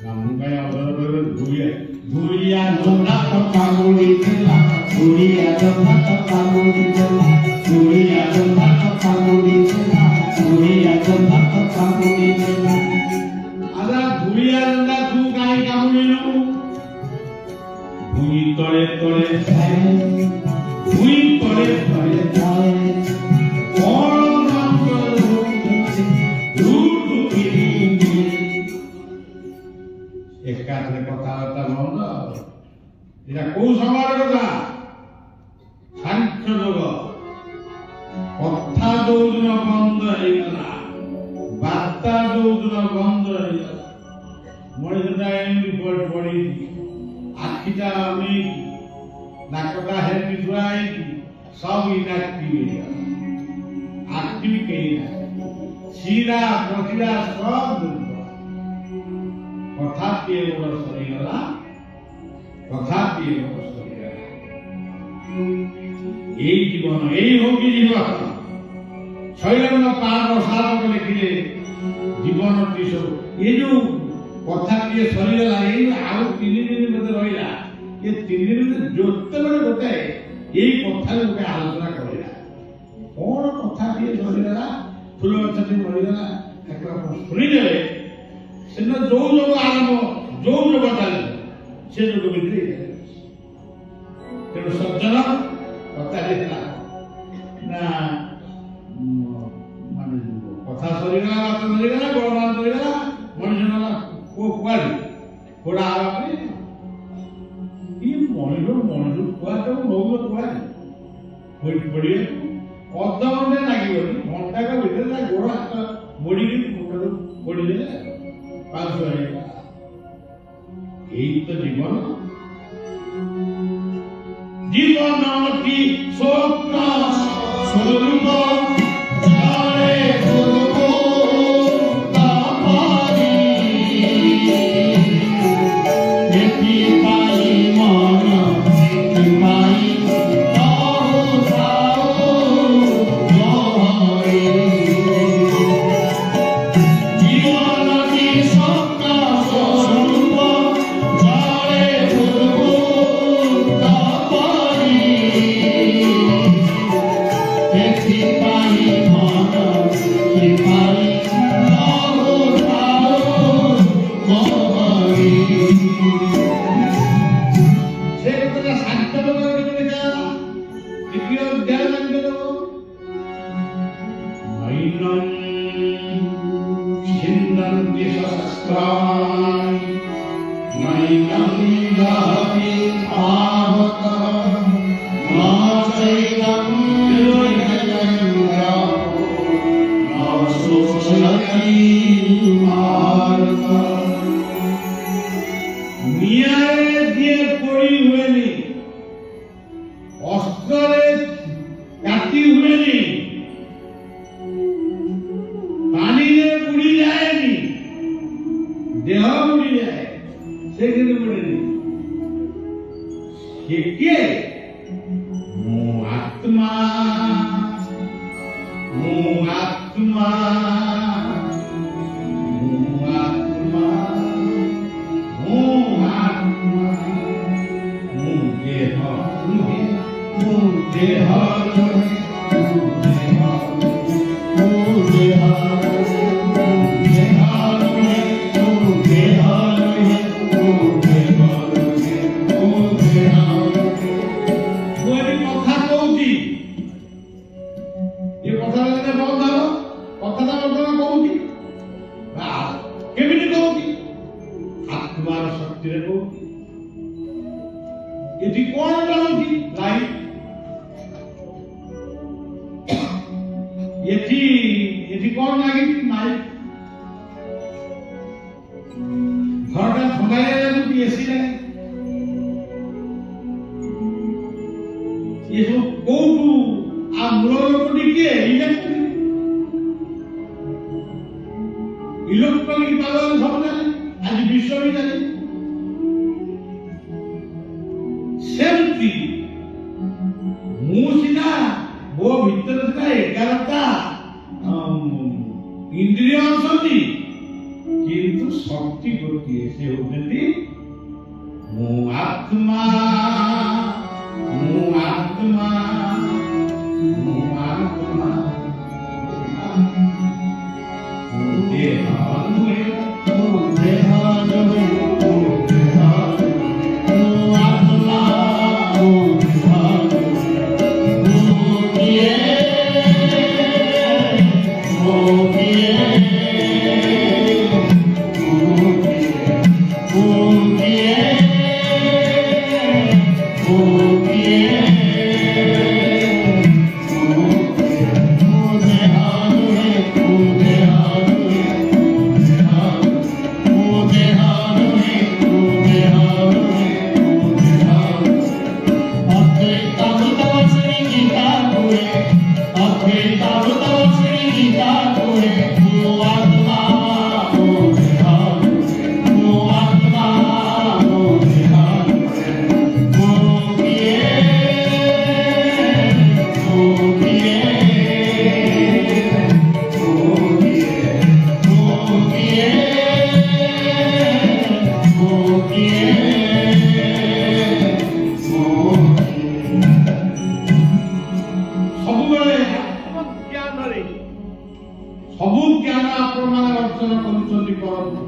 ନା ମୁଁ କାହିଁ ଅଝଟ କରିବି ଧୁଳିଆ ଜଗନ୍ନାଥ କାମୁଡ଼ି ଦେଲା ଧୁଳିଆ ଜଗନ୍ନାଥ କାମୁଡ଼ି ଦେଲା ଧୁଳିଆ ଜଗନ୍ନାଥ କାମୁଡ଼ି ଦେଲା ଧୁଳିଆ ଜଗନ୍ନାଥ କାମୁଡ଼ି ଦେଲା ଆରେ ଧୁଳିଆ ଜନ୍ଦା ତୁ କାହିଁ କାମୁଡ଼ିଲୁ ଭୂଇଁ ତଳେ ତଳେ ଥାଏ ଭୂଇଁ ତଳେ ତଳେ ଥାଏ କଣ এটা কোন সময়ের কথা সাংখ্য যোগ কথা যোଉଦିନ বন্ধ ହେଇଗଲା ବାର୍ତ୍ତା ଯୋଉଦିନ ବନ୍ଦ ହେଇଗଲା ମଣିଷଟା ଏମିତି ପଡି ଆଖିଟା ଅନେଇକି ନାକଟା ହେମିତି ଧୁଆ ହେଇକି ସବୁ ଇନାକ୍ଟିଭ ହେଇଗଲା ଆକ୍ଟିଭ କେହି ନାହିଁ ଶିରା ପ୍ରକ୍ରିୟା ସବ କଥାଟିଏ ମୋର ସରିଗଲା କଥାଟିଏ ମୋର ସରିଗଲା এই জীবন এই হকি জীবন শৈলেন্দ্র পাল সাধক লিখিলে জীবনটি সব এই যে কথাটিଏ সরিগলা এই ଆଉ 3 ଦିନ ମধ্যে ରହିଲା ଏ 3 ଦିନ ଭିତରେ ଯେତେବେଳେ ଗୋଟେ ଏଇ କଥାରେ ଗୋଟେ ଆଲୋଚନା କରିଲା କଣ କଥାଟିଏ ସରିଗଲା ଫୁଲ ଗଛଟି ମରିଗଲା ଠାକୁର ଶୁଣିଦେଲେ ସେଦିନ ଯୋଉ ଯୋଗ ଆରମ୍ଭ ଯୋଉ ଯୋଗ ଚାଲିବ ସେ ଯୋଗ ଭିତରେ ତେଣୁ ସଜ୍ଜନ କଥା ହେଲା ନା ମାନେ କଥା ସରିଗଲା ବାତ ସରିଗଲା ଗୋଳମାଳ ସରିଗଲା ମଣିଷ ଗଲା କୁଆଡେ କୋଡା ହବା ପାଇଁ ମଣିଷ କୁଆଡେ ନଉଛ କୁଆଡେ ପଡିବେ ଅଧଘଣ୍ଟେ ଲାଗିବନି ଘଣ୍ଟାକ ଭିତରେ ତା ଗୋଡ ହାତ ମୋଡିକି ମୁଣ୍ଡରୁ ପଡିଦେଲେ ପାଉଛ ହେଇଗଲା ଏଇ ତ ଜୀବନ জীবনটি সত্য স্বরূপ জানে স্বরূপ তাপারি এটি পাই মন কি পাই তাও তাও মরে জীবনটি সত্য স্বরূপ জানে স্বরূপ ଇଲେକ୍ଟ୍ରୋନିକ ପାଗଳ ସବୁ ଜାଣେ ଆଜି ବିଶ୍ୱ ବି ଜାଣେ ସେମିତି ମୁଁ ସିନା ମୋ ଭିତରେ ଥିବା 11ଟା ଇନ୍ଦ୍ରିୟ ଅଛନ୍ତି କିନ୍ତୁ ଶକ୍ତି ଗୋଟିଏ ସେ ହେଉଛନ୍ତି ମୁଁ ଆତ୍ମା ମୁଁ ଆତ୍ମା ମୁଁ ଆତ୍ମା জ্ঞାନ ଆପଣମାନେ ଅର୍ଜନ କରୁଛନ୍ତି କରନ୍ତୁ,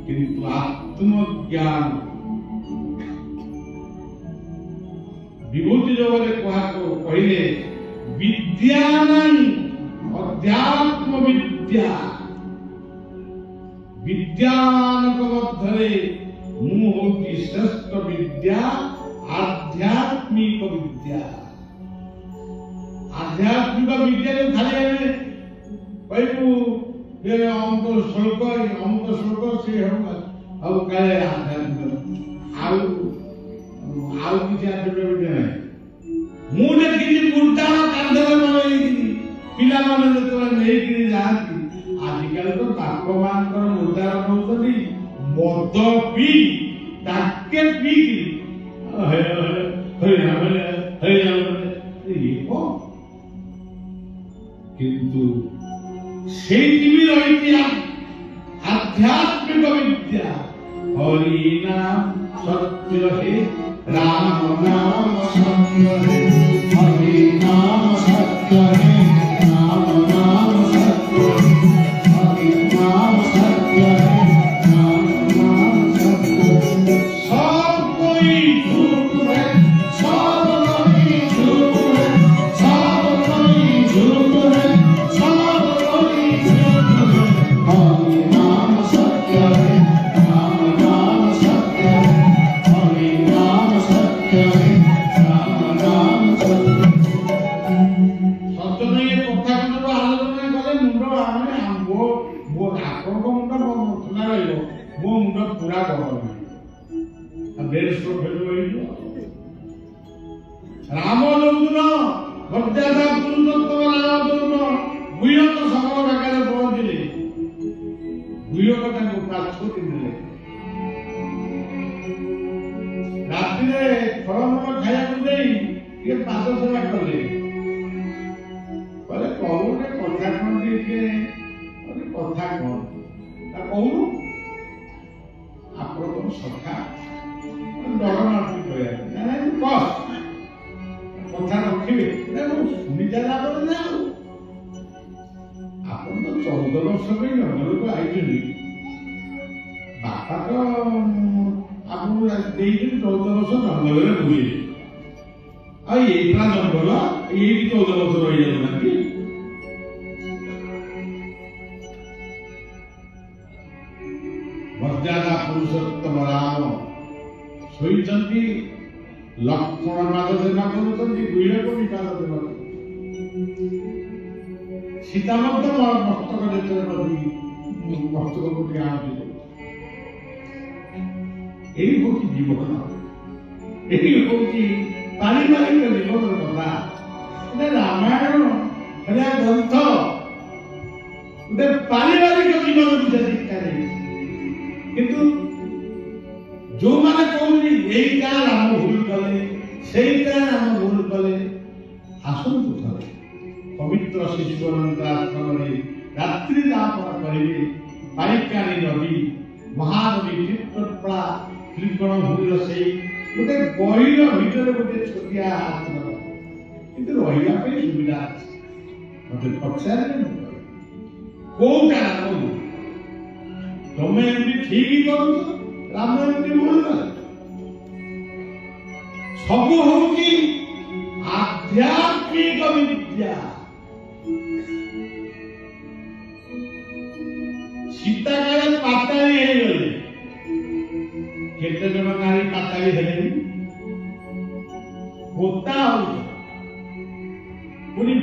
କିନ୍ତୁ ଆତ୍ମଜ୍ଞାନ ବିଭୂତି ଯୋଗରେ କହିଲେ ବିଦ୍ୟାନାଂ ଅଧ୍ୟାତ୍ମ ବିଦ୍ୟା, ବିଦ୍ୟାମାନଙ୍କ ମଧ୍ୟରେ ମୁଁ ହଉଛି ଶ୍ରେଷ୍ଠ ବିଦ୍ୟା ଆଧ୍ୟାତ୍ମିକ ବିଦ୍ୟା। ଆଧ୍ୟାତ୍ମିକ ବିଦ୍ୟାକୁ ଖାଲି ଆମେ କହିବୁ ଅମୁକ ଶ୍ଲୋକ ସେ ହବ ଆଉ କାଳେ ଆଧ୍ୟାତ୍ମିକ ଆଉ କିଛି ଆଧ୍ୟାତ୍ମିକ ବିଦ୍ୟା ନାହିଁ। ମୁଁ ଦେଖିଛି ମୁର୍ଦାର କାନ୍ଧରେ ନେଇକିରି ପିଲାମାନେ ଯେତେବେଳେ ନେଇକିରି ଯାଆନ୍ତି, ଆଜିକାଲି ତ ବାପ ମାନଙ୍କର ମୁର୍ଦାର ନଉଛନ୍ତି ମଦ ପିଇ ତାକେ ପିଇକିରି କିନ୍ତୁ ସେଇଠି ବି ରହିଛି ଆଧ୍ୟାତ୍ମିକ ବିଦ୍ୟା। ହରି ନାମ ସତ୍ୟ ହେ, राम नाम सत्य है, हरि नाम सत्य है, राम नाम सत्य है, हरि नाम सत्य है, राम नाम सत्य है। सब कोई झूठ है, सब कोई झूठ है, सब कोई झूठ है, सब कोई झूठ है। हरि नाम सत्य है, राम नाम सत्य है, हरि नाम सत्य है, राम नाम सत्य है। ସତ୍ୟ ଏ କଥା କିନ୍ତୁ ଆଲୋଚନା କଲେ ମୁଣ୍ଡ ମାନେ ମୋ ଆପଣଙ୍କ ମୁଣ୍ଡ ଥଣ୍ଡା ରହିବ, ମୋ ମୁଣ୍ଡ ପୁରା ଗରମ ହେଇଯିବ। ରାମ ଯୋଉଦିନ ମର୍ଯ୍ୟାଦା ପୁରୁଷୋତ୍ତମ ରାମ ଯୋଉଦିନ ଗୁହ୍ୟକ ସକଳ ଡାକାରେ ପହଞ୍ଚିଲେ, ଗୁହ୍ୟକ ତାଙ୍କୁ ପାଛୋଟି ନେଲେ। ରାତିରେ ଫଳମୂଳ ଖାଇବାକୁ ଦେଇ ଟିକେ ପାଦ ସେବା କଲେ। କହିଲେ କହୁନେ କଥା କଣ ଟିକେ କଥା କଣ ତା କହୁନୁ, ଆପଣଙ୍କ ସଖା ଡର ମାଡୁଛି କହିବାକୁ, ନାଇଁ କହ କଥା ରଖିବେ। ମୁଁ ଶୁଣି ଚାଲିଲା ପରେ ନା ଆଉ ଆପଣ ତ 14 ବର୍ଷ ପାଇଁ ଜଙ୍ଗଲକୁ ଆଇଛନ୍ତି, ବାପା ତ ଆପଣଙ୍କୁ ଦେଇଛନ୍ତି 14 ବର୍ଷ ଜଙ୍ଗଲରେ ବୁଲିଲେ, ଆଉ ଏଇଟା ଜଙ୍ଗଲ ଏଇଠି 14 ବର୍ଷ ରହିଯାଉନାହାନ୍ତି। ମର୍ଯ୍ୟାଦା ପୁରୁଷୋତ୍ତମ ରାମ ଶୋଇଛନ୍ତି, ଲକ୍ଷ୍ମଣ ପାଦ ସେବା କରୁଛନ୍ତି, ଗୁହ୍ୟକ ବି ପାଦ ସେବା କରୁଛନ୍ତି। ସୀତା ମଧ୍ୟ ମସ୍ତକ ଯେତେବେଳେ ମସ୍ତକକୁ ଟିକେ ଆଣନ୍ତି। ଏଇ ହଉଛି ଜୀବନ, ଏଇ ହଉଛି ପାରିବାରିକ ଜୀବନର କଥା। ଗୋଟେ ରାମାୟଣ ଭଳିଆ ଗ୍ରନ୍ଥ ଗୋଟେ ପାରିବାରିକ ଜୀବନ ବିଷୟ ଶିକ୍ଷା ଦେଇଛି। କିନ୍ତୁ ଯୋଉମାନେ କହୁଛନ୍ତି ଏଇଟା ରାମ ଭୁଲ କଲେ, ସେଇଟା ରାମ ଭୁଲ କଲେ, ଆସନ୍ତୁ ଥରେ ପବିତ୍ର ଶିଶୁମାନଙ୍କ ଆଶ୍ରମରେ ରାତ୍ରି ଯାପନ କରିବେ। ପାଇକାରୀ ନଦୀ, ମହାନଦୀ, ଚିତ୍ରପଡ଼ା, ତ୍ରିକୋଣ ଭୂମିର ସେଇ ଗୋଟେ ଗହିର ଭିତରେ ଗୋଟେ ଛୋଟିଆ ଆଶ୍ରମ, କିନ୍ତୁ ରହିବା ପାଇଁ ସୁବିଧା ଅଛି। ମତେ ପଚାରିଲେ କୋଉଟା ରାମ ଭୁଲ? ତମେ ଏମିତି ଠିକ କରୁଛ, ରାମ ଏମିତି ଭୁଲ କଲେ। ସବୁ ହଉଛି ଆଧ୍ୟାତ୍ମିକ ବିଦ୍ୟା। ସୀତା କାଳେ ପାତାଳି ହେଇଗଲେ, କେତେ ଜଣ ନାରୀ ପାତାଳି ହେଲେନି? ପୋତା ହଉଛି, ପୁଣି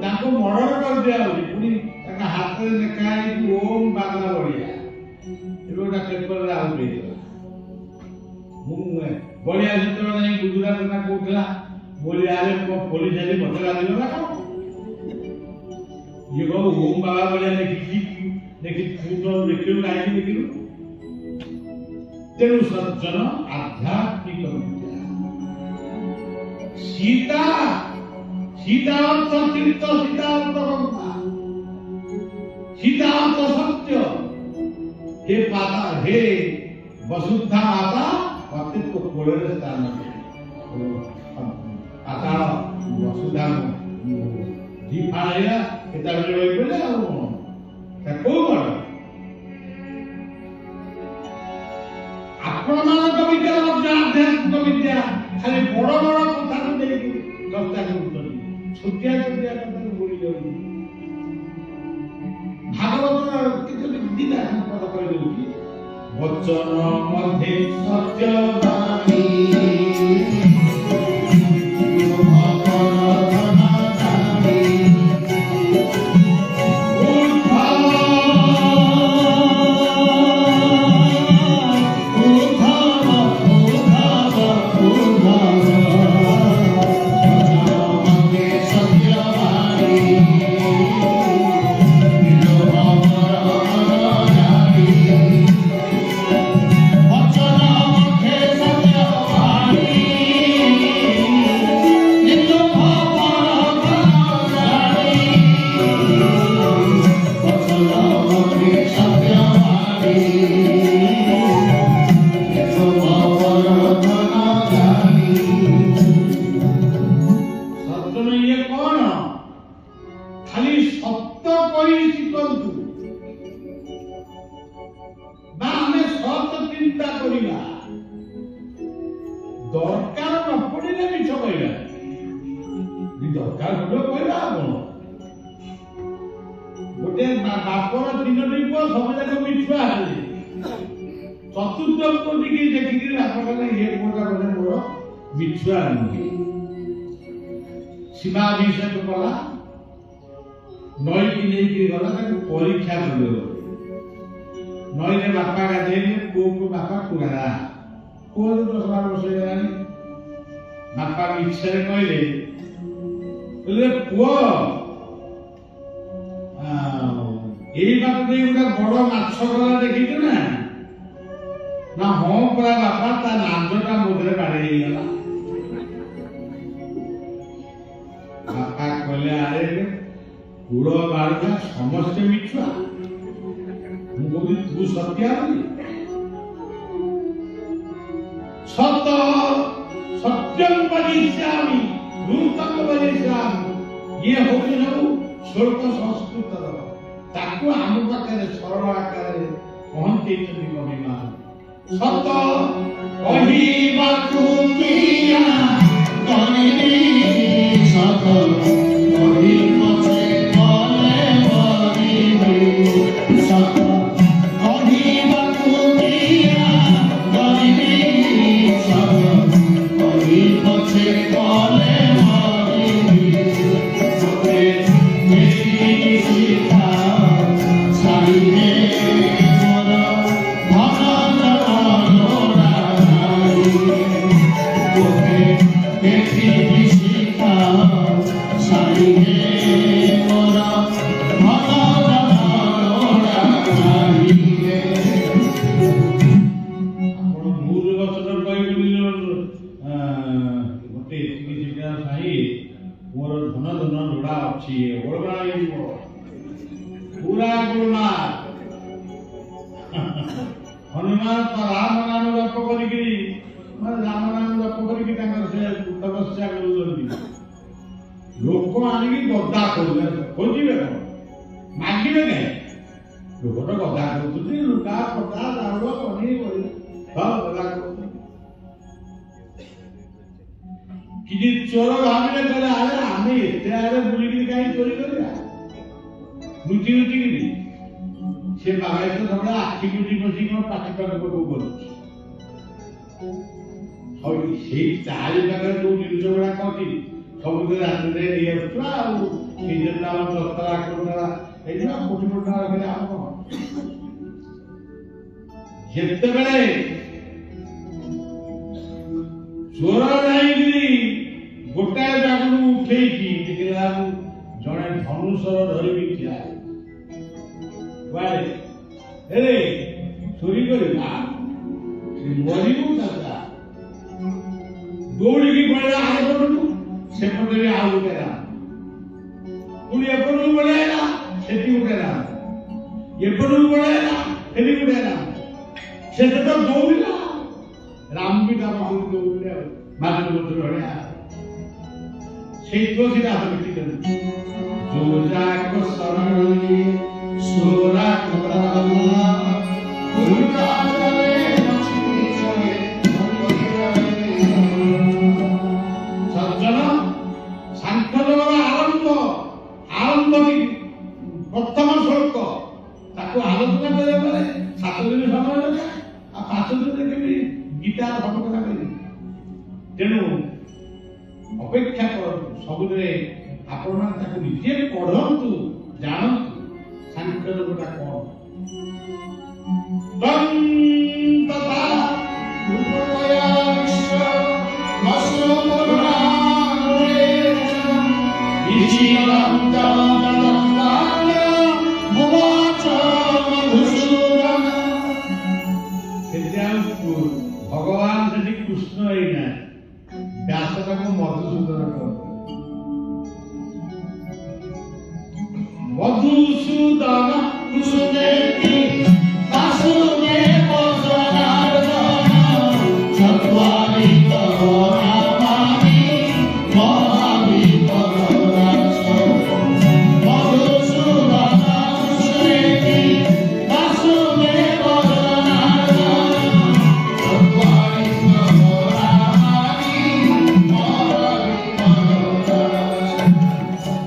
ତାଙ୍କୁ ମରଣ କରିଦିଆ ହଉଛି, ପୁଣି ତାଙ୍କ ହାତରେ ଲେଖା ହେଇଛି ଓମ୍ ବାଂଲା ବଢିଆ। ଏବେ ଗୋଟେ ପେପରରେ ଆଉଟ ହେଇଥିଲା। ମୁଁ ବଢିଆ ଯେତେବେଳେ ଯାଇ ଗୁଜୁରାଟ ନା କହୁଥିଲା, ବୋଲି ଆରେ ପୋଲିସ ଆଜି ମତେ ଲାଗିଗଲା କଣ? ଇଏ କହ ଓମ୍ ବାବା ବଢିଆ ଲେଖିଛି, ତୁ ତ ଦେଖିଲୁ କାହିଁକି ଦେଖିଲୁ? ତେଣୁ ସଜ୍ଜନ ଆଧ୍ୟାତ୍ମିକ ବିଦ୍ୟା। ସୀତା ଅର୍ଥ ତୀର୍ଥ, ସୀତା ଅର୍ଥ ଗଙ୍ଗା, ସୀତା ଅର୍ଥ ସତ୍ୟ। हे ବସୁଧା ମାତା ମତେ ତୋ କୋଳରେ ସ୍ଥାନ ଦେ। ପାତାଳ ବସୁଧା ଦି ଫାଳ ସେତେବେଳେ ରହିଗଲେ ଆଉ କୋଉ କଣ ଆପଣମାନଙ୍କ ଭିତରେ ମଧ୍ୟ ଆଧ୍ୟାତ୍ମିକ ବିଦ୍ୟା ଖାଲି ବଡ ବଡ କଥାକୁ ନେଇକି ଚର୍ଚ୍ଚା କରୁଛନ୍ତି, ଛୋଟିଆ ଛୋଟିଆ କଥାକୁ ଭୁଲି ଯାଉଛନ୍ତି। ଭାଗବତର କିଛି ଦିଟା ପଦ କହିଦେଉଛି, ବଚନ ମଧ୍ୟରେ ସତ୍ୟବାଣୀ ଦରକାର ନ ପଡ଼ିଲେ ମିଛ କହିବା, ଦରକାର ପଡ଼ିଲେ କହିବା ଆପଣ। ଗୋଟେ ବାପର ତିନୋଟି ପୁଅ ସବୁ ଯାକ ମିଛୁଆ ହେଲେ, ଚତୁର୍ଥ ପୁଅ ଟିକେ ଦେଖିକିରି ବାପ କହିଲେ ଇଏ ପୁଅଟା ବୋଧେ ମୋର ମିଛୁଆ ନୁହେଁ। ସୀମାଭିଷେକ କଲା, ନଈକି ନେଇକି ଗଲା, ତାକୁ ପରୀକ୍ଷା କଲେ। ନଈରେ ବାପା ଗାଧେଇଲେ, ପୁଅକୁ ବାପା କୁରାଲା। ପୁଅ 10-12 ବର୍ଷ ହେଇଗଲାଣି, ବାପା ମିଛରେ କହିଲେ ପୁଅ ଏଇ ବାଟ ଦେଇ ଗୋଟେ ବଡ ମାଛ ଗଲା ଦେଖିଛୁ ନା? ନା ହଁ ପରା ବାପା, ତା ନାଦଟା ମୁହଁରେ ବାଡେଇ ହେଇଗଲା। ବାପା କହିଲେ ଆରେ କୂଳ ବାଳୁକା ସମସ୍ତେ ମିଛୁଆ, ମୁଁ କହୁଛି ତୁ ସତ୍ୟା ବୋଲି। ସତ ସତ୍ୟଂ ବଦିଷ୍ୟାମି ନୂତନ ବଦିଷ୍ୟାମି, ଇଏ ହଉଛି ସବୁ ଶ୍ଳୋକ ସଂସ୍କୃତର, ତାକୁ ଆମ ପାଖରେ ସରଳ ଆକାରରେ ପହଞ୍ଚେଇଛନ୍ତି କବିମାନେ। ସତ କହିବାକୁ କିଆ କହିବି ସତ, କହି ପଛେ କଲେ ମରିବି ସତ, କହିବାକୁ କିଆ କହିବି ସତ, କହି ପଛେ କଲେ ମରିବି। ମୋତେ ଏତିକି ଶିଖା ଛାଡ଼ିଲେ ମୋର ଧନ ଲୋଡ଼ା ନାହିଁ। ମୋତେ ଏତିକି ଶିଖା ଛାଡ଼ିଲେ ମୋର ଧନ ଲୋଡ଼ା ନାହିଁ। ଆପଣ ଭୁଲ ଗଛର କହିବି ଗୋଟେ ଏତିକି ଶିଖା ସାହି ମୋର ଧନ ଲୋଡ଼ା ଅଛି, ଓଳା ହେଇଯିବ ପୁରା ଗୁରୁମା। ହନୁମାନ ରାମ ନାମ ଜପ କରିକି ତାଙ୍କର ସେ ତପସ୍ୟା କରୁଛନ୍ତି। ଲୋକ ଆଣିକି ଗଦା କରୁଛନ୍ତି, ଖୋଜିବେ କଣ, ମାଗିବେ କାହିଁ? ଲୋକ ତ ଗଦା କରୁଛନ୍ତି, ଲୁଗା ପଟା ଚାଉଳ ପନିର ସବୁ ଗଦା କରୁଛନ୍ତି। କିଛି ଚୋର ଭାବିଲେ କହିଲେ ଆରେ ଆମେ ଏତେ ଆଡେ ବୁଲିକି କାହିଁ ଚୋରି କରିବା, ଲୁଚି ଲୁଚିକିରି। ସେ ବାବାଇ ତ ସବୁବେଳେ ଆଖି ବୁଝି ବସି କଣ ପାଟି ପାଖ କରୁଛି। ସେଇ ଚାରି ପାଖରେ ଯୋଉ ଜିନିଷ ଗୁଡାକ ଅଛି ସବୁଥିରେ ରାତିରେ ନେଇ ଆସୁଥିଲା, ଆଉ ସେଇ ଯେତେବେଳେ ଆମ 10 ଟଙ୍କା ହେଇଯିବା, କୋଟି କୋଟି ଟଙ୍କା ରଖିଲେ ଆମ କଣ। ଯେତେବେଳେ ଚୋର ଯାଇକିରି ଗୋଟାଏ ଜାଗାରୁ ଉଠେଇକି ଦେଖିଲା ଜଣେ ଧନୁଷର ଧରିକି ଠିଆ ଚୋରି କରିବା ମରିବୁ ଦାଦା। ଦୌଡ଼ିକି ପଳେଇଲା ଆର ପଟକୁ, ସେପଟେ ବି ଆଉ ଗୋଟେ ରାମ, ପୁଣି ଏପଟକୁ ପଳେଇଲା, ସେଠି ଗୋଟେ ରାମ, ଏପଟକୁ ପଳେଇଲା, ସେଠି ଗୋଟେ ରାମ। ସେଟା ତ ଦୌଡ଼ିଲା, ରାମ ବି ତା ପାଖକୁ ଦୌଡ଼ିଲେ ଆଉ ମାଟି ପତ୍ର ଭଳିଆ। ସେଇଥିବ ସେଟା ହାତ ପିଟି ଯୋଉ ଯାକ ସଜ୍ଜନ ସାଂଖ୍ୟଯୋଗର ଆରମ୍ଭ ପ୍ରଥମ ଶ୍ଳୋକ ତାକୁ ଆଲୋଚନା କରିବା ପରେ 7 ଦିନ ସମୟ ଦରକାର। ଆଉ 5 ଦିନରେ କେମିତି ଗୀତାର ଭଗବତ କରିବି? ତେଣୁ ଅପେକ୍ଷା କରନ୍ତୁ, ସବୁଦିନେ ଆପଣମାନେ ତାକୁ ନିଜେ ପଢନ୍ତୁ, ଜାଣନ୍ତୁ ସାଂଖ୍ୟଯୋଗଟା କଣ। ଭଗବାନ ସେଠି କୃଷ୍ଣ ହେଇନା ବ୍ୟାସ ତାକୁ ମଧୁସୂଦନ ମଧୁସୂଦନ କୁସୁମେତି ବାସୁଦେବ জনার্দন চত্বারিত নামানি মহাবিপদনাশ মধুসূদন কুসুমেতি বাসুদেব জনার্দন চত্বারিত নামানি মহাবিপদনাশ।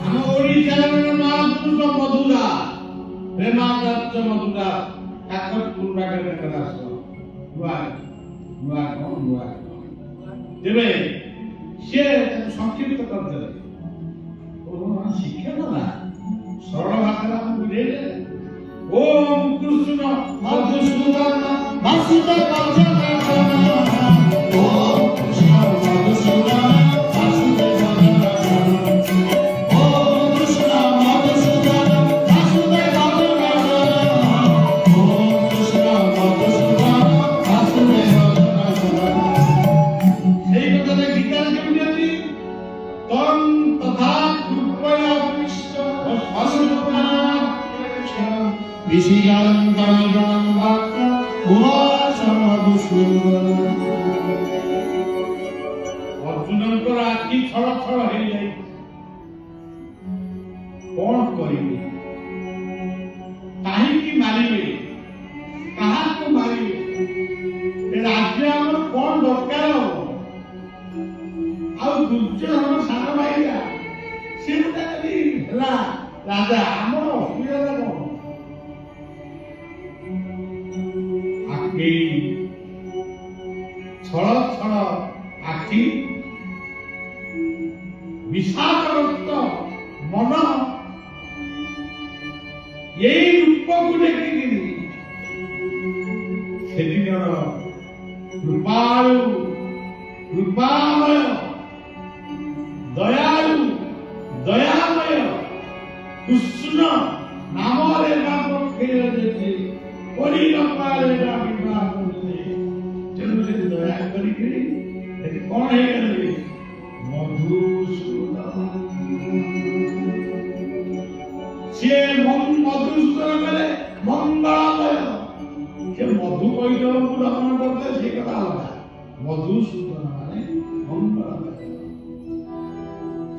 ଆମ ଓଡ଼ିଶାର ମହାପୁରୁଷ ମଧୁରା ପ୍ରେମାଦର୍ଶ ମଧୁରା କାକଟପୁର ପାଖରେ ଦାସ ନୂଆ ତେବେ ସିଏ ସଂକ୍ଷିପ୍ତ କରିଦେଲେ। ଶିକ୍ଷା ନା ସରଳ ଭାଷାରେ ଆମକୁ ବୁଝେଇଲେ। ଓಂ କୃଷ୍ଣ মধুসূদন বাসুদেব জনার্দন ওম কৃষ্ণ মধুসূদন বাসুদেব জনার্দন ওম কৃষ্ণ মধুসূদন বাসুদেব জনার্দন ওম কৃষ্ণ মধুসূদন বাসুদেব জনার্দন। সেই কথাটা গীতার কেমনি আছে? তং তথা কৃপয়া কৃষ্ণ বিশিয়ান্তরিদং বাক্য উবাচ মধুসূদন। ଅର୍ଜୁନଙ୍କର ଆଖି ଛଳ ଛଳ ହେଇଯାଇ କଣ କରିବେ, କାହିଁକି ମାରିବେ, କାହାକୁ ମାରିବେ, ଏ ରାଜ୍ୟ ଆମର କଣ ଦରକାର ହବ? ଆଉ ଦୁର୍ଯ୍ୟୋଧନ ସାନ ଭାଇରା ସେ ଗୋଟେ ଖାଲି ହେଲା ରାଜା, ଆମର ଅସୁବିଧା କଣ? ଆଖି ଛଳ ଛଳ ଆଖି ବିଷାଦଗ୍ରସ୍ତ ମନ ଏଇ ରୂପକୁ ଦେଖିକିରି ସେଦିନର କୃପାଳୁ କୃପାମୟ ଦୟାଳୁ ଦୟାମୟ କୃଷ୍ଣ ନାମରେ ପକ୍ଷରେ ଯେତେ ପରିରପାରେ ବିବାହ କରୁଥିଲେ। ତେଣୁ ସେ ଦୟା କରିକିରି ଏଠି କଣ ହେଇଗଲେ? ମଧୁସୂଦନ। ସିଏ ମଧୁସୂଦନ କଲେ ମଙ୍ଗଳମୟ। ସେ ମଧୁ କୈତବଙ୍କୁ ଦମନ କରୁଥିଲେ, ସେ କଥା ଅଲଗା। ମଧୁସୂଦନ ମାନେ ମଙ୍ଗଳମୟ।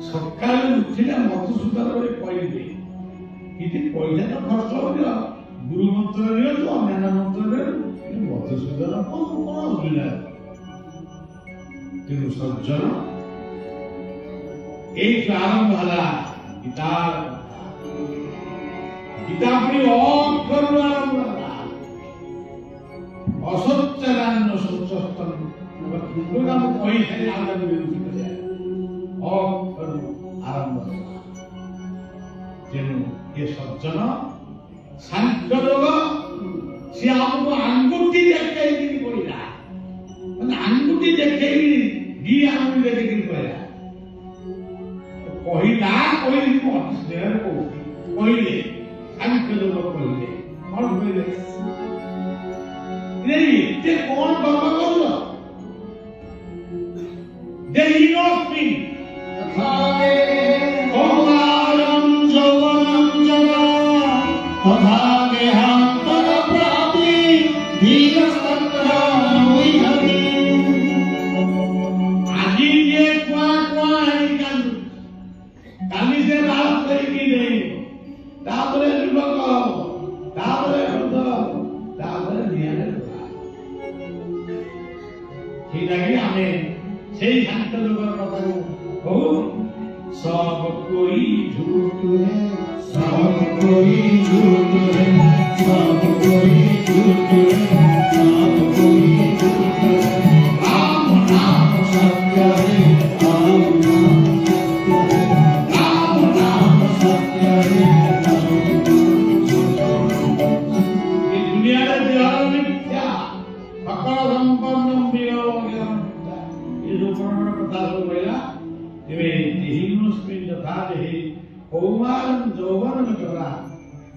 ସକାଳୁ ଉଠିଲେ ମଧୁସୂଦନ ବୋଲି କହିବେ, କିଛି ପଇସା ତ ଖର୍ଚ୍ଚ ହଉଥିବ, ଗୁରୁ ମନ୍ତ୍ର ନିଅନ୍ତୁ, ଅନ୍ୟାନ୍ୟ ମନ୍ତ୍ର ନିଅନ୍ତୁ, ମଧୁସୂଦନ କଣ ଅସୁବିଧା? ତେଣୁ ସଜ୍ଜନ এইটু আরম্ভ হলা গীতার গীতা পুরি অক্ষরু আরম্ভ হলা অসচ্চারান্য সচ্চস্তন নাম কই খালি আলাদা করে দিতে অক্ষরু আরম্ভ হলা। যেন এ সজ্জন সাংখ্য যোগ সে আমাকে আঙ্গুটি দেখাইকি কইলা, মানে আঙ্গুটি দেখাইকি দি আঙ্গুটি দেখাইকি কইলা କହିଲା କହିଲି ମୁଁ ଅତିଶୟରେ କହୁଛି କହିଲେ ସାଂଖ୍ୟ ଯୋଗ କହିଲେ କଣ କହିଲେ? ଏତେ କଣ ଗର୍ବ କରୁଛ? কৌমারং যৌবনং যদা তথা দেহান্তর প্রাপ্তি ধীরস্তত্র নৈহতি। ଆଜି ଯିଏ କୁଆ କୁଆ ହେଇ କାନ୍ଦୁ, କାଲି ସେ ରାସ୍ତା ହେଇକି ନେଇ, ତାପରେ ସେଥିଲାଗି ଆମେ ସେଇ ସାହିତ୍ୟ ଯୁଗର କଥାକୁ କହୁ सब कोई झूठ है सब कोई झूठ है सब कोई झूठ है सब कोई झूठ है राम नाम सत्य है राम नाम सत्य है ये दुनिया रे देहर मिथ्या सकल संपन्न विरोध ये जो पुराण कथा सब बोला तेरे देहिनुस्मिन् यथा देहि कौमारं यौवनं जरा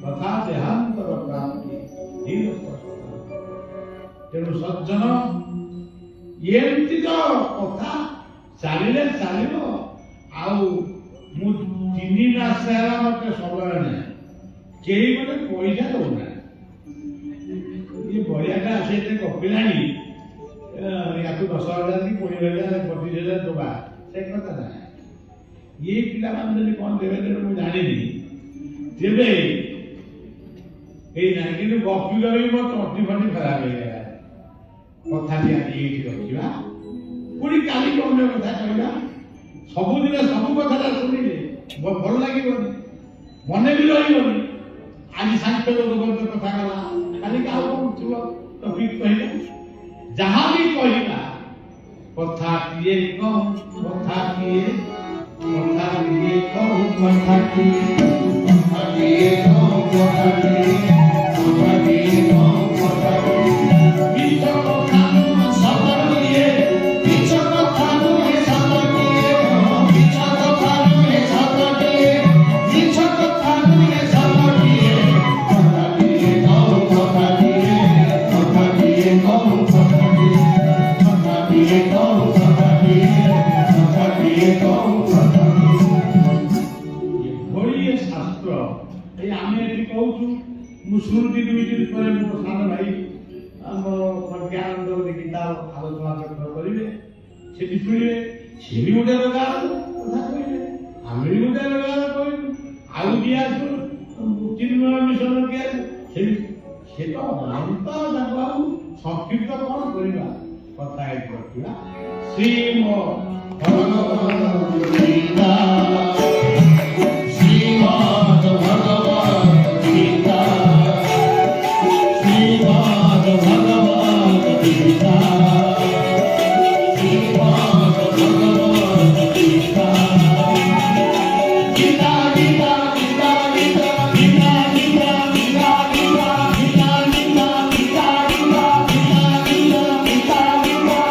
तथा देहान्तर प्राप्ति धीरस्पष्ट तेणु सज्जन एमती तो कथा चालिले चालिब आउ मु 3 मास ହେଲା ମତେ ସମୟ ନାହିଁ କେହି ମତେ ପଇସା ଦଉନା ये ବଢିଆଟା ସେତେ କପିଲାଣି याକୁ 10,000 କି 20,000 25,000 ଦବା ସେ କଥା ନାହିଁ ये ପିଲାମାନେ ଯଦି କ'ଣ ଦେବେ ତେଣୁ ମୁଁ ଜାଣିନି ତେବେ ଏଇ ନାହିଁ କିନ୍ତୁ ଗପି ଗପି ମୋ ତଣ୍ଟି ଫଣ୍ଟି ଖରାପ ହେଇଗଲା କଥାଟି ଆଜି ଏଇଠି ରଖିବା ପୁଣି କାଲି ଅନ୍ୟ କଥା କହିବା ସବୁଦିନ ସବୁ କଥାଟା ଶୁଣିଲେ ଭଲ ଲାଗିବନି ମନେ ବି ରହିବନି ଆଜି ସାହିତ୍ୟ ଜଗତ କଥା କଲା କାଲି କାହା କ'ଣ ଥିବ ଟପିକ୍ କହିବା ଯାହା ବି କହିବା କଥାଟିଏ କମ୍ କଥାଟିଏ କମ୍ कथाटिए कम कथाटिए ମିଛ କଥା ନୁହଁ सतटिए मिछ कथा नुहे सतटिए मिछ कथा नुहे सतटिए मिछ कथा नुहे सतटिए कथाटिए कम कथाटिए कम कथाटिए कम कथाटिए कम ଏଭଳି ଶାସ୍ତ୍ର ଏଇ ଆମେ ଏଠି କହୁଛୁ ମୁଁ ଶୁଣୁଛି 2 ଦିନ ପରେ ମୋ ସାନ ଭାଇ ଆମର ପ୍ରଜ୍ଞାନନ୍ଦ ଗୀତା ଆଲୋଚନା ଚକ୍ର କରିବେ ସେଠି ଶୁଣିବେ ସେ ବି ଗୋଟେ ରୋଗାର କଥା କହିବେ ଆମେ ବି ଗୋଟେ ରୋଗାର କହିବୁ ଆଉ କିଏ ଆସୁ ଚିନ୍ମୟ ମିଶନ କିଏ ସେ ତ ଅନ୍ତ ତାକୁ ଆଉ ସଂକ୍ଷିପ୍ତ କ'ଣ କରିବା କଥା ଏଠି ରଖିବା ଶ୍ରୀମ भगवद गीता श्रीमद् भगवद गीता श्रीमद् भगवद गीता श्रीमद् भगवद गीता गीता गीता गीता गीता गीता गीता गीता गीता गीता गीता गीता गीता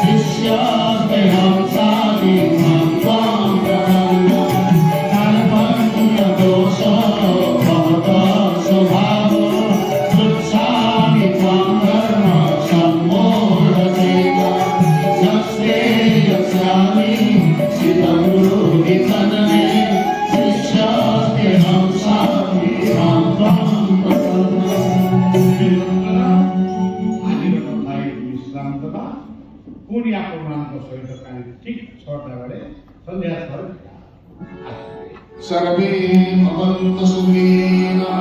शिष्य প্রমাণ সহিত কালী ঠিক 6টা ବେଳେ সন্ধ্যা পরে আসবে। सर्वे भवन्तु सुखिनः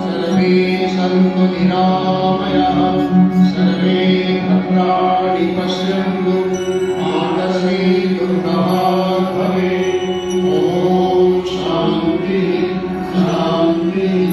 सर्वे सन्तु निरामयाः सर्वे भद्राणि पश्यन्तु मा कश्चित् दुर्गमात् भवेत् ॐ शान्तिः शान्तिः